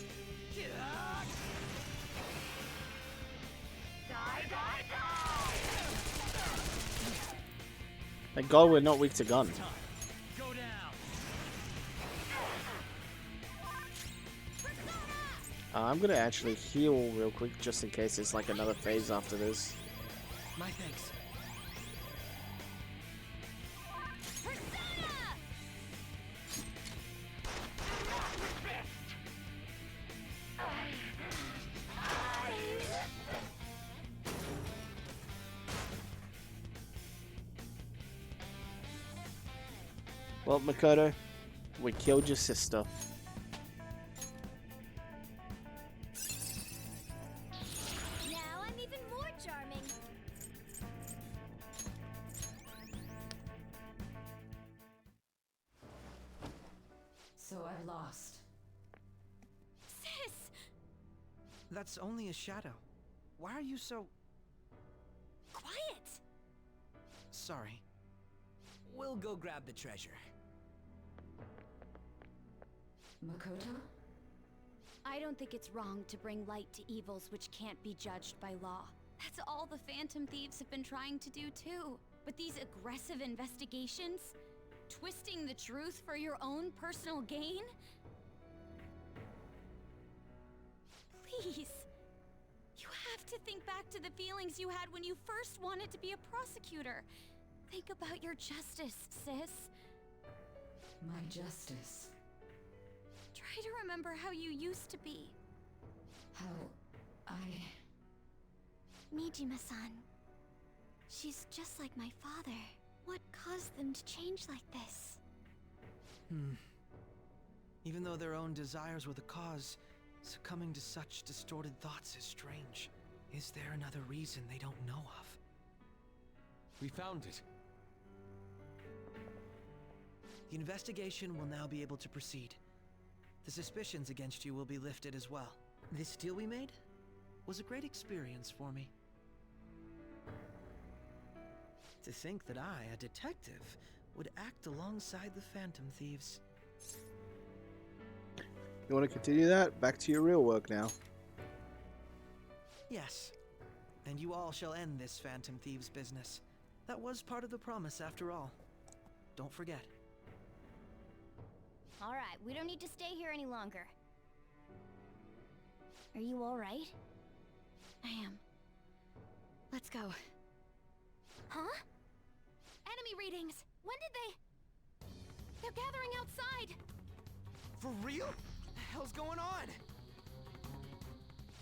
Thank God we're not weak to gun. I'm gonna actually heal real quick, just in case it's like another phase after this. My thanks. Well, Makoto, we killed your sister. Now I'm even more charming. So I lost. Sis! That's only a shadow. Why are you so... Quiet! Sorry. We'll go grab the treasure. Makoto? I don't think it's wrong to bring light to evils which can't be judged by law. That's all the Phantom Thieves have been trying to do too. But these aggressive investigations? Twisting the truth for your own personal gain? Please. You have to think back to the feelings you had when you first wanted to be a prosecutor. Think about your justice, sis. My justice. Try to remember how you used to be. How I... Mijima-san. She's just like my father. What caused them to change like this? Even though their own desires were the cause, succumbing to such distorted thoughts is strange. Is there another reason they don't know of? We found it. The investigation will now be able to proceed. The suspicions against you will be lifted as well. This deal we made? was a great experience for me. To think that I, a detective, would act alongside the Phantom Thieves. You want to continue that? Back to your real work now. Yes. And you all shall end this Phantom Thieves business. That was part of the promise after all. Don't forget. Alright, we don't need to stay here any longer. Are you alright? I am. Let's go. Huh? Enemy readings! When did they... They're gathering outside! For real? What the hell's going on?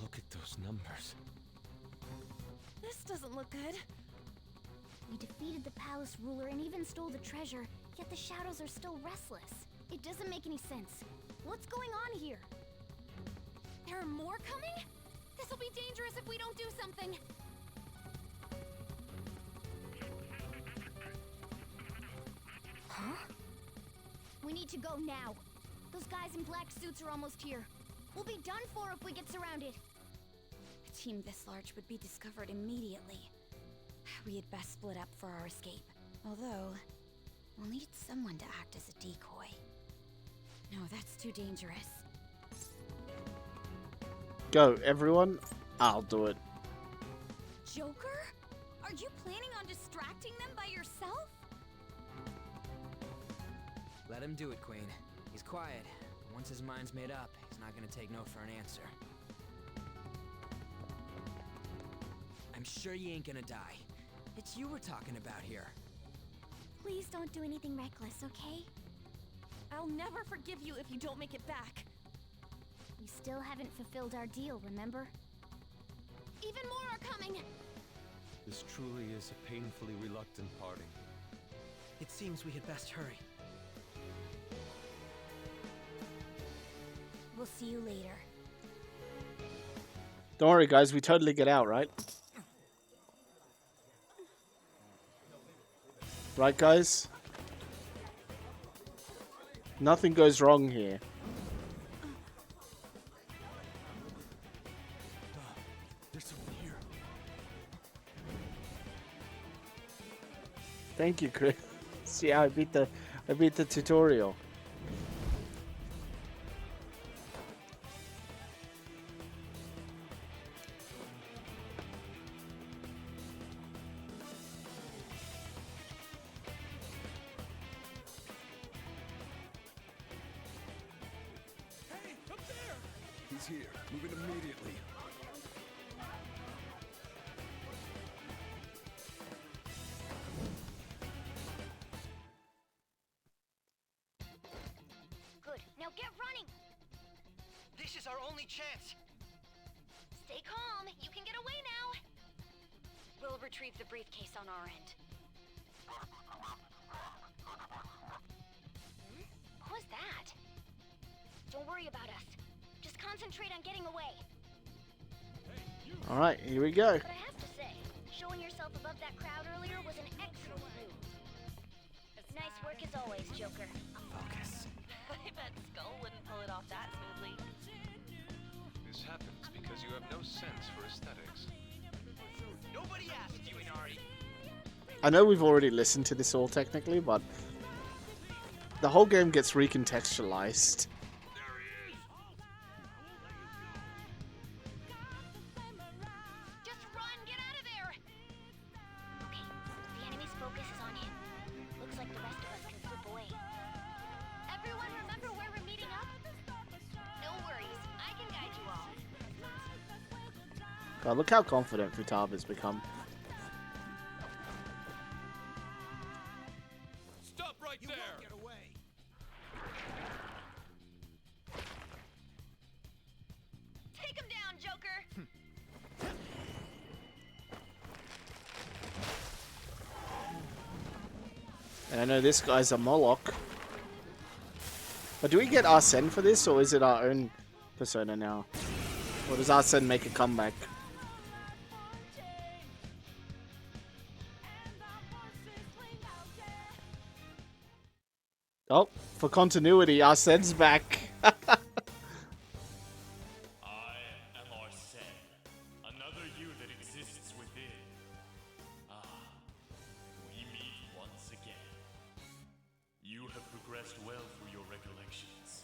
Look at those numbers. This doesn't look good. We defeated the palace ruler and even stole the treasure, yet the shadows are still restless. It doesn't make any sense. What's going on here? There are more coming? This'll be dangerous if we don't do something. Huh? We need to go now. Those guys in black suits are almost here. We'll be done for if we get surrounded. A team this large would be discovered immediately. We had best split up for our escape. Although, we'll need someone to act as a decoy. No, that's too dangerous. Go, everyone. I'll do it. Joker? Are you planning on distracting them by yourself? Let him do it, Queen. He's quiet. Once his mind's made up, he's not gonna take no for an answer. I'm sure you ain't gonna die. It's you we're talking about here. Please don't do anything reckless, okay? I'll never forgive you if you don't make it back. We still haven't fulfilled our deal, remember? Even more are coming! This truly is a painfully reluctant parting. It seems we had best hurry. We'll see you later. Don't worry, guys. We totally get out, right? Right, guys? Nothing goes wrong here. There's someone here. Thank you, Chris. See, I beat the tutorial. He's here. Move it immediately. Good. Now get running! This is our only chance. Stay calm. You can get away now. We'll retrieve the briefcase on our end. What was that? Don't worry about us. Just concentrate on getting away. Alright, here we go. But I have to say, showing yourself above that crowd earlier was an excellent move. Nice work as always, Joker. Focus. I bet Skull wouldn't pull it off that smoothly. This happens because you have no sense for aesthetics. Nobody asked you, Inari. I know we've already listened to this all technically, but the whole game gets recontextualized. Just run! Get out of there! Okay, the enemy's focus is on him. Looks like the rest of us can slip away. Everyone remember where we're meeting up? No worries, I can guide you all. God, look how confident Futaba has become. Stop right there! Get away. Take him down, Joker! And I know this guy's a Moloch. But do we get Arsene for this, or is it our own persona now? Or does Arsene make a comeback? Oh, for continuity, Arsene's back. I am Arsene, rest well through your recollections.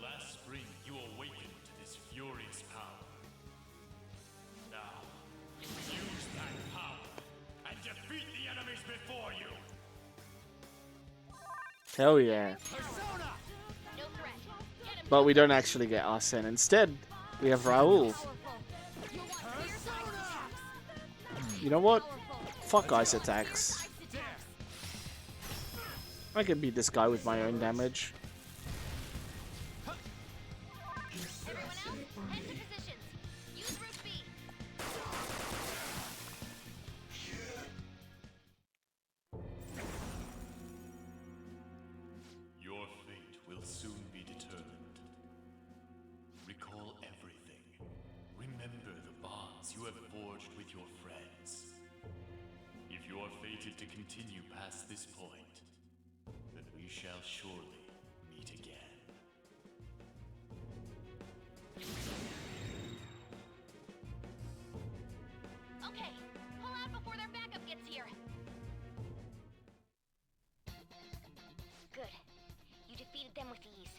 Last spring, you awakened to this furious power. Now, use that power and defeat the enemies before you! Hell yeah. But we don't actually get Arsene. Instead, we have Raoul. You know what? Fuck ice attacks. I can beat this guy with my own damage. Your fate will soon be determined. Recall everything. Remember the bonds you have forged with your friends. If you are fated to continue past this point, then we shall surely meet again. Okay, pull out before their backup gets here. Good. You defeated them with ease.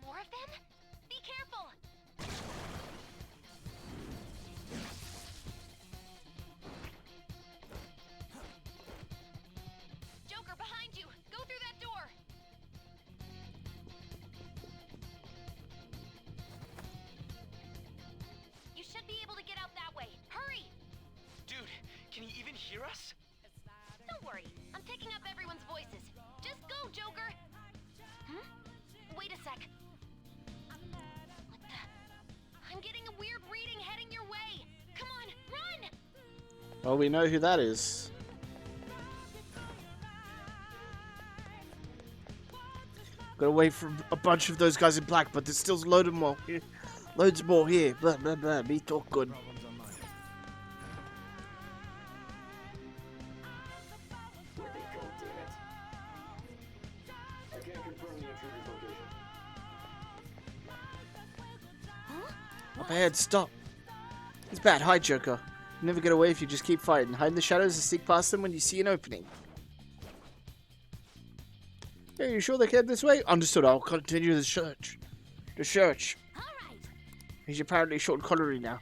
More of them? Be careful! Joker, behind you! Go through that door! You should be able to get out that way. Hurry! Dude, can he even hear us? Don't worry. I'm picking up everyone's voices. Just go, Joker! Hmm? Wait a sec. What the? I'm getting a weird reading heading your way. Come on, run! Well, we know who that is. Got away from a bunch of those guys in black, but there's still loads more here. Loads more here. Blah, blah, blah. Me talk good. Up ahead, stop. It's bad. Hide, Joker. You never get away if you just keep fighting. Hide in the shadows and sneak past them when you see an opening. Hey, you sure they came this way? Understood. I'll continue the search. The search. He's apparently short coloring now.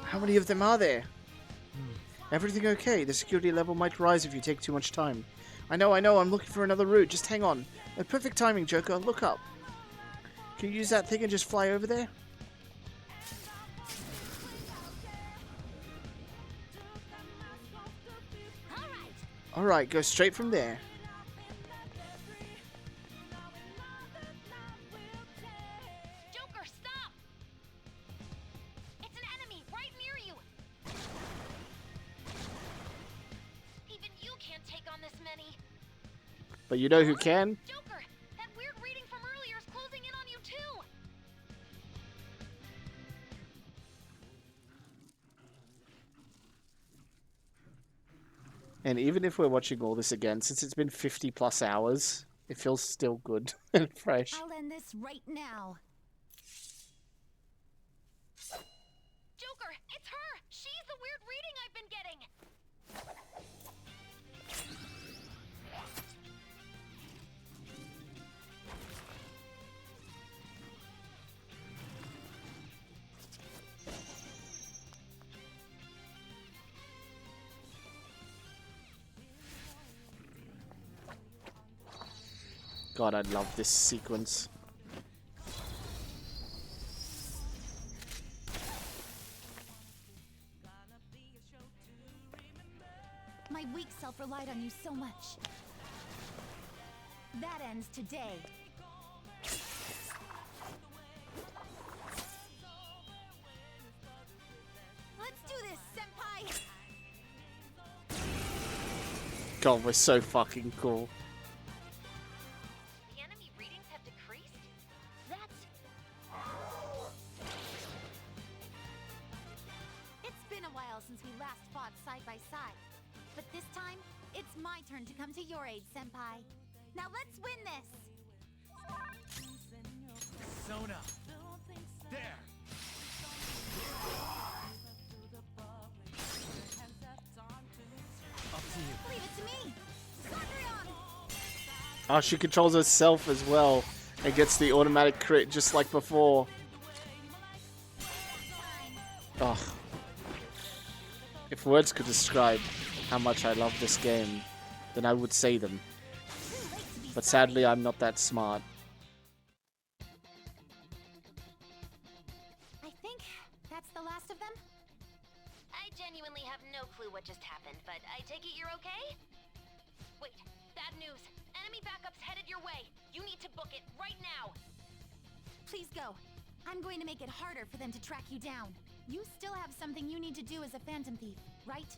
How many of them are there? Everything okay? The security level might rise if you take too much time. I know. I'm looking for another route. Just hang on. Perfect timing, Joker. Look up. Can you use that thing and just fly over there? Alright, go straight from there. Joker, stop! It's an enemy right near you! Even you can't take on this many. But you know who can? Joker, that weird reading from earlier is closing in on you too! And even if we're watching all this again, since it's been 50 plus hours, it feels still good and fresh. I'll end this right now. Joker, it's her! She's the weird reading I've been getting! God, I love this sequence. My weak self relied on you so much. That ends today. Let's do this, Senpai! God, we're so fucking cool. The enemy readings have decreased? That's... It's been a while since we last fought side by side. But this time, it's my turn to come to your aid, Senpai. Now let's win this! Sona! There! Up to you. Leave it to me! Oh, she controls herself as well and gets the automatic crit just like before. Oh. If words could describe how much I love this game, then I would say them. But sadly, I'm not that smart. I think that's the last of them. I genuinely have no clue what just happened, but I take it you're okay? Wait, bad news. Enemy backup's headed your way. You need to book it right now. Please go. I'm going to make it harder for them to track you down. You still have something you need to do as a Phantom Thief, right?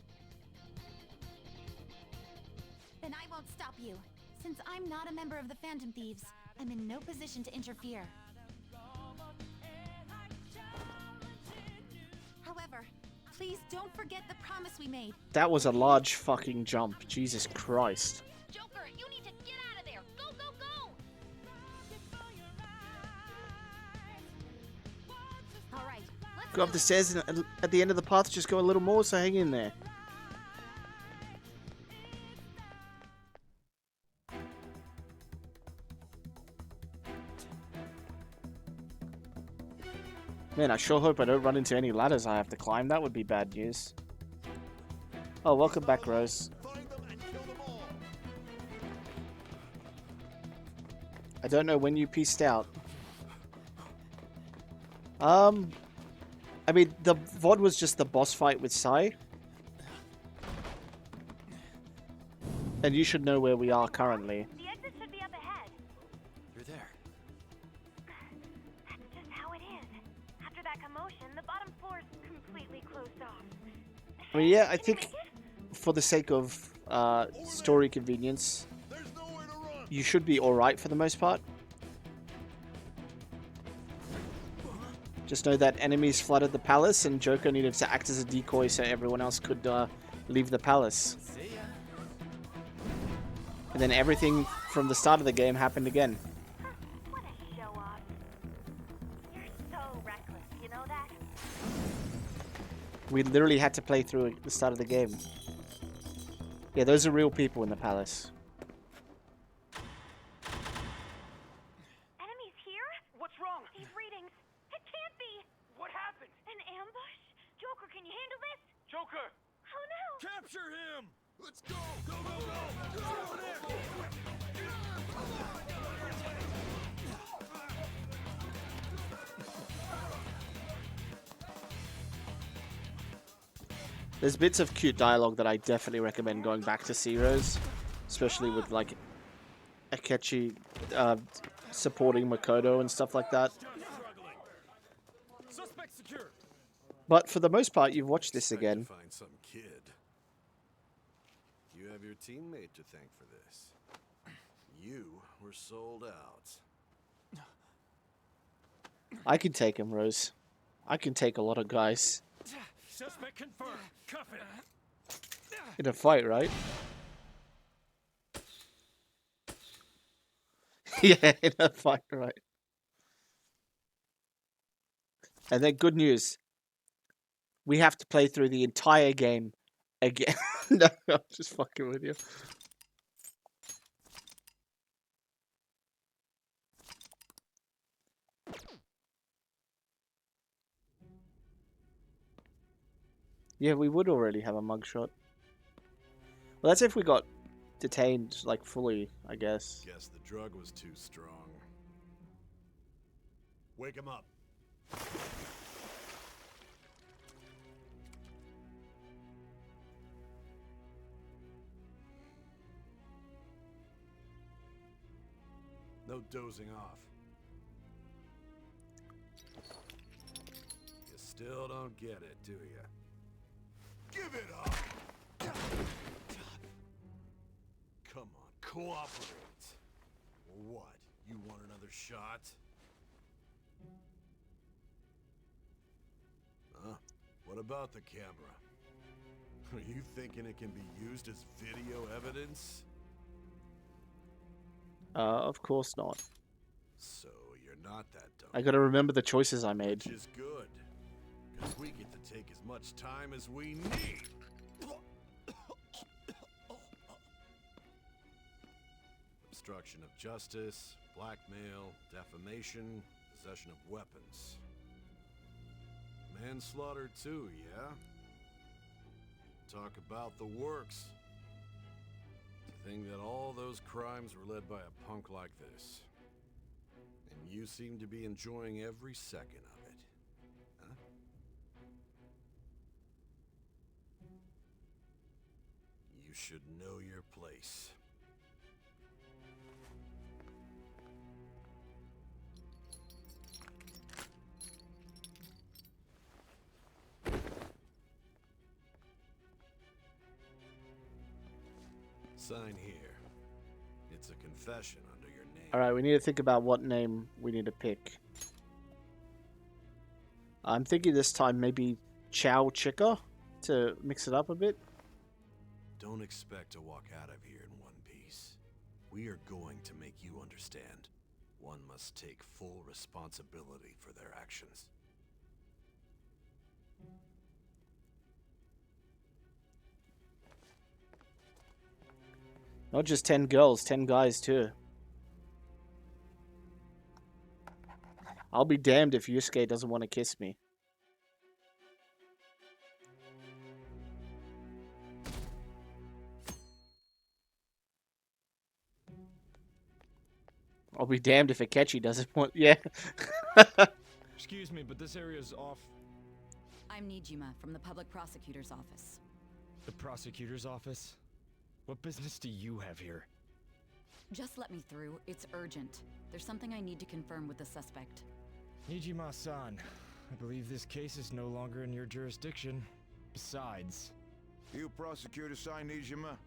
Then I won't stop you. Since I'm not a member of the Phantom Thieves, I'm in no position to interfere. However, please don't forget the promise we made. That was a large fucking jump. Jesus Christ. Joker, you need to get out of there. Go, go, go! All right, let's Go up the stairs and at the end of the path, just go a little more, so hang in there. Man, I sure hope I don't run into any ladders I have to climb. That would be bad news. Oh, welcome back, Rose. I don't know when you pieced out. I mean, the VOD was just the boss fight with Sai. And you should know where we are currently. The exit should be up ahead. You're there. That's just how it is. After that commotion, the bottom floor's completely closed off. I mean, yeah, I think for the sake of story convenience, you should be alright for the most part. Just know that enemies flooded the palace and Joker needed to act as a decoy so everyone else could leave the palace. And then everything from the start of the game happened again. What a show off. You're so reckless, you know that? We literally had to play through the start of the game. Yeah, those are real people in the palace. Enemies here? What's wrong? These readings. It can't be. What happened? An ambush? Joker, can you handle this? Joker! Oh no! Capture him! Let's go! Go, go, go! Go, Nick! There's bits of cute dialogue that I definitely recommend going back to Zero's, especially with like Akechi supporting Makoto and stuff like that. Suspect secure. But for the most part, you've watched this again. Find some kid. You have your teammate to thank for this. You were sold out. I can take him, Rose. I can take a lot of guys. Suspect confirmed. Cuff it. In a fight, right? Yeah, in a fight, right. And then good news. We have to play through the entire game again. No, I'm just fucking with you. Yeah, we would already have a mugshot. Well, that's if we got detained, like, fully, I guess. Guess the drug was too strong. Wake him up. No dozing off. You still don't get it, do you? Give it up! Come on, cooperate. What? You want another shot? Huh? What about the camera? Are you thinking it can be used as video evidence? Of course not. So you're not that dumb. I gotta remember the choices I made. Which is good. Because we get to take as much time as we need. I'm obstruction of justice, blackmail, defamation, possession of weapons. Manslaughter too, yeah? Talk about the works. To think that all those crimes were led by a punk like this. And you seem to be enjoying every second of it. Huh? You should know your place. Sign here. It's a confession under your name. Alright, we need to think about what name we need to pick. I'm thinking this time maybe Chickachow to mix it up a bit. Don't expect to walk out of here in one piece. We are going to make you understand. One must take full responsibility for their actions. Not just 10 girls, 10 guys too. I'll be damned if Yusuke doesn't want to kiss me. I'll be damned if Akechi doesn't want... Yeah. Excuse me, but this area's off. I'm Nijima from the public prosecutor's office. The prosecutor's office? What business do you have here? Just let me through. It's urgent. There's something I need to confirm with the suspect. Nijima-san, I believe this case is no longer in your jurisdiction. Besides... You prosecutor sign Nijima?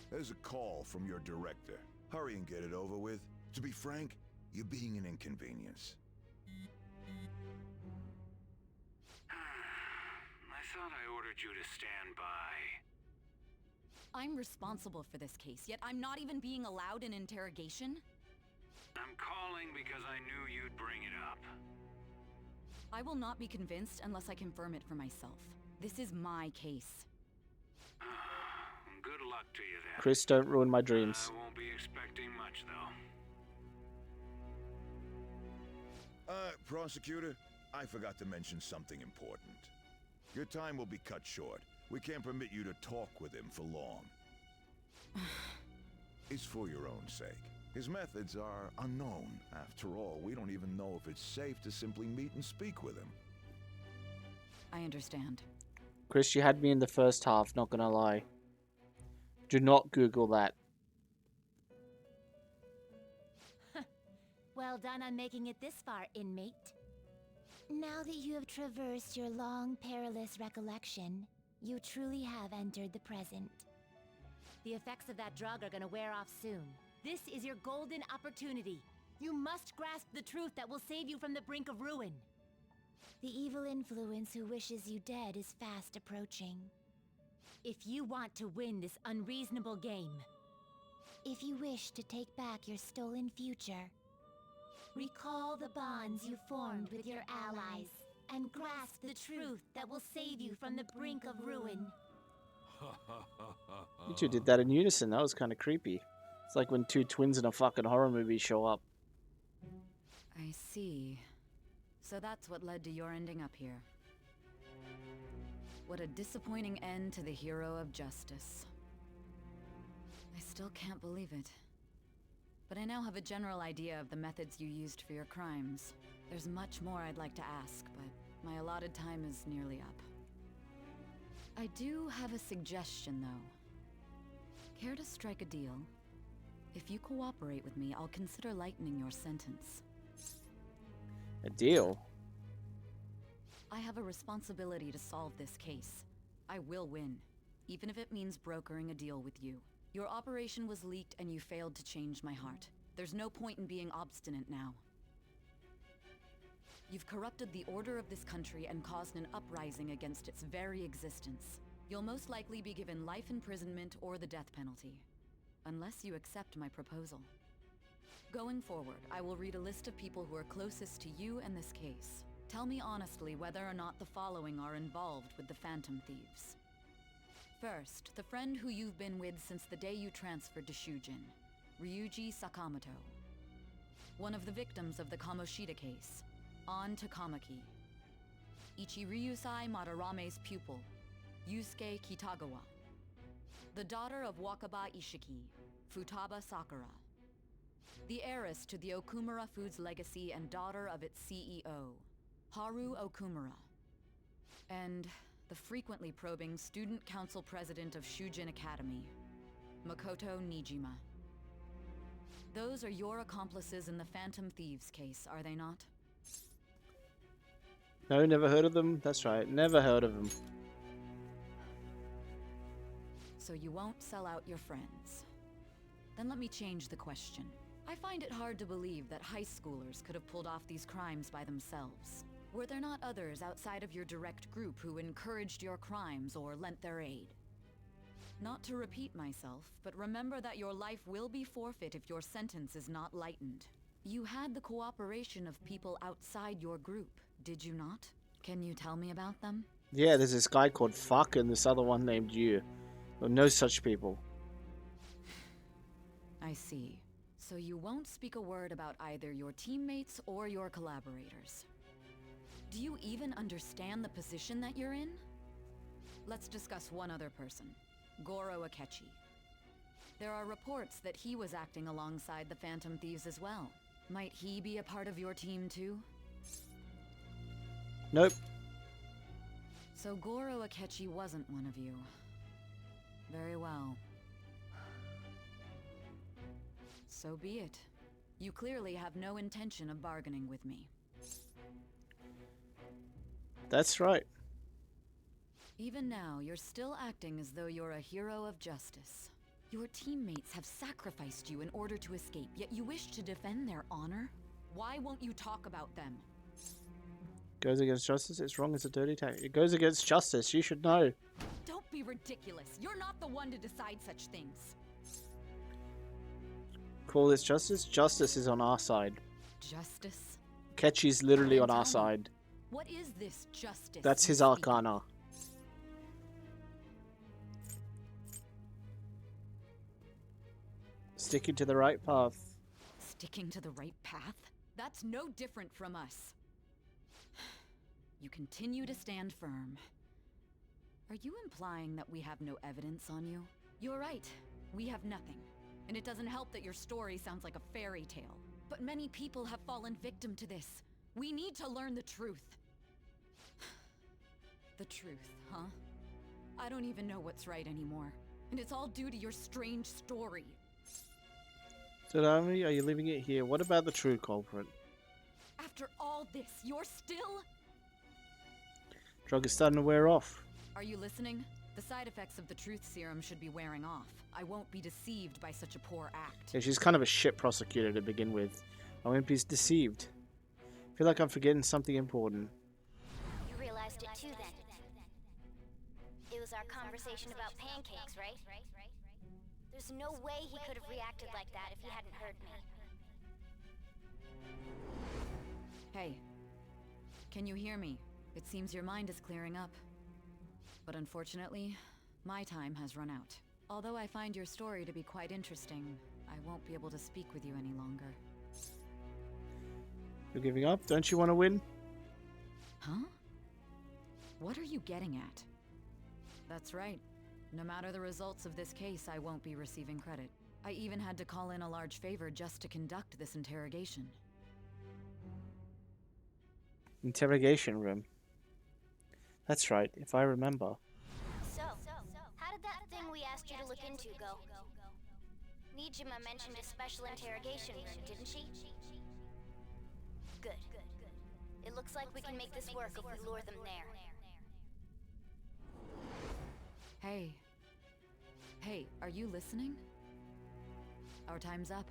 There's a call from your director. Hurry and get it over with. To be frank, you're being an inconvenience. I thought I ordered you to stand by. I'm responsible for this case, yet I'm not even being allowed an interrogation? I'm calling because I knew you'd bring it up. I will not be convinced unless I confirm it for myself. This is my case. Good luck to you then. Chris, don't ruin my dreams. I won't be expecting much, though. Prosecutor, I forgot to mention something important. Your time will be cut short. We can't permit you to talk with him for long. It's for your own sake. His methods are unknown. After all, we don't even know if it's safe to simply meet and speak with him. I understand. Chris, you had me in the first half, not gonna lie. Do not Google that. Well done on making it this far, inmate. Now that you have traversed your long, perilous recollection, you truly have entered the present. The effects of that drug are gonna wear off soon. This is your golden opportunity. You must grasp the truth that will save you from the brink of ruin. The evil influence who wishes you dead is fast approaching. If you want to win this unreasonable game, if you wish to take back your stolen future, recall the bonds you formed with your allies and grasp the truth that will save you from the brink of ruin. You two did that in unison. That was kind of creepy. It's like when two twins in a fucking horror movie show up. I see. So that's what led to your ending up here. What a disappointing end to the hero of justice. I still can't believe it. But I now have a general idea of the methods you used for your crimes. There's much more I'd like to ask, but my allotted time is nearly up. I do have a suggestion, though. Care to strike a deal? If you cooperate with me, I'll consider lightening your sentence. A deal? I have a responsibility to solve this case. I will win, even if it means brokering a deal with you. Your operation was leaked and you failed to change my heart. There's no point in being obstinate now. You've corrupted the order of this country and caused an uprising against its very existence. You'll most likely be given life imprisonment or the death penalty, unless you accept my proposal. Going forward, I will read a list of people who are closest to you and this case. Tell me honestly whether or not the following are involved with the Phantom Thieves. First, the friend who you've been with since the day you transferred to Shujin. Ryuji Sakamoto. One of the victims of the Kamoshida case, An Takamaki. Ichiryusai Madarame's pupil, Yusuke Kitagawa. The daughter of Wakaba Ishiki, Futaba Sakura. The heiress to the Okumura Foods legacy and daughter of its CEO, Haru Okumura. And the frequently probing student council president of Shujin Academy, Makoto Nijima. Those are your accomplices in the Phantom Thieves case, are they not? No, never heard of them. That's right, never heard of them. So you won't sell out your friends. Then let me change the question. I find it hard to believe that high schoolers could have pulled off these crimes by themselves. Were there not others outside of your direct group who encouraged your crimes or lent their aid? Not to repeat myself, but remember that your life will be forfeit if your sentence is not lightened. You had the cooperation of people outside your group, did you not? Can you tell me about them? Yeah, there's this guy called Fuck and this other one named You. Well, no such people. I see. So you won't speak a word about either your teammates or your collaborators. Do you even understand the position that you're in? Let's discuss one other person, Goro Akechi. There are reports that he was acting alongside the Phantom Thieves as well. Might he be a part of your team too? Nope. So Goro Akechi wasn't one of you. Very well. So be it. You clearly have no intention of bargaining with me. That's right. Even now, you're still acting as though you're a hero of justice. Your teammates have sacrificed you in order to escape, yet you wish to defend their honor? Why won't you talk about them? Goes against justice, it's wrong, it's a dirty tactic. It goes against justice, you should know. Don't be ridiculous. You're not the one to decide such things. Call this justice? Justice is on our side. Justice? Ketchy's literally Then on our tell me, side. what is this justice? That's you his speak of? arcana. Sticking to the right path. Sticking to the right path? That's no different from us. You continue to stand firm. Are you implying that we have no evidence on you? You're right. We have nothing. And it doesn't help that your story sounds like a fairy tale. But many people have fallen victim to this. We need to learn the truth. The truth, huh? I don't even know what's right anymore. And it's all due to your strange story. Tadami, are you leaving it here? What about the true culprit? After all this, you're still... Drug is starting to wear off. Are you listening? The side effects of the truth serum should be wearing off. I won't be deceived by such a poor act. Yeah, she's kind of a shit prosecutor to begin with. I won't be deceived. I feel like I'm forgetting something important. You realized it too then. It was our conversation about pancakes, right? There's no way he could have reacted like that if he hadn't heard me. Hey, can you hear me? It seems your mind is clearing up. But unfortunately, my time has run out. Although I find your story to be quite interesting, I won't be able to speak with you any longer. You're giving up? Don't you want to win? Huh? What are you getting at? That's right. No matter the results of this case, I won't be receiving credit. I even had to call in a large favor just to conduct this interrogation. Interrogation room. That's right, if I remember. So, how did that thing we asked you to look into go? Nijima mentioned a special interrogation room, didn't she? Good. It looks like we can make this work if we lure them there. Hey. Hey, are you listening? Our time's up.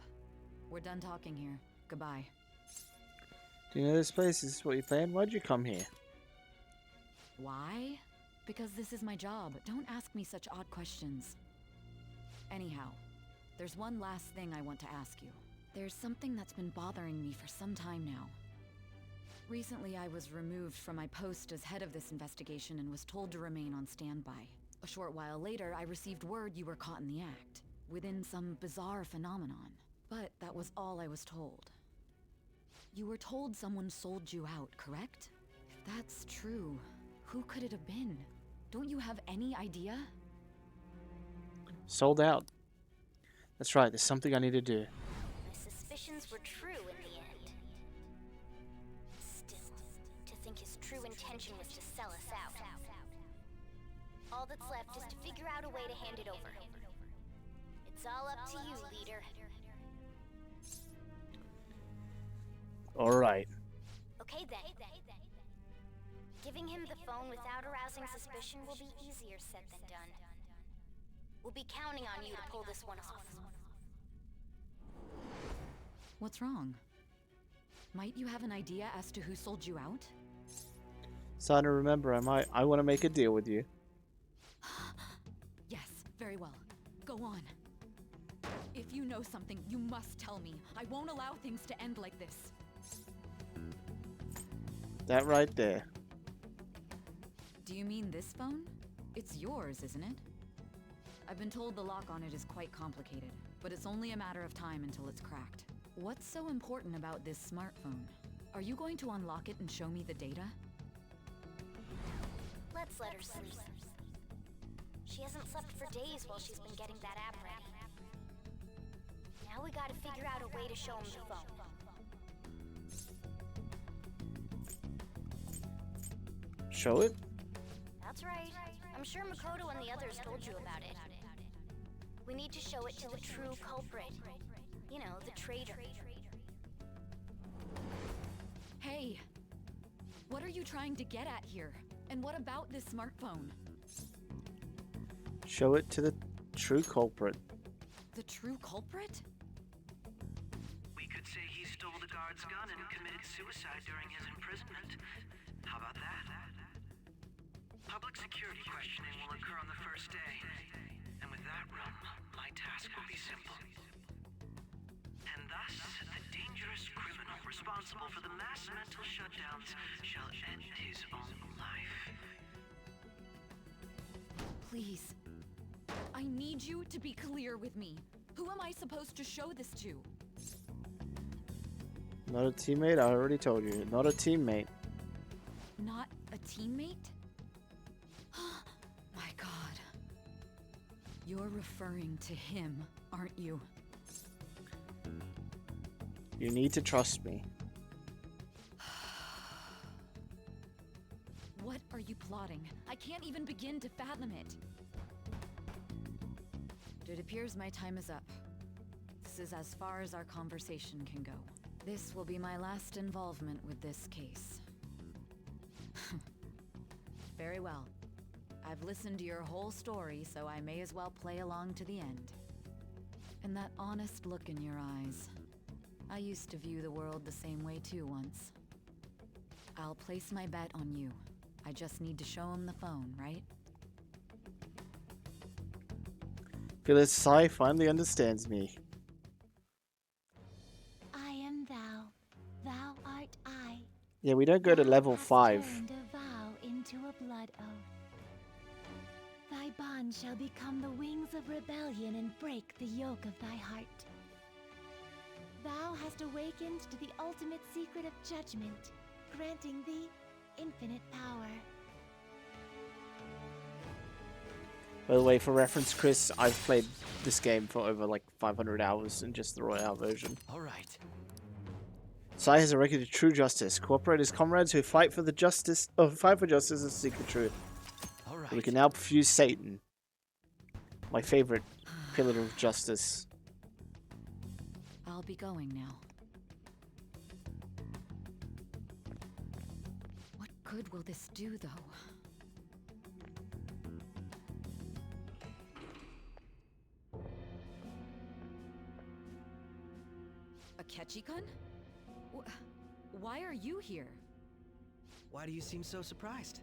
We're done talking here. Goodbye. Do you know this place? Is this what you planned? Why'd you come here? Why? Because this is my job. Don't ask me such odd questions. Anyhow, there's one last thing I want to ask you. There's something that's been bothering me for some time now. Recently, I was removed from my post as head of this investigation and was told to remain on standby. A short while later, I received word you were caught in the act. within some bizarre phenomenon. But that was all I was told. You were told someone sold you out, correct? If that's true, who could it have been? Don't you have any idea? Sold out. That's right, there's something I need to do. My suspicions were true in the end. Still, to think his true intention was to sell us out. All that's left is to figure out a way to hand it over. It's all up to you, leader. Alright. Okay then. Giving him the phone without arousing suspicion will be easier said than done. We'll be counting on you to pull this one off. What's wrong? Might you have an idea as to who sold you out? Starting to remember, I want to make a deal with you. Yes, very well. Go on. If you know something, you must tell me. I won't allow things to end like this. That right there. Do you mean this phone? It's yours, isn't it? I've been told the lock on it is quite complicated, but it's only a matter of time until it's cracked. What's so important about this smartphone? Are you going to unlock it and show me the data? Let's let her sleep. She hasn't slept for days while she's been getting that app ready. Now we gotta figure out a way to show him the phone. Show it? That's right. I'm sure Makoto and the others told you about it. We need to show it to the true culprit. You know, the traitor. Hey! What are you trying to get at here? And what about this smartphone? Show it to the true culprit. The true culprit? We could say he stole the guard's gun and committed suicide during his imprisonment. How about that? Public security questioning will occur on the first day. And with that run, my task will be simple. And thus, the dangerous criminal responsible for the mass mental shutdowns shall end his own life. Please. I need you to be clear with me. Who am I supposed to show this to? Not a teammate? I already told you. Not a teammate. Not a teammate? My God. You're referring to him, aren't you? You need to trust me. What are you plotting? I can't even begin to fathom it. It appears my time is up. This is as far as our conversation can go. This will be my last involvement with this case. Very well. I've listened to your whole story, so I may as well play along to the end. And that honest look in your eyes. I used to view the world the same way too once. I'll place my bet on you. I just need to show him the phone, right? Feel as Sai finally understands me. I am thou, thou art I. Yeah, we don't go to level 5. Turned a vow into a blood oath. Thy bond shall become the wings of rebellion and break the yoke of thy heart. Thou hast awakened to the ultimate secret of judgment, granting thee infinite power. By the way, for reference, Chris, I've played this game for over like 500 hours in just the Royale version. Alright. Sai has erected true justice. Cooperate as comrades who fight for justice and seek the truth. Alright. We can now fuse Satan. My favorite pillar of justice. I'll be going now. What good will this do, though? Akechi-kun? Why are you here? Why do you seem so surprised?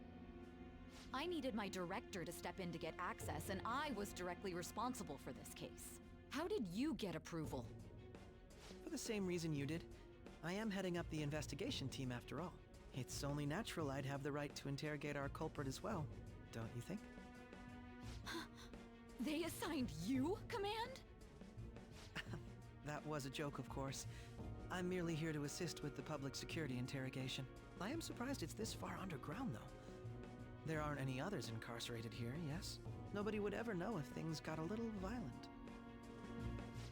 I needed my director to step in to get access, and I was directly responsible for this case. How did you get approval? For the same reason you did. I am heading up the investigation team after all. It's only natural I'd have the right to interrogate our culprit as well, don't you think? They assigned you command? That was a joke, of course. I'm merely here to assist with the public security interrogation. I am surprised it's this far underground, though. There aren't any others incarcerated here, yes? Nobody would ever know if things got a little violent.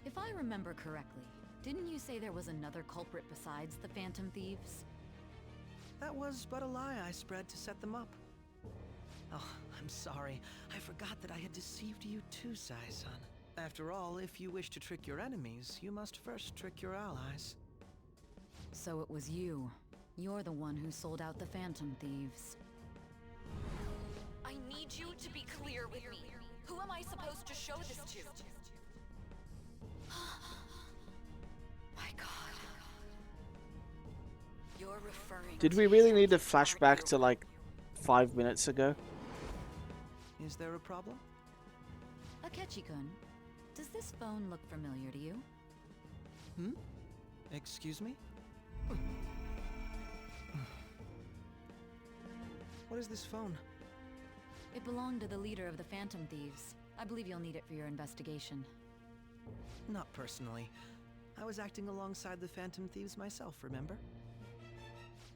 If I remember correctly, didn't you say there was another culprit besides the Phantom Thieves? That was but a lie I spread to set them up. Oh, I'm sorry. I forgot that I had deceived you too, Sai-san. After all, if you wish to trick your enemies, you must first trick your allies. So it was you. You're the one who sold out the Phantom Thieves. I need you to be clear with me. Who am I supposed to show this to? My God. You're referring Did we really need a flashback to like 5 minutes ago? Is there a problem? Akechi-kun, does this phone look familiar to you? Hmm? Excuse me? What is this phone? It belonged to the leader of the Phantom Thieves. I believe you'll need it for your investigation. Not personally. I was acting alongside the Phantom Thieves myself, remember?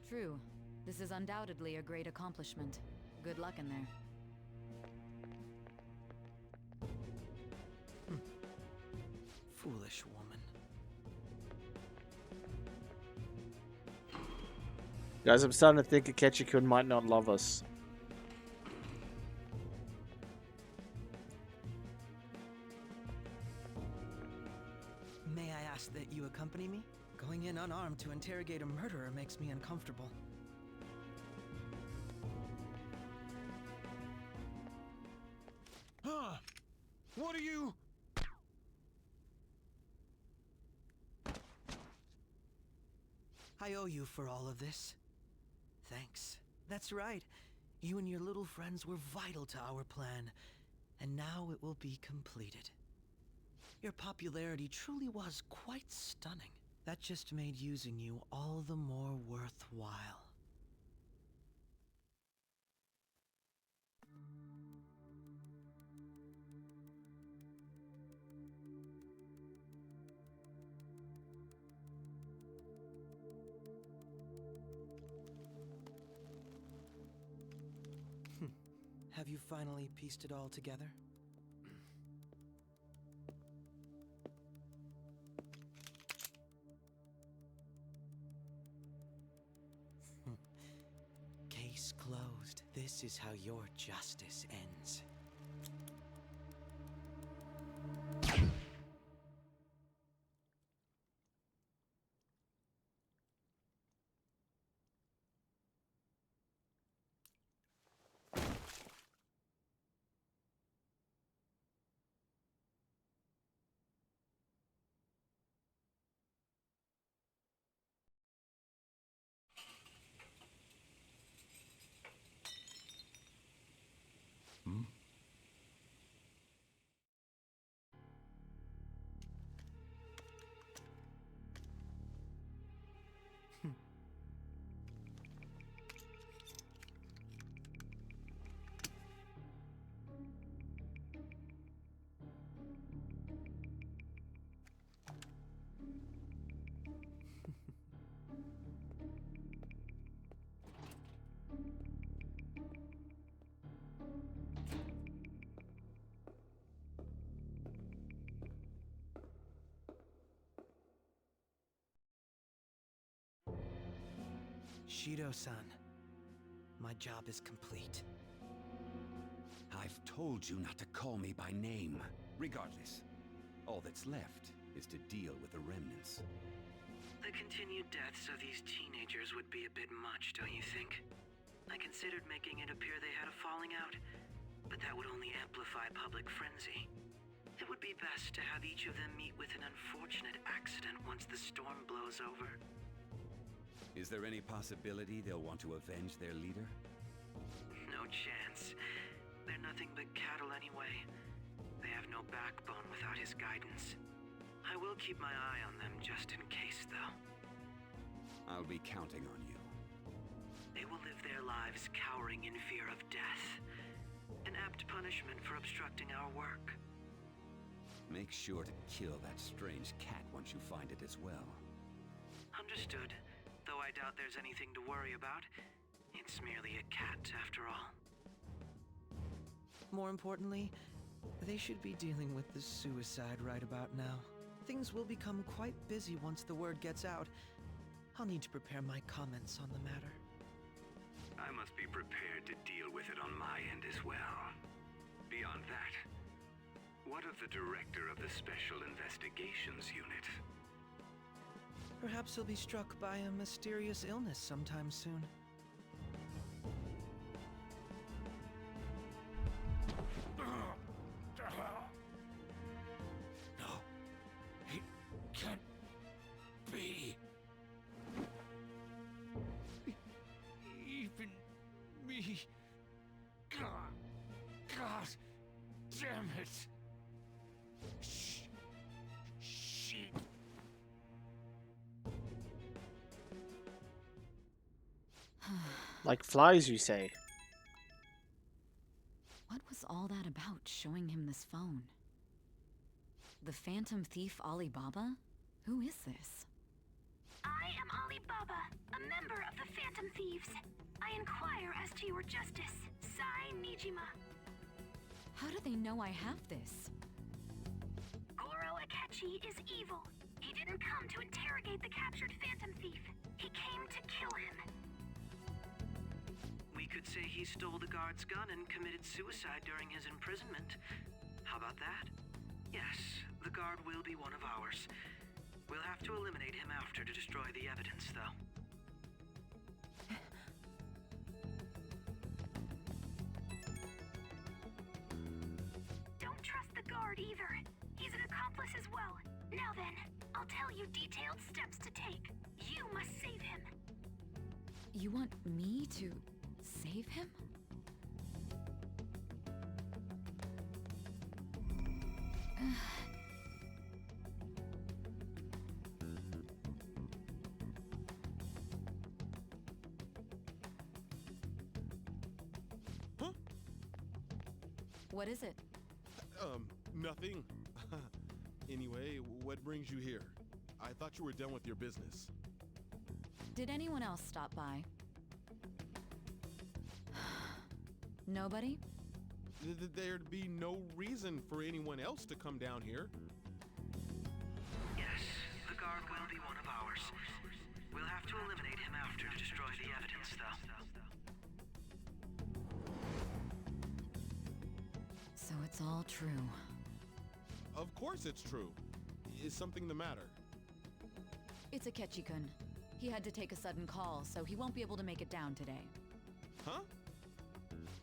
True. This is undoubtedly a great accomplishment. Good luck in there. Foolish woman. Guys, I'm starting to think Akechi-kun might not love us. May I ask that you accompany me? Going in unarmed to interrogate a murderer makes me uncomfortable. Huh? What are you? I owe you for all of this. Thanks. That's right. You and your little friends were vital to our plan, and now it will be completed. Your popularity truly was quite stunning. That just made using you all the more worthwhile. Have you finally pieced it all together? Case closed. This is how your justice ends. Shido-san, my job is complete. I've told you not to call me by name. Regardless, all that's left is to deal with the remnants. The continued deaths of these teenagers would be a bit much, don't you think? I considered making it appear they had a falling out, but that would only amplify public frenzy. It would be best to have each of them meet with an unfortunate accident once the storm blows over. Is there any possibility they'll want to avenge their leader? No chance. They're nothing but cattle anyway. They have no backbone without his guidance. I will keep my eye on them just in case, though. I'll be counting on you. They will live their lives cowering in fear of death. An apt punishment for obstructing our work. Make sure to kill that strange cat once you find it as well. Understood. Though I doubt there's anything to worry about. It's merely a cat, after all. More importantly, they should be dealing with the suicide right about now. Things will become quite busy once the word gets out. I'll need to prepare my comments on the matter. I must be prepared to deal with it on my end as well. Beyond that, what of the director of the Special Investigations Unit? Perhaps he'll be struck by a mysterious illness sometime soon. No, it can't be. Even me. God damn it. She. Like flies, you say? What was all that about, showing him this phone? The Phantom Thief Alibaba? Who is this? I am Alibaba, a member of the Phantom Thieves. I inquire as to your justice, Sai Nijima. How do they know I have this? Goro Akechi is evil. He didn't come to interrogate the captured Phantom Thief. He came to kill him. We could say he stole the guard's gun and committed suicide during his imprisonment. How about that? Yes, the guard will be one of ours. We'll have to eliminate him after to destroy the evidence, though. Don't trust the guard either. He's an accomplice as well. Now then, I'll tell you detailed steps to take. You must save him. You want me to save him? Huh? What is it? Nothing. Anyway, what brings you here? I thought you were done with your business. Did anyone else stop by? Nobody? There'd be no reason for anyone else to come down here. Yes, the guard will be one of ours. We'll have to eliminate him after to destroy the evidence, though. So it's all true. Of course it's true. Is something the matter? It's Akechi-kun. He had to take a sudden call, so he won't be able to make it down today. Huh?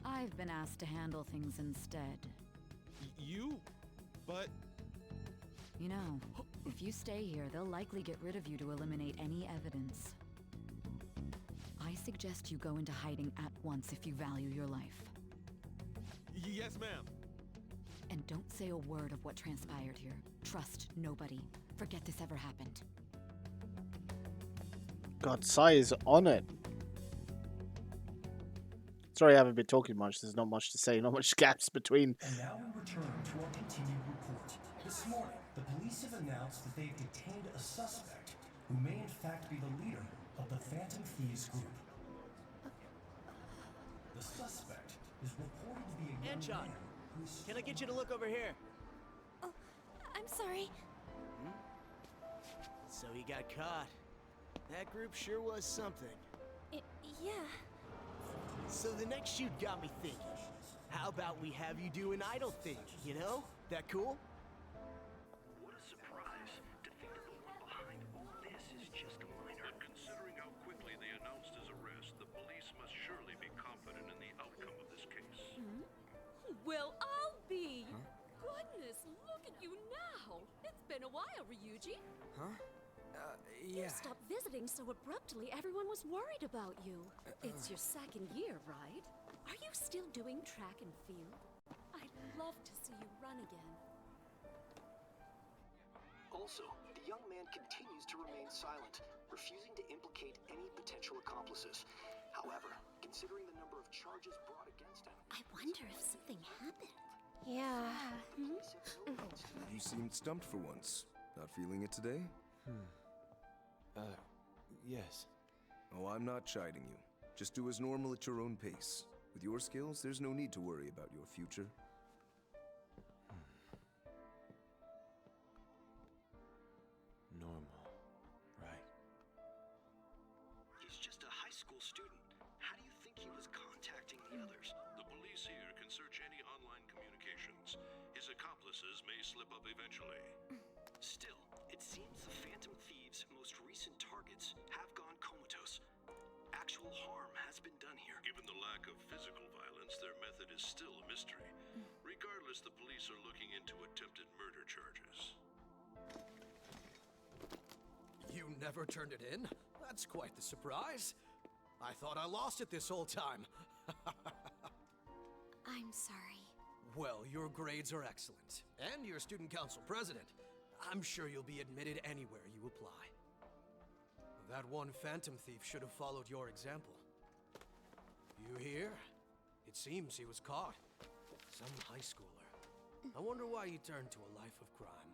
I've been asked to handle things instead. You? But... You know, if you stay here, they'll likely get rid of you to eliminate any evidence. I suggest you go into hiding at once if you value your life. Yes, ma'am. And don't say a word of what transpired here. Trust nobody. Forget this ever happened. God, Sai is on it. Sorry I haven't been talking much. There's not much to say. Not much gaps between. And now we return to our continued report. This morning, the police have announced that they've detained a suspect who may in fact be the leader of the Phantom Thieves group. The suspect is reported to be a young Anchon, man who's... can I get you to look over here? Oh, I'm sorry. So he got caught. That group sure was something. Yeah. So the next shoot got me thinking. How about we have you do an idol thing, you know? That cool? What a surprise to think that the one behind all this is just a minor. But considering how quickly they announced his arrest, the police must surely be confident in the outcome of this case. Well, I'll be. Goodness, look at you now. It's been a while, Ryuji. Huh? You Yeah. stopped visiting so abruptly, everyone was worried about you. It's your second year, right? Are you still doing track and field? I'd love to see you run again. Also, the young man continues to remain silent, refusing to implicate any potential accomplices. However, considering the number of charges brought against him... I wonder if something happened. Yeah. You seemed stumped for once. Not feeling it today? Yes. Oh, I'm not chiding you. Just do as normal at your own pace. With your skills, there's no need to worry about your future. Normal. Right. He's just a high school student. How do you think he was contacting the others? The police here can search any online communications. His accomplices may slip up eventually. Still, it seems the Phantom Thieves' most recent targets have gone comatose. Actual harm has been done here. Given the lack of physical violence, their method is still a mystery. Regardless, the police are looking into attempted murder charges. You never turned it in? That's quite the surprise. I thought I lost it this whole time. I'm sorry. Well, your grades are excellent. And you're student council president. I'm sure you'll be admitted anywhere you apply. That one phantom thief should have followed your example. You hear? It seems he was caught. Some high schooler. I wonder why he turned to a life of crime.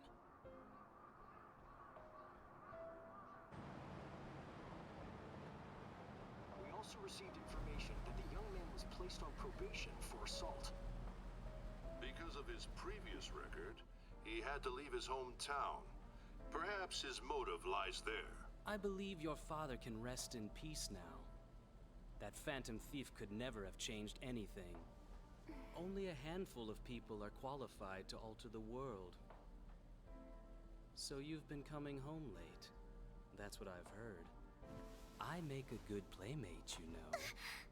We also received information that the young man was placed on probation for assault. Because of his previous record, he had to leave his hometown. Perhaps his motive lies there. I believe your father can rest in peace now. That phantom thief could never have changed anything. Only a handful of people are qualified to alter the world. So you've been coming home late. That's what I've heard. I make a good playmate, you know.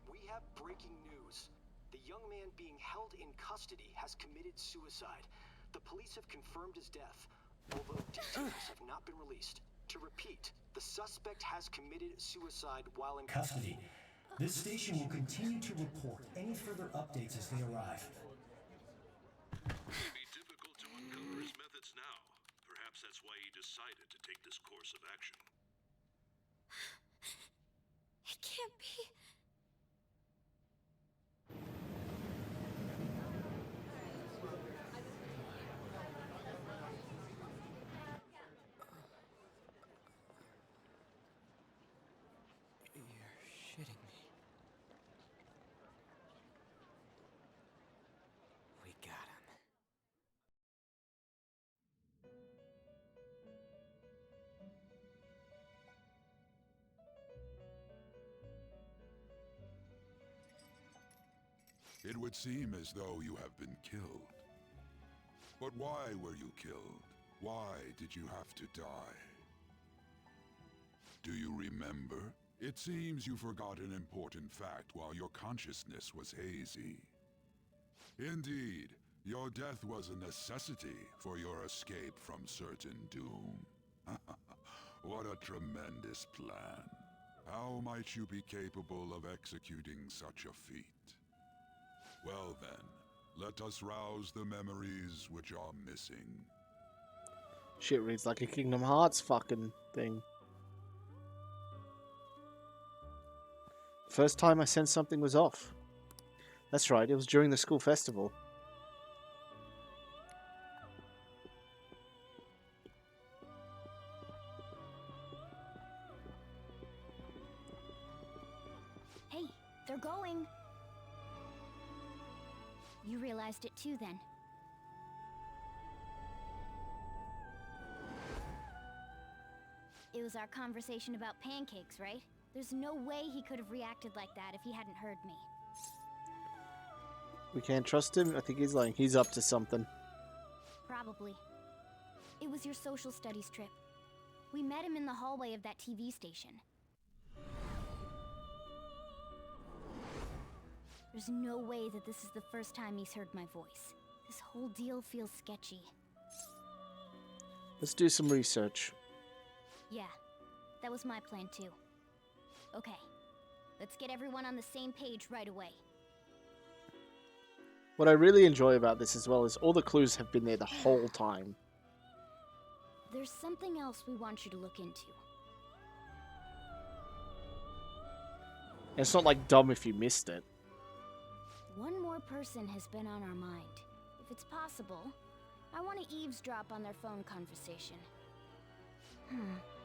We have breaking news. The young man being held in custody has committed suicide. The police have confirmed his death, although details have not been released. To repeat, the suspect has committed suicide while in custody. This station will continue to report any further updates as they arrive. It may be difficult to uncover his methods now. Perhaps that's why he decided to take this course of action. It can't be. You're shitting me. We got him. It would seem as though you have been killed. But why were you killed? Why did you have to die? Do you remember? It seems you forgot an important fact while your consciousness was hazy. Indeed, your death was a necessity for your escape from certain doom. What a tremendous plan. How might you be capable of executing such a feat? Well then, let us rouse the memories which are missing. Shit reads like a Kingdom Hearts fucking thing. First time I sensed something was off. That's right, it was during the school festival. Hey, they're going. You realized it too, then? It was our conversation about pancakes, right? There's no way he could have reacted like that if he hadn't heard me. We can't trust him? I think he's lying. He's up to something. Probably. It was your social studies trip. We met him in the hallway of that TV station. There's no way that this is the first time he's heard my voice. This whole deal feels sketchy. Let's do some research. Yeah, that was my plan too. Okay, let's get everyone on the same page right away. What I really enjoy about this as well is all the clues have been there the whole time. There's something else we want you to look into. And it's not like dumb if you missed it. One more person has been on our mind. If it's possible, I want to eavesdrop on their phone conversation.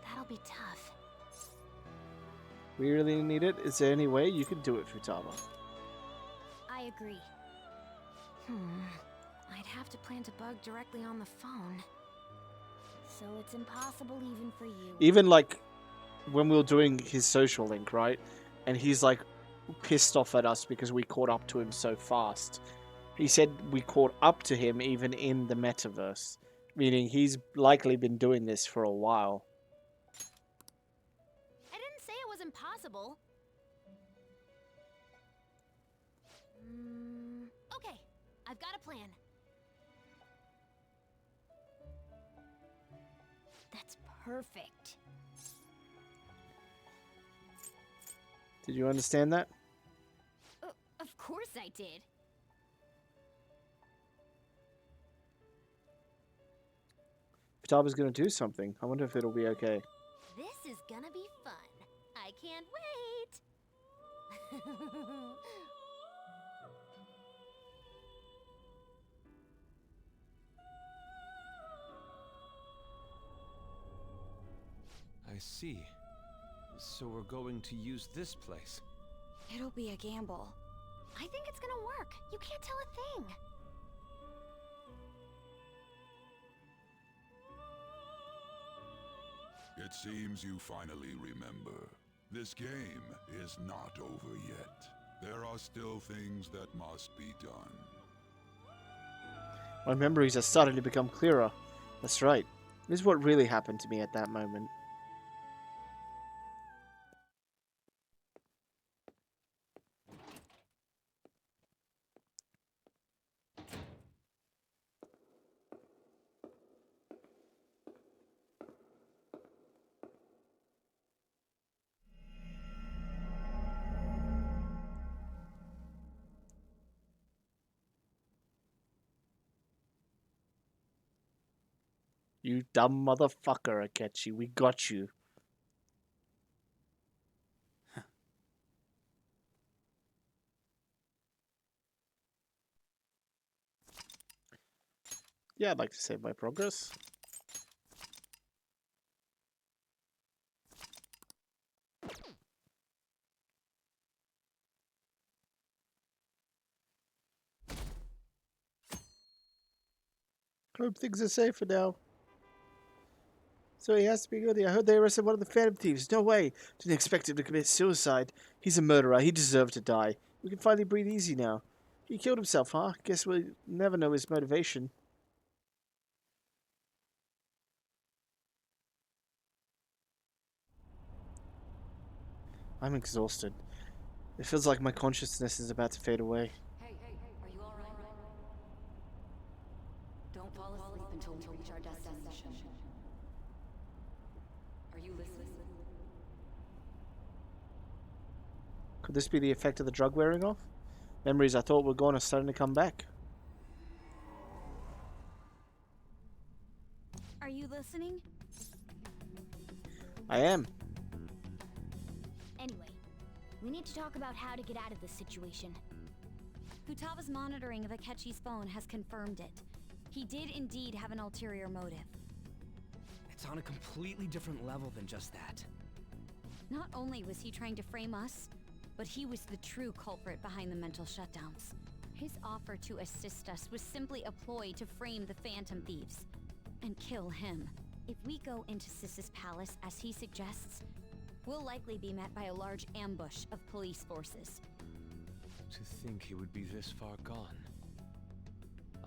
That'll be tough. We really need it. Is there any way you can do it, Futaba? I agree. I'd have to plant a bug directly on the phone. So it's impossible even for you. Even like when we were doing his social link, right? And he's like pissed off at us because we caught up to him so fast. He said we caught up to him even in the metaverse, meaning he's likely been doing this for a while. I didn't say it was impossible. Okay, I've got a plan. That's perfect. Did you understand that? Of course I did. Futaba's gonna do something. I wonder if it'll be okay. This is gonna be fun. I can't wait. I see. So we're going to use this place. It'll be a gamble. I think it's gonna work. You can't tell a thing. It seems you finally remember. This game is not over yet. There are still things that must be done. My memories are starting to become clearer. That's right. This is what really happened to me at that moment. You dumb motherfucker, Akechi. We got you. Yeah, I'd like to save my progress. Hope things are safer now. So he has to be good. I heard they arrested one of the Phantom Thieves. No way. Didn't expect him to commit suicide. He's a murderer. He deserved to die. We can finally breathe easy now. He killed himself, huh? Guess we'll never know his motivation. I'm exhausted. It feels like my consciousness is about to fade away. Hey, are you alright? Don't fall asleep until we reach our destination. Are you listening? Could this be the effect of the drug wearing off? Memories I thought were gone are starting to come back. Are you listening? I am. Anyway, we need to talk about how to get out of this situation. Futaba's monitoring of Akechi's phone has confirmed it. He did indeed have an ulterior motive. It's on a completely different level than just that. Not only was he trying to frame us, but he was the true culprit behind the mental shutdowns. His offer to assist us was simply a ploy to frame the Phantom Thieves and kill him. If we go into Sis's palace as he suggests, we'll likely be met by a large ambush of police forces. To think he would be this far gone.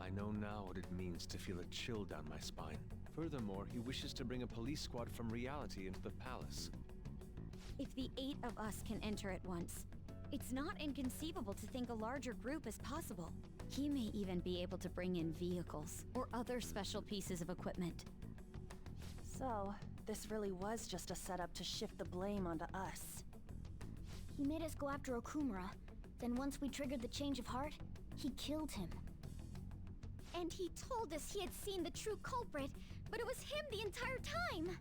I know now what it means to feel a chill down my spine. Furthermore, he wishes to bring a police squad from reality into the palace. If the 8 of us can enter at once, it's not inconceivable to think a larger group is possible. He may even be able to bring in vehicles or other special pieces of equipment. So, this really was just a setup to shift the blame onto us. He made us go after Okumura. Then once we triggered the change of heart, he killed him. And he told us he had seen the true culprit, but it was him the entire time!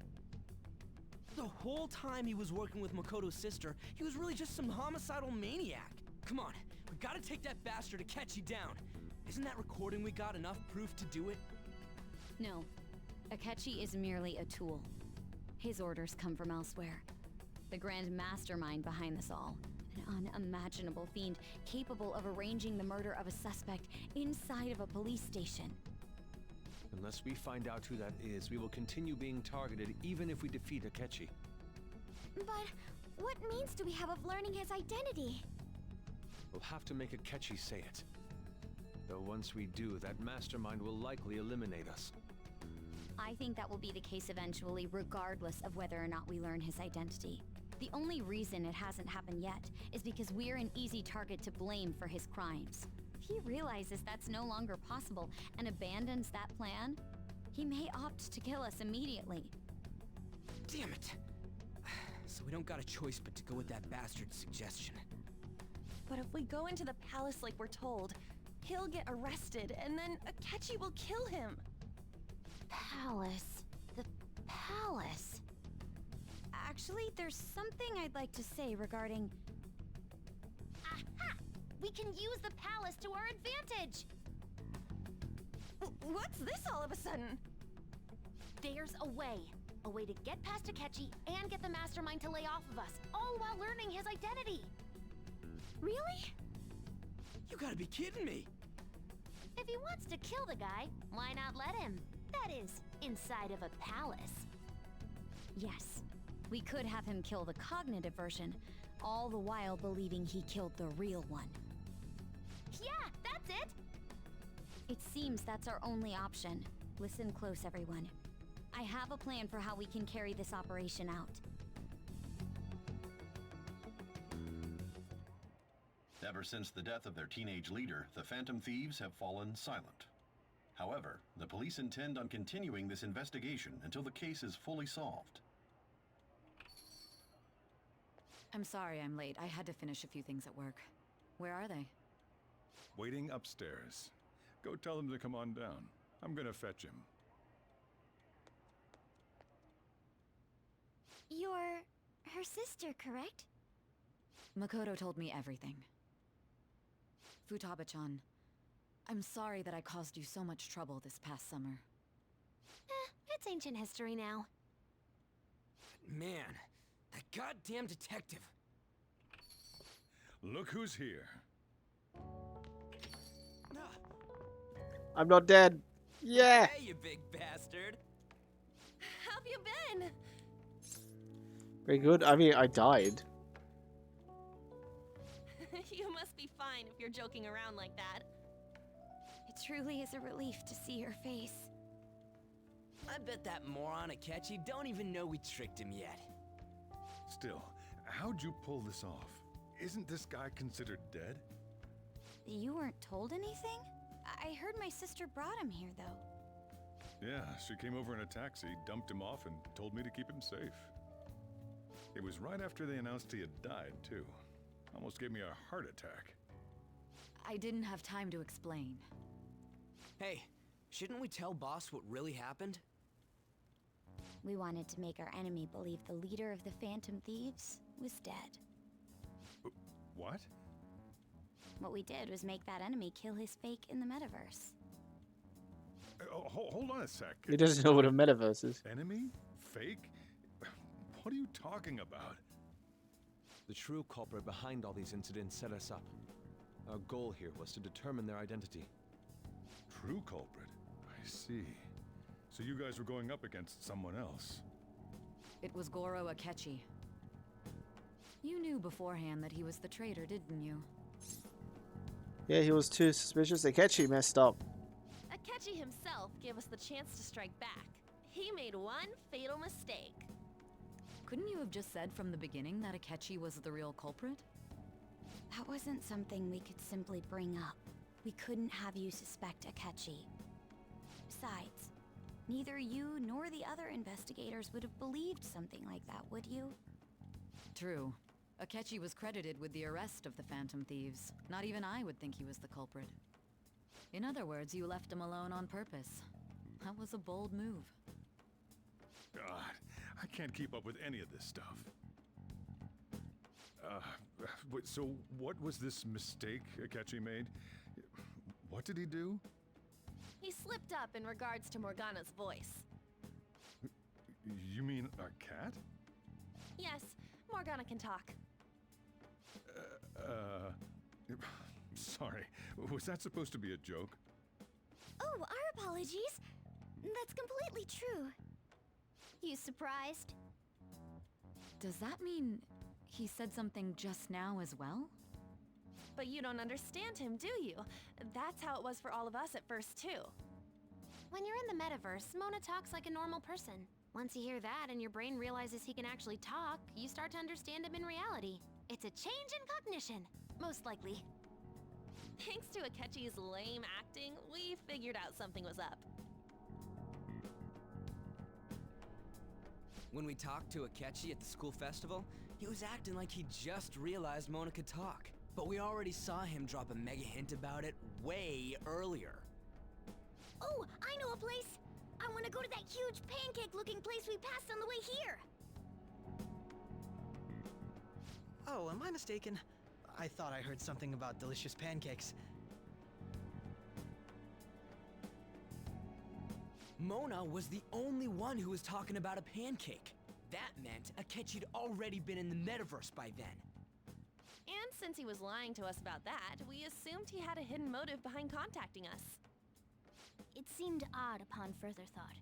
The whole time he was working with Makoto's sister, he was really just some homicidal maniac. Come on, we gotta take that bastard Akechi down. Isn't that recording we got enough proof to do it? No. Akechi is merely a tool. His orders come from elsewhere. The grand mastermind behind this all. An unimaginable fiend capable of arranging the murder of a suspect inside of a police station. Unless we find out who that is, we will continue being targeted even if we defeat Akechi. But what means do we have of learning his identity? We'll have to make Akechi say it. Though once we do, that mastermind will likely eliminate us. I think that will be the case eventually, regardless of whether or not we learn his identity. The only reason it hasn't happened yet is because we're an easy target to blame for his crimes. If he realizes that's no longer possible and abandons that plan, he may opt to kill us immediately. Damn it! So we don't got a choice but to go with that bastard's suggestion. But if we go into the palace like we're told, he'll get arrested, and then Akechi will kill him. Palace. The palace. Actually, there's something I'd like to say regarding... Aha! We can use the palace to our advantage! What's this all of a sudden? There's a way. A way to get past Akechi and get the mastermind to lay off of us, all while learning his identity. Really? You gotta be kidding me! If he wants to kill the guy, why not let him? That is, inside of a palace. Yes, we could have him kill the cognitive version, all the while believing he killed the real one. Yeah, that's it! It seems that's our only option. Listen close, everyone. I have a plan for how we can carry this operation out. Ever since the death of their teenage leader, the Phantom Thieves have fallen silent. However, the police intend on continuing this investigation until the case is fully solved. I'm sorry I'm late. I had to finish a few things at work. Where are they? Waiting upstairs. Go tell them to come on down. I'm gonna fetch him. You're her sister, correct? Makoto told me everything. Futaba-chan, I'm sorry that I caused you so much trouble this past summer. It's ancient history now. Man, that goddamn detective. Look who's here. I'm not dead. Yeah. Hey, you big bastard. How've you been? Very good. I mean, I died. You must be fine if you're joking around like that. It truly is a relief to see your face. I bet that moron Akechi don't even know we tricked him yet. Still, how'd you pull this off? Isn't this guy considered dead? You weren't told anything? I heard my sister brought him here, though. Yeah, she came over in a taxi, dumped him off, and told me to keep him safe. It was right after they announced he had died, too. Almost gave me a heart attack. I didn't have time to explain. Hey, shouldn't we tell boss what really happened? We wanted to make our enemy believe the leader of the Phantom Thieves was dead. What? What we did was make that enemy kill his fake in the metaverse. Hold on a sec. He doesn't know what a metaverse is. Enemy? Fake? What are you talking about? The true culprit behind all these incidents set us up. Our goal here was to determine their identity. True culprit? I see. So you guys were going up against someone else. It was Goro Akechi. You knew beforehand that he was the traitor, didn't you? Yeah, he was too suspicious. Akechi messed up. Akechi himself gave us the chance to strike back. He made one fatal mistake. Couldn't you have just said from the beginning that Akechi was the real culprit? That wasn't something we could simply bring up. We couldn't have you suspect Akechi. Besides, neither you nor the other investigators would have believed something like that, would you? True. Akechi was credited with the arrest of the Phantom Thieves. Not even I would think he was the culprit. In other words, you left him alone on purpose. That was a bold move. God, I can't keep up with any of this stuff. So what was this mistake Akechi made? What did he do? He slipped up in regards to Morgana's voice. You mean a cat? Yes, Morgana can talk. Sorry. Was that supposed to be a joke? Oh, our apologies. That's completely true. You surprised? Does that mean he said something just now as well? But you don't understand him, do you? That's how it was for all of us at first, too. When you're in the metaverse, Mona talks like a normal person. Once you hear that and your brain realizes he can actually talk, you start to understand him in reality. It's a change in cognition, most likely. Thanks to Akechi's lame acting, we figured out something was up. When we talked to Akechi at the school festival, he was acting like he just realized Mona could talk. But we already saw him drop a mega hint about it way earlier. Oh, I know a place! I want to go to that huge pancake-looking place we passed on the way here! Oh, am I mistaken? I thought I heard something about delicious pancakes. Mona was the only one who was talking about a pancake. That meant Akechi'd already been in the metaverse by then. And since he was lying to us about that, we assumed he had a hidden motive behind contacting us. It seemed odd upon further thought.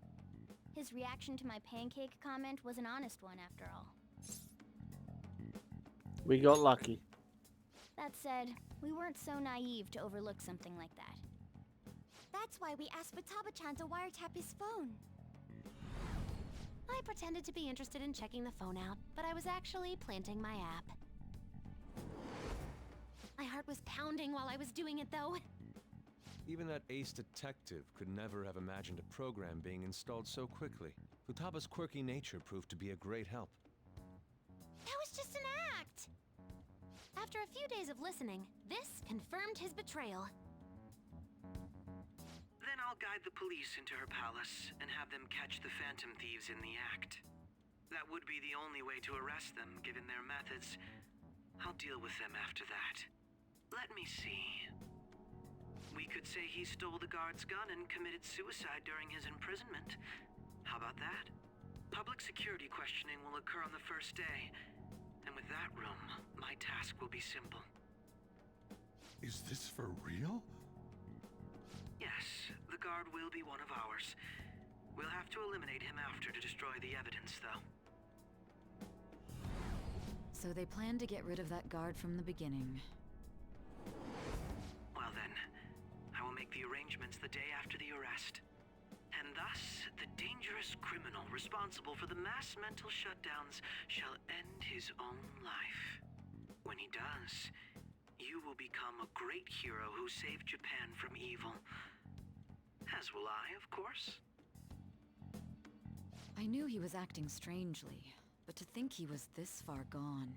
His reaction to my pancake comment was an honest one, after all. We got lucky. That said, we weren't so naive to overlook something like that. That's why we asked Futaba-chan to wiretap his phone. I pretended to be interested in checking the phone out, but I was actually planting my app. My heart was pounding while I was doing it, though. Even that ace detective could never have imagined a program being installed so quickly. Futaba's quirky nature proved to be a great help. That was just an act! After a few days of listening, this confirmed his betrayal. Then I'll guide the police into her palace and have them catch the Phantom Thieves in the act. That would be the only way to arrest them, given their methods. I'll deal with them after that. Let me see. We could say he stole the guard's gun and committed suicide during his imprisonment. How about that? Public security questioning will occur on the first day. And with that room, my task will be simple. Is this for real? Yes, the guard will be one of ours. We'll have to eliminate him after to destroy the evidence, though. So they planned to get rid of that guard from the beginning. Well then, I will make the arrangements the day after the arrest. And thus, the dangerous criminal responsible for the mass mental shutdowns shall end his own life. When he does, you will become a great hero who saved Japan from evil. As will I, of course. I knew he was acting strangely, but to think he was this far gone.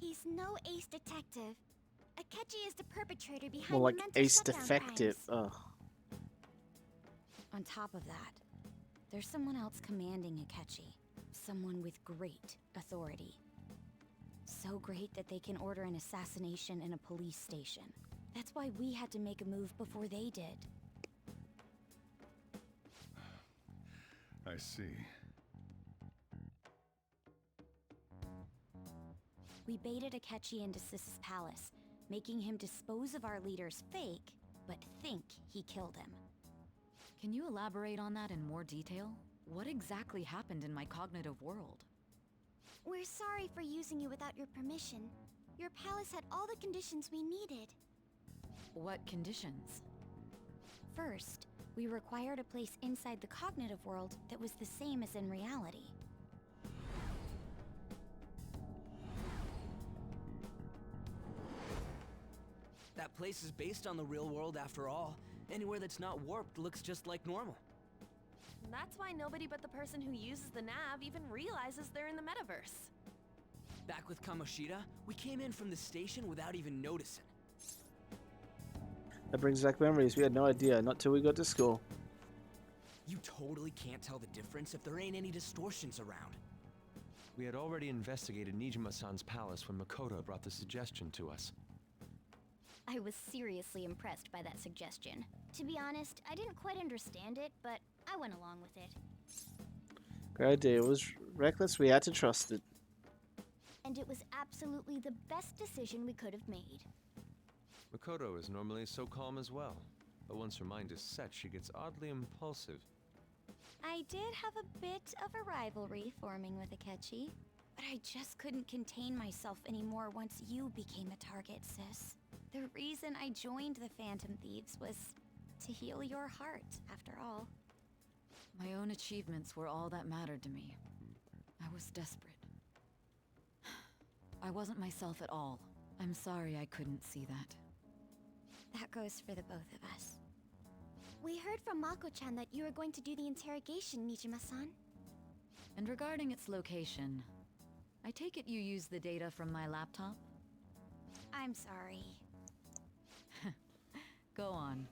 He's no ace detective. Akechi is the perpetrator behind More like the mental ace shutdown defective. crimes. Ugh. On top of that, there's someone else commanding Akechi. Someone with great authority. So great that they can order an assassination in a police station. That's why we had to make a move before they did. I see. We baited Akechi into Sis's palace, making him dispose of our leader's fake, but think he killed him. Can you elaborate on that in more detail? What exactly happened in my cognitive world? We're sorry for using you without your permission. Your palace had all the conditions we needed. What conditions? First, we required a place inside the cognitive world that was the same as in reality. That place is based on the real world after all. Anywhere that's not warped looks just like normal. That's why nobody but the person who uses the nav even realizes they're in the metaverse. Back with Kamoshida, we came in from the station without even noticing. That brings back memories. We had no idea, not till we got to school. You totally can't tell the difference if there ain't any distortions around. We had already investigated Nijima-san's palace when Makoto brought the suggestion to us. I was seriously impressed by that suggestion. To be honest, I didn't quite understand it, but I went along with it. Great idea. It was reckless. We had to trust it. And it was absolutely the best decision we could have made. Makoto is normally so calm as well, but once her mind is set, she gets oddly impulsive. I did have a bit of a rivalry forming with Akechi, but I just couldn't contain myself anymore once you became a target, sis. The reason I joined the Phantom Thieves was to heal your heart, after all. My own achievements were all that mattered to me. I was desperate. I wasn't myself at all. I'm sorry I couldn't see that. That goes for the both of us. We heard from Mako-chan that you were going to do the interrogation, Nijima-san. And regarding its location, I take it you used the data from my laptop? I'm sorry. Go on.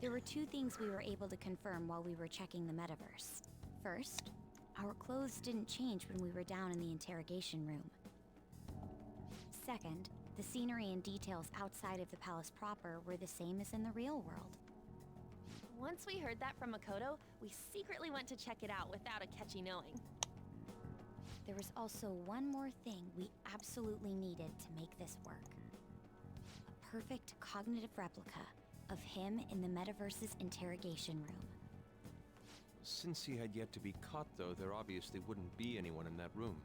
There were two things we were able to confirm while we were checking the metaverse. First, our clothes didn't change when we were down in the interrogation room. Second, the scenery and details outside of the palace proper were the same as in the real world. Once we heard that from Makoto, we secretly went to check it out without Akechi knowing. There was also one more thing we absolutely needed to make this work. A perfect cognitive replica of him in the metaverse's interrogation room. Since he had yet to be caught, though, there obviously wouldn't be anyone in that room.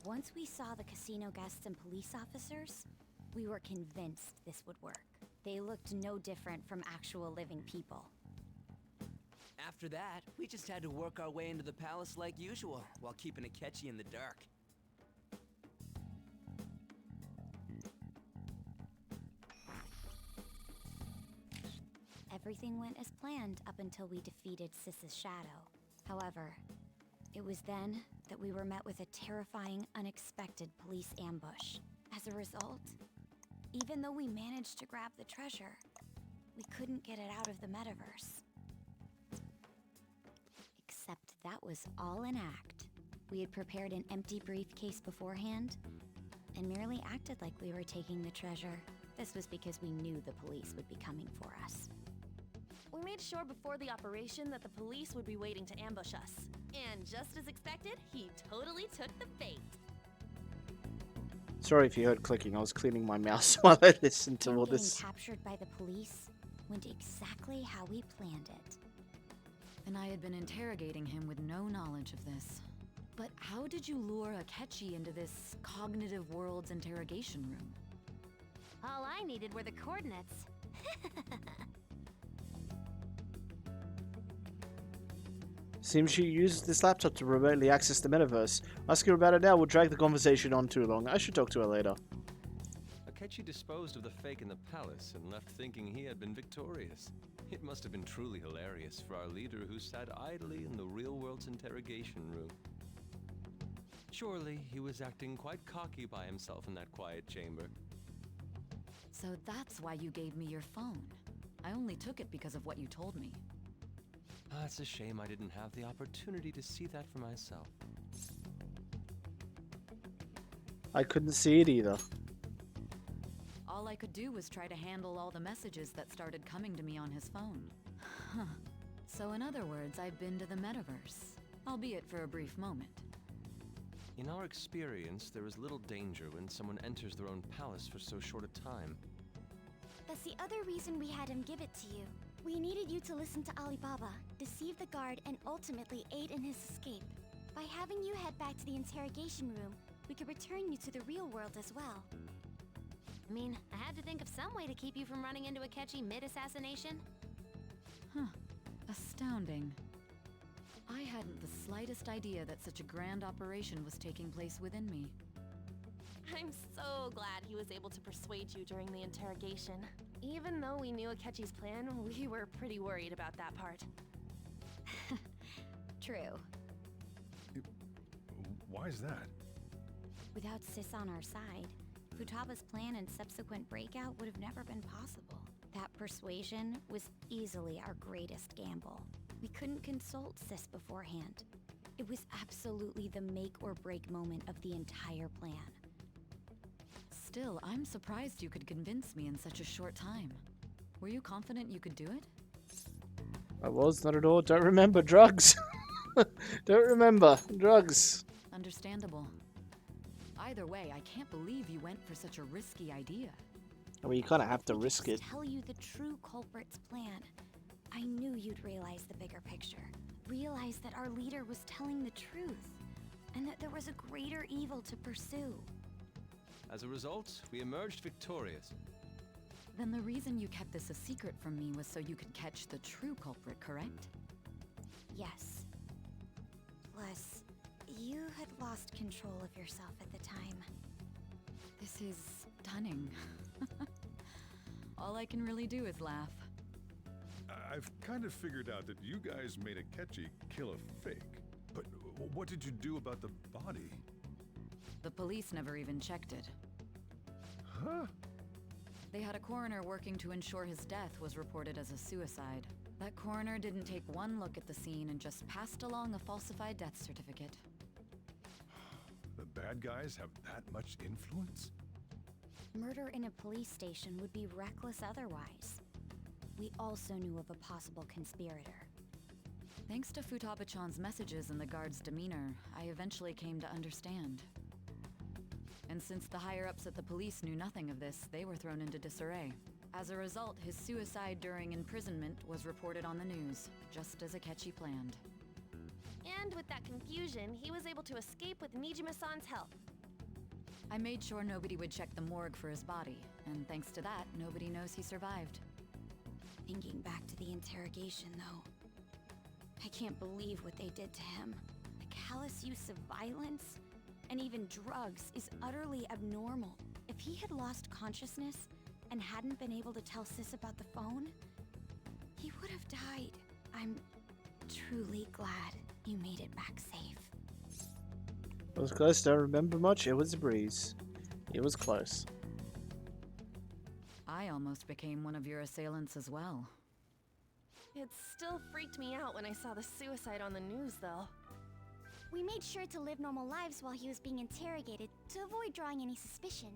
Once we saw the casino guests and police officers, we were convinced this would work. They looked no different from actual living people. After that, we just had to work our way into the palace like usual, while keeping Akechi in the dark. Everything went as planned up until we defeated Sis's shadow. However, it was then that we were met with a terrifying, unexpected police ambush. As a result, even though we managed to grab the treasure, we couldn't get it out of the metaverse. Except that was all an act. We had prepared an empty briefcase beforehand and merely acted like we were taking the treasure. This was because we knew the police would be coming for us. We made sure before the operation that the police would be waiting to ambush us. And just as expected, he totally took the bait. Sorry if you heard clicking. I was cleaning my mouse while I listened to all this. Getting captured by the police went exactly how we planned it. And I had been interrogating him with no knowledge of this. But how did you lure Akechi into this cognitive world's interrogation room? All I needed were the coordinates. Seems she used this laptop to remotely access the metaverse. Ask her about it now will drag the conversation on too long. I should talk to her later. Akechi disposed of the fake in the palace and left thinking he had been victorious. It must have been truly hilarious for our leader who sat idly in the real world's interrogation room. Surely he was acting quite cocky by himself in that quiet chamber. So that's why you gave me your phone. I only took it because of what you told me. It's a shame I didn't have the opportunity to see that for myself. I couldn't see it either. All I could do was try to handle all the messages that started coming to me on his phone. Huh. So in other words, I've been to the metaverse, albeit for a brief moment. In our experience, there is little danger when someone enters their own palace for so short a time. That's the other reason we had him give it to you. We needed you to listen to Alibaba, deceive the guard, and ultimately aid in his escape. By having you head back to the interrogation room, we could return you to the real world as well. I mean, I had to think of some way to keep you from running into Akechi mid-assassination. Huh. Astounding. I hadn't the slightest idea that such a grand operation was taking place within me. I'm so glad he was able to persuade you during the interrogation. Even though we knew Akechi's plan, we were pretty worried about that part. True. Why is that? Without Sis on our side, Futaba's plan and subsequent breakout would have never been possible. That persuasion was easily our greatest gamble. We couldn't consult Sis beforehand. It was absolutely the make or break moment of the entire plan. Still, I'm surprised you could convince me in such a short time. Were you confident you could do it? I was, not at all. Don't remember drugs. Don't remember drugs. Understandable. Either way, I can't believe you went for such a risky idea. I mean, you kind of have to risk it. Tell you the true culprit's plan. I knew you'd realize the bigger picture. Realize that our leader was telling the truth, and that there was a greater evil to pursue. As a result, we emerged victorious. Then the reason you kept this a secret from me was so you could catch the true culprit, correct? Yes. Plus, you had lost control of yourself at the time. This is stunning. All I can really do is laugh. I've kind of figured out that you guys made Akechi kill a fake. But what did you do about the body? The police never even checked it. Huh? They had a coroner working to ensure his death was reported as a suicide. That coroner didn't take one look at the scene and just passed along a falsified death certificate. The bad guys have that much influence? Murder in a police station would be reckless otherwise. We also knew of a possible conspirator. Thanks to Futaba-chan's messages and the guard's demeanor, I eventually came to understand. And since the higher-ups at the police knew nothing of this, they were thrown into disarray. As a result, his suicide during imprisonment was reported on the news, just as Akechi planned. And with that confusion, he was able to escape with Nijima-san's help. I made sure nobody would check the morgue for his body, and thanks to that, nobody knows he survived. Thinking back to the interrogation, though, I can't believe what they did to him. The callous use of violence, and even drugs, is utterly abnormal. If he had lost consciousness and hadn't been able to tell Sis about the phone, he would have died. I'm truly glad you made it back safe. It was close, don't remember much. It was a breeze. It was close. I almost became one of your assailants as well. It still freaked me out when I saw the suicide on the news, though. We made sure to live normal lives while he was being interrogated to avoid drawing any suspicion.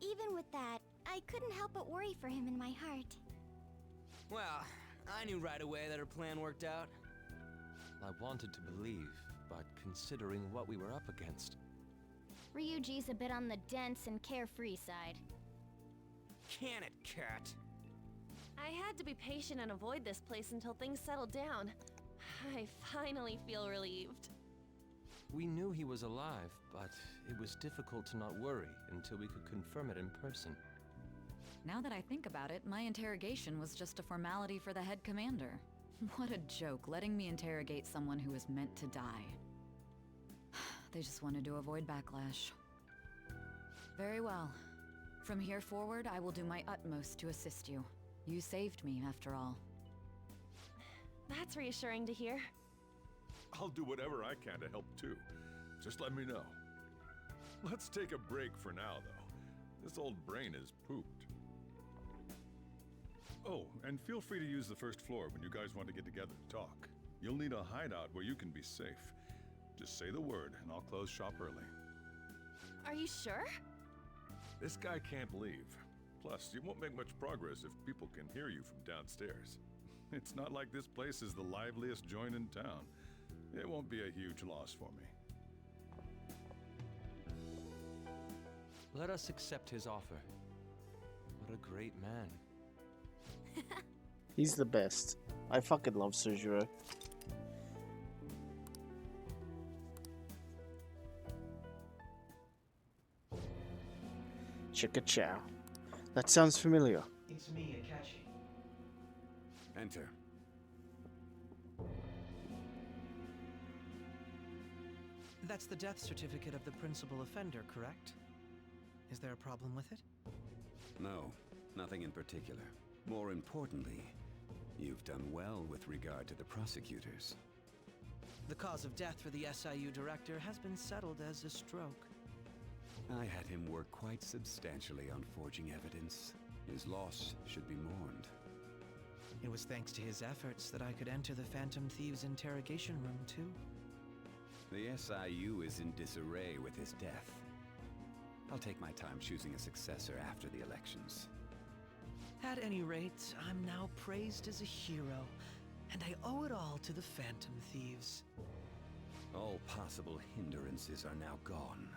Even with that, I couldn't help but worry for him in my heart. Well, I knew right away that her plan worked out. I wanted to believe, but considering what we were up against... Ryuji's a bit on the dense and carefree side. Can it, cat? I had to be patient and avoid this place until things settled down. I finally feel relieved. We knew he was alive, but it was difficult to not worry until we could confirm it in person. Now that I think about it, my interrogation was just a formality for the head commander. What a joke, letting me interrogate someone who was meant to die. They just wanted to avoid backlash. Very well. From here forward, I will do my utmost to assist you. You saved me, after all. That's reassuring to hear. I'll do whatever I can to help too. Just let me know. Let's take a break for now, though. This old brain is pooped. Oh, and feel free to use the first floor when you guys want to get together and talk. You'll need a hideout where you can be safe. Just say the word, and I'll close shop early. Are you sure? This guy can't leave. Plus, you won't make much progress if people can hear you from downstairs. It's not like this place is the liveliest joint in town. It won't be a huge loss for me. Let us accept his offer. What a great man. He's the best. I fucking love Sujiro. Chickachow. That sounds familiar. It's me, Akechi. Enter. That's the death certificate of the principal offender, correct? Is there a problem with it? No, nothing in particular. More importantly, you've done well with regard to the prosecutors. The cause of death for the SIU director has been settled as a stroke. I had him work quite substantially on forging evidence. His loss should be mourned. It was thanks to his efforts that I could enter the Phantom Thieves' interrogation room, too. The SIU is in disarray with his death. I'll take my time choosing a successor after the elections. At any rate, I'm now praised as a hero, and I owe it all to the Phantom Thieves. All possible hindrances are now gone.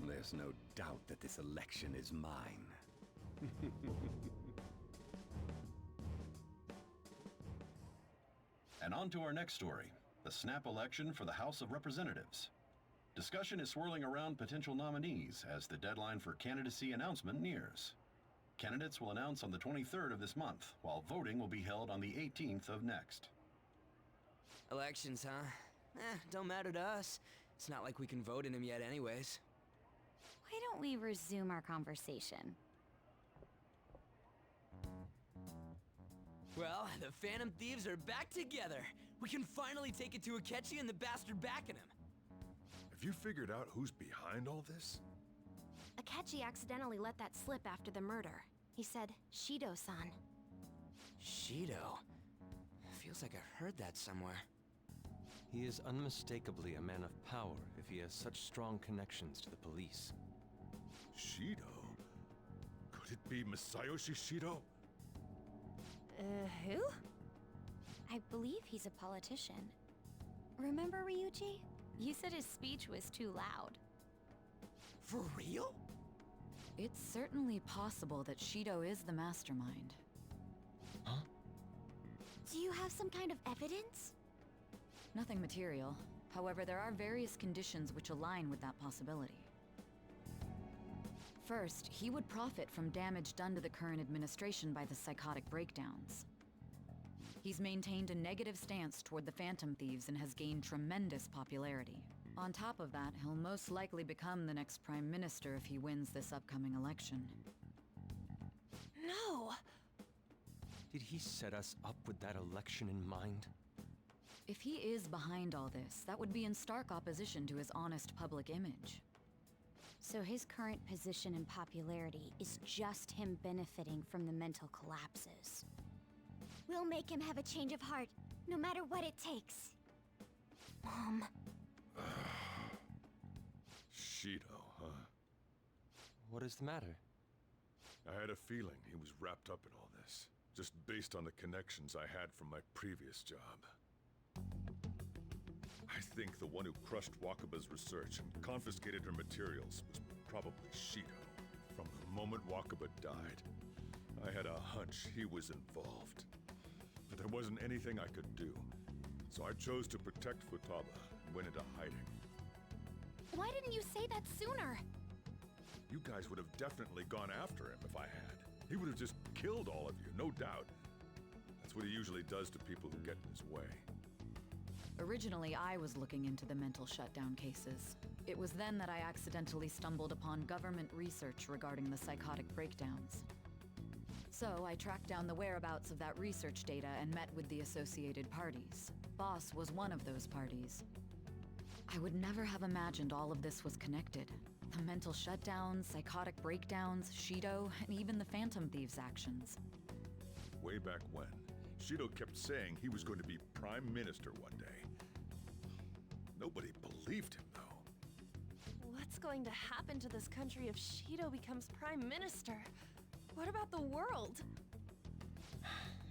There's no doubt that this election is mine. And on to our next story, the snap election for the House of Representatives. Discussion is swirling around potential nominees as the deadline for candidacy announcement nears. Candidates will announce on the 23rd of this month, while voting will be held on the 18th of next. Elections, huh? Don't matter to us. It's not like we can vote in them yet anyways. Why don't we resume our conversation? Well, the Phantom Thieves are back together. We can finally take it to Akechi and the bastard backing him. Have you figured out who's behind all this? Akechi accidentally let that slip after the murder. He said, Shido-san. Shido? Feels like I've heard that somewhere. He is unmistakably a man of power if he has such strong connections to the police. Shido? Could it be Masayoshi Shido? Who? I believe he's a politician. Remember, Ryuji? You said his speech was too loud. For real? It's certainly possible that Shido is the mastermind. Huh? Do you have some kind of evidence? Nothing material. However, there are various conditions which align with that possibility. First, he would profit from damage done to the current administration by the psychotic breakdowns. He's maintained a negative stance toward the Phantom Thieves and has gained tremendous popularity. On top of that, he'll most likely become the next Prime Minister if he wins this upcoming election. No! Did he set us up with that election in mind? If he is behind all this, that would be in stark opposition to his honest public image. So his current position and popularity is just him benefiting from the mental collapses. We'll make him have a change of heart, no matter what it takes. Mom. Shido, huh? What is the matter? I had a feeling he was wrapped up in all this, just based on the connections I had from my previous job. I think the one who crushed Wakaba's research and confiscated her materials was probably Shido. From the moment Wakaba died, I had a hunch he was involved. But there wasn't anything I could do, so I chose to protect Futaba and went into hiding. Why didn't you say that sooner? You guys would have definitely gone after him if I had. He would have just killed all of you, no doubt. That's what he usually does to people who get in his way. Originally, I was looking into the mental shutdown cases. It was then that I accidentally stumbled upon government research regarding the psychotic breakdowns. So I tracked down the whereabouts of that research data and met with the associated parties. Boss was one of those parties. I would never have imagined all of this was connected. The mental shutdowns, psychotic breakdowns, Shido, and even the Phantom Thieves' actions. Way back when, Shido kept saying he was going to be Prime Minister one day. Nobody believed him, though. What's going to happen to this country if Shido becomes Prime Minister? What about the world?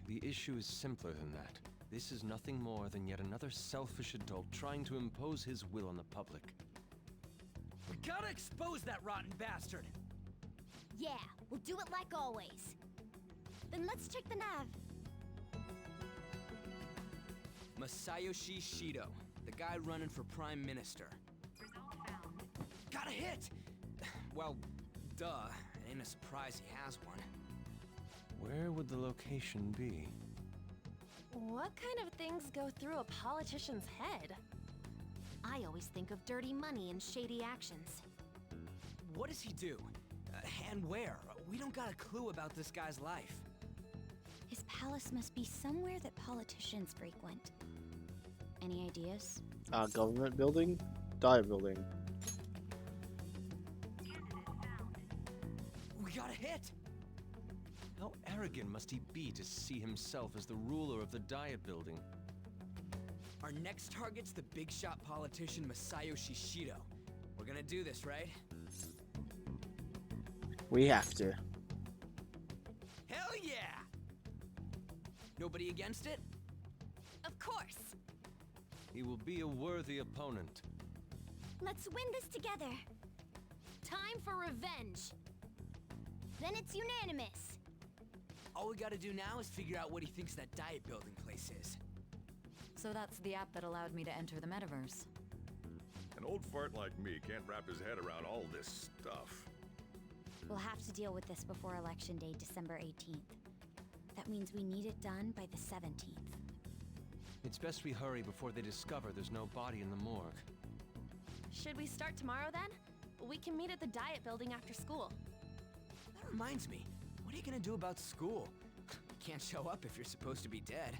The issue is simpler than that. This is nothing more than yet another selfish adult trying to impose his will on the public. We gotta expose that rotten bastard! Yeah, we'll do it like always. Then let's check the nav. Masayoshi Shido, the guy running for Prime Minister. Got a hit! Well, duh. It ain't a surprise he has one. Where would the location be? What kind of things go through a politician's head? I always think of dirty money and shady actions. What does he do? And where? We don't got a clue about this guy's life. His palace must be somewhere that politicians frequent. Any ideas? Government building? Dye building. We got a hit! How arrogant must he be to see himself as the ruler of the Diet building? Our next target's the big shot politician Masayoshi Shido. We're gonna do this, right? We have to. Hell yeah! Nobody against it? Of course. He will be a worthy opponent. Let's win this together. Time for revenge. Then it's unanimous. All we gotta do now is figure out what he thinks that diet building place is. So that's the app that allowed me to enter the metaverse. An old fart like me can't wrap his head around all this stuff. We'll have to deal with this before Election Day, December 18th. That means we need it done by the 17th. It's best we hurry before they discover there's no body in the morgue. Should we start tomorrow then? We can meet at the diet building after school. That reminds me, what are you gonna do about school? You can't show up if you're supposed to be dead.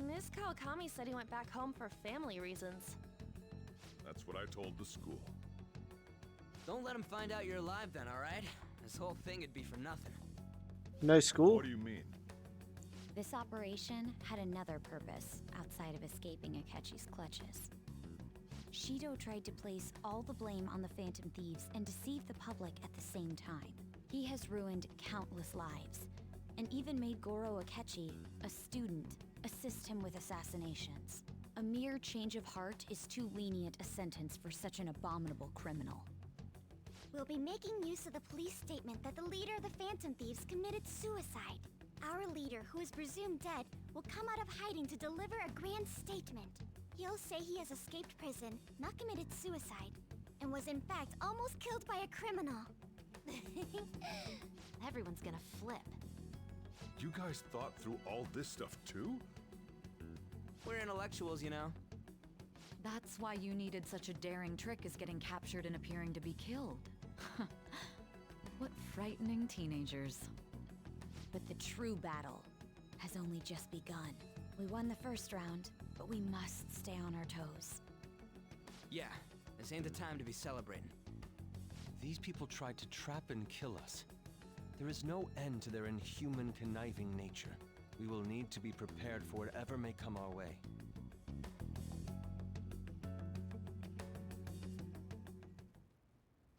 Miss Kawakami said he went back home for family reasons. That's what I told the school. Don't let him find out you're alive then, alright? This whole thing would be for nothing. No school? What do you mean? This operation had another purpose outside of escaping Akechi's clutches. Shido tried to place all the blame on the Phantom Thieves and deceive the public at the same time. He has ruined countless lives, and even made Goro Akechi, a student, assist him with assassinations. A mere change of heart is too lenient a sentence for such an abominable criminal. We'll be making use of the police statement that the leader of the Phantom Thieves committed suicide. Our leader, who is presumed dead, will come out of hiding to deliver a grand statement. He'll say he has escaped prison, not committed suicide, and was in fact almost killed by a criminal. Everyone's gonna flip. You guys thought through all this stuff too? We're intellectuals, you know. That's why you needed such a daring trick as getting captured and appearing to be killed. What frightening teenagers. But the true battle has only just begun. We won the first round, but we must stay on our toes. Yeah, this ain't the time to be celebrating. These people tried to trap and kill us. There is no end to their inhuman, conniving nature. We will need to be prepared for whatever may come our way.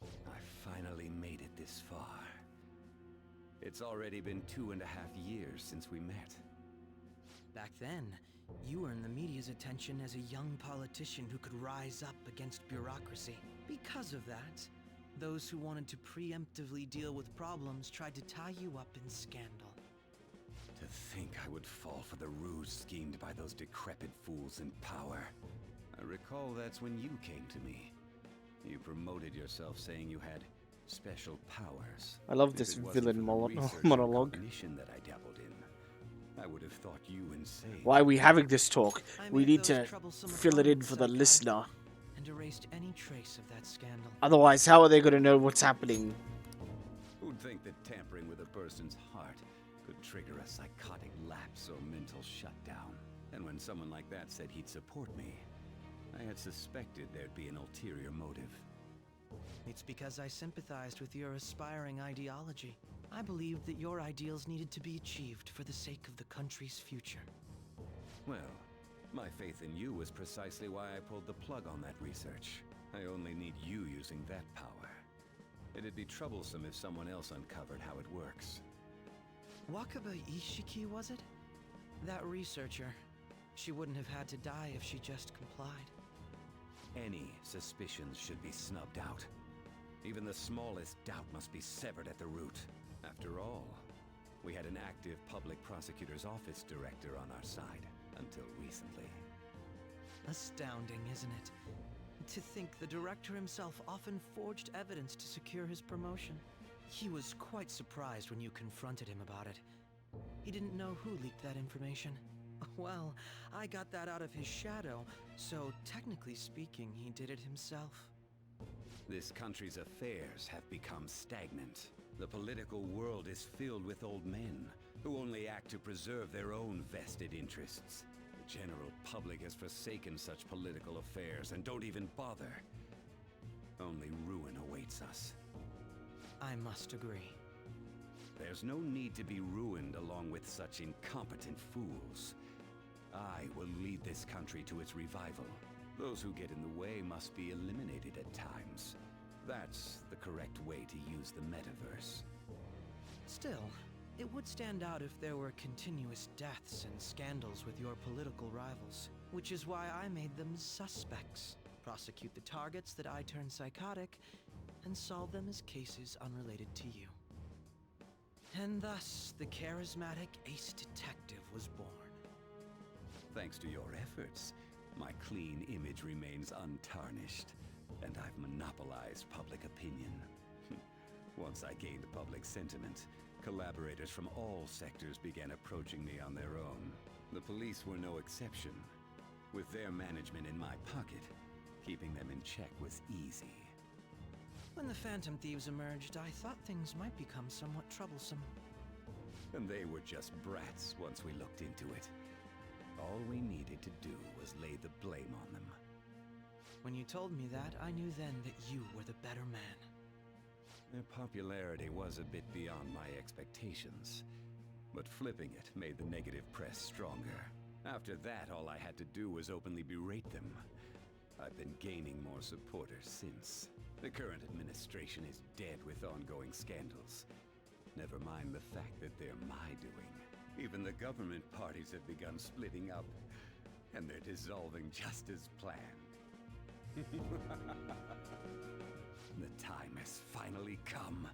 I finally made it this far. It's already been 2.5 years since we met. Back then, you earned the media's attention as a young politician who could rise up against bureaucracy. Because of that, those who wanted to preemptively deal with problems tried to tie you up in scandal. To think I would fall for the ruse schemed by those decrepit fools in power. I recall that's when you came to me. You promoted yourself saying you had special powers. I love If this it wasn't villain for the research and monologue. cognition that I dabbled in, I would have thought you insane. Why are we having this talk? I We made need those to troublesome fill it in for the opponents listener. and erased any trace of that scandal. Otherwise, how are they going to know what's happening? Who'd think that tampering with a person's heart could trigger a psychotic lapse or mental shutdown? And when someone like that said he'd support me, I had suspected there'd be an ulterior motive. It's because I sympathized with your aspiring ideology. I believed that your ideals needed to be achieved for the sake of the country's future. Well, my faith in you was precisely why I pulled the plug on that research. I only need you using that power. It'd be troublesome if someone else uncovered how it works. Wakaba Ishiki, was it? That researcher. She wouldn't have had to die if she just complied. Any suspicions should be snubbed out. Even the smallest doubt must be severed at the root. After all, we had an active public prosecutor's office director on our side, until recently. Astounding, isn't it? To think the director himself often forged evidence to secure his promotion. He was quite surprised when you confronted him about it. He didn't know who leaked that information. Well, I got that out of his shadow, so technically speaking, he did it himself. This country's affairs have become stagnant. The political world is filled with old men who only act to preserve their own vested interests. The general public has forsaken such political affairs and don't even bother. Only ruin awaits us. I must agree. There's no need to be ruined along with such incompetent fools. I will lead this country to its revival. Those who get in the way must be eliminated at times. That's the correct way to use the metaverse. Still, it would stand out if there were continuous deaths and scandals with your political rivals, which is why I made them suspects. Prosecute the targets that I turn psychotic, and solve them as cases unrelated to you. And thus, the charismatic ace detective was born. Thanks to your efforts, my clean image remains untarnished, and I've monopolized public opinion. Once I gained public sentiment, collaborators from all sectors began approaching me on their own. The police were no exception. With their management in my pocket, keeping them in check was easy. When the Phantom Thieves emerged, I thought things might become somewhat troublesome. And they were just brats once we looked into it. All we needed to do was lay the blame on them. When you told me that, I knew then that you were the better man. Their popularity was a bit beyond my expectations, but flipping it made the negative press stronger. After that, all I had to do was openly berate them. I've been gaining more supporters since. The current administration is dead with ongoing scandals. Never mind the fact that they're my doing. Even the government parties have begun splitting up, and they're dissolving just as planned. The time has finally come.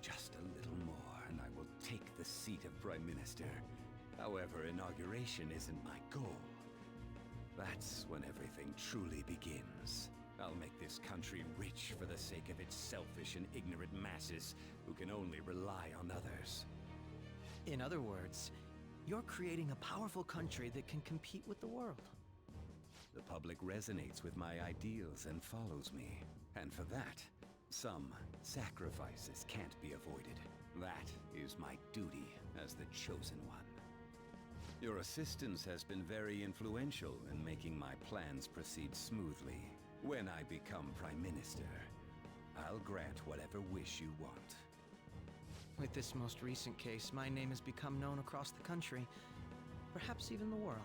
Just a little more, and I will take the seat of Prime Minister. However, inauguration isn't my goal. That's when everything truly begins. I'll make this country rich for the sake of its selfish and ignorant masses who can only rely on others. In other words, you're creating a powerful country that can compete with the world. The public resonates with my ideals and follows me. And for that, some sacrifices can't be avoided. That is my duty as the chosen one. Your assistance has been very influential in making my plans proceed smoothly. When I become Prime Minister, I'll grant whatever wish you want. With this most recent case, my name has become known across the country, perhaps even the world.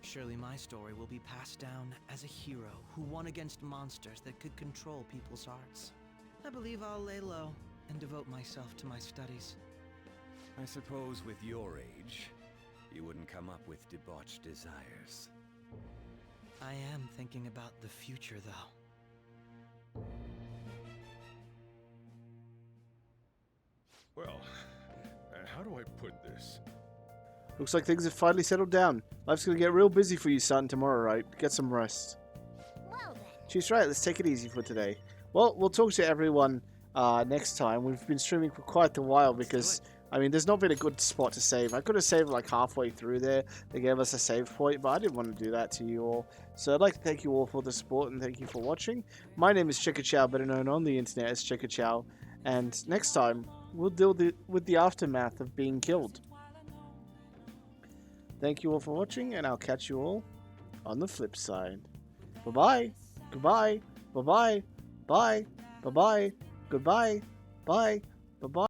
Surely my story will be passed down as a hero who won against monsters that could control people's hearts. I believe I'll lay low and devote myself to my studies. I suppose with your age, you wouldn't come up with debauched desires. I am thinking about the future, though. Well, how do I put this? Looks like things have finally settled down. Life's gonna get real busy for you, son, tomorrow, right? Get some rest. Well then. She's right, let's take it easy for today. Well, we'll talk to everyone next time. We've been streaming for quite a while because, I mean, there's not been a good spot to save. I could have saved like halfway through there. They gave us a save point, but I didn't want to do that to you all. So I'd like to thank you all for the support and thank you for watching. My name is Chickachow, better known on the internet as Chickachow. And next time, we'll deal with the aftermath of being killed. Thank you all for watching, and I'll catch you all on the flip side. Bye-bye. Goodbye. Bye-bye. Bye. Bye-bye. Goodbye. Bye. Bye-bye.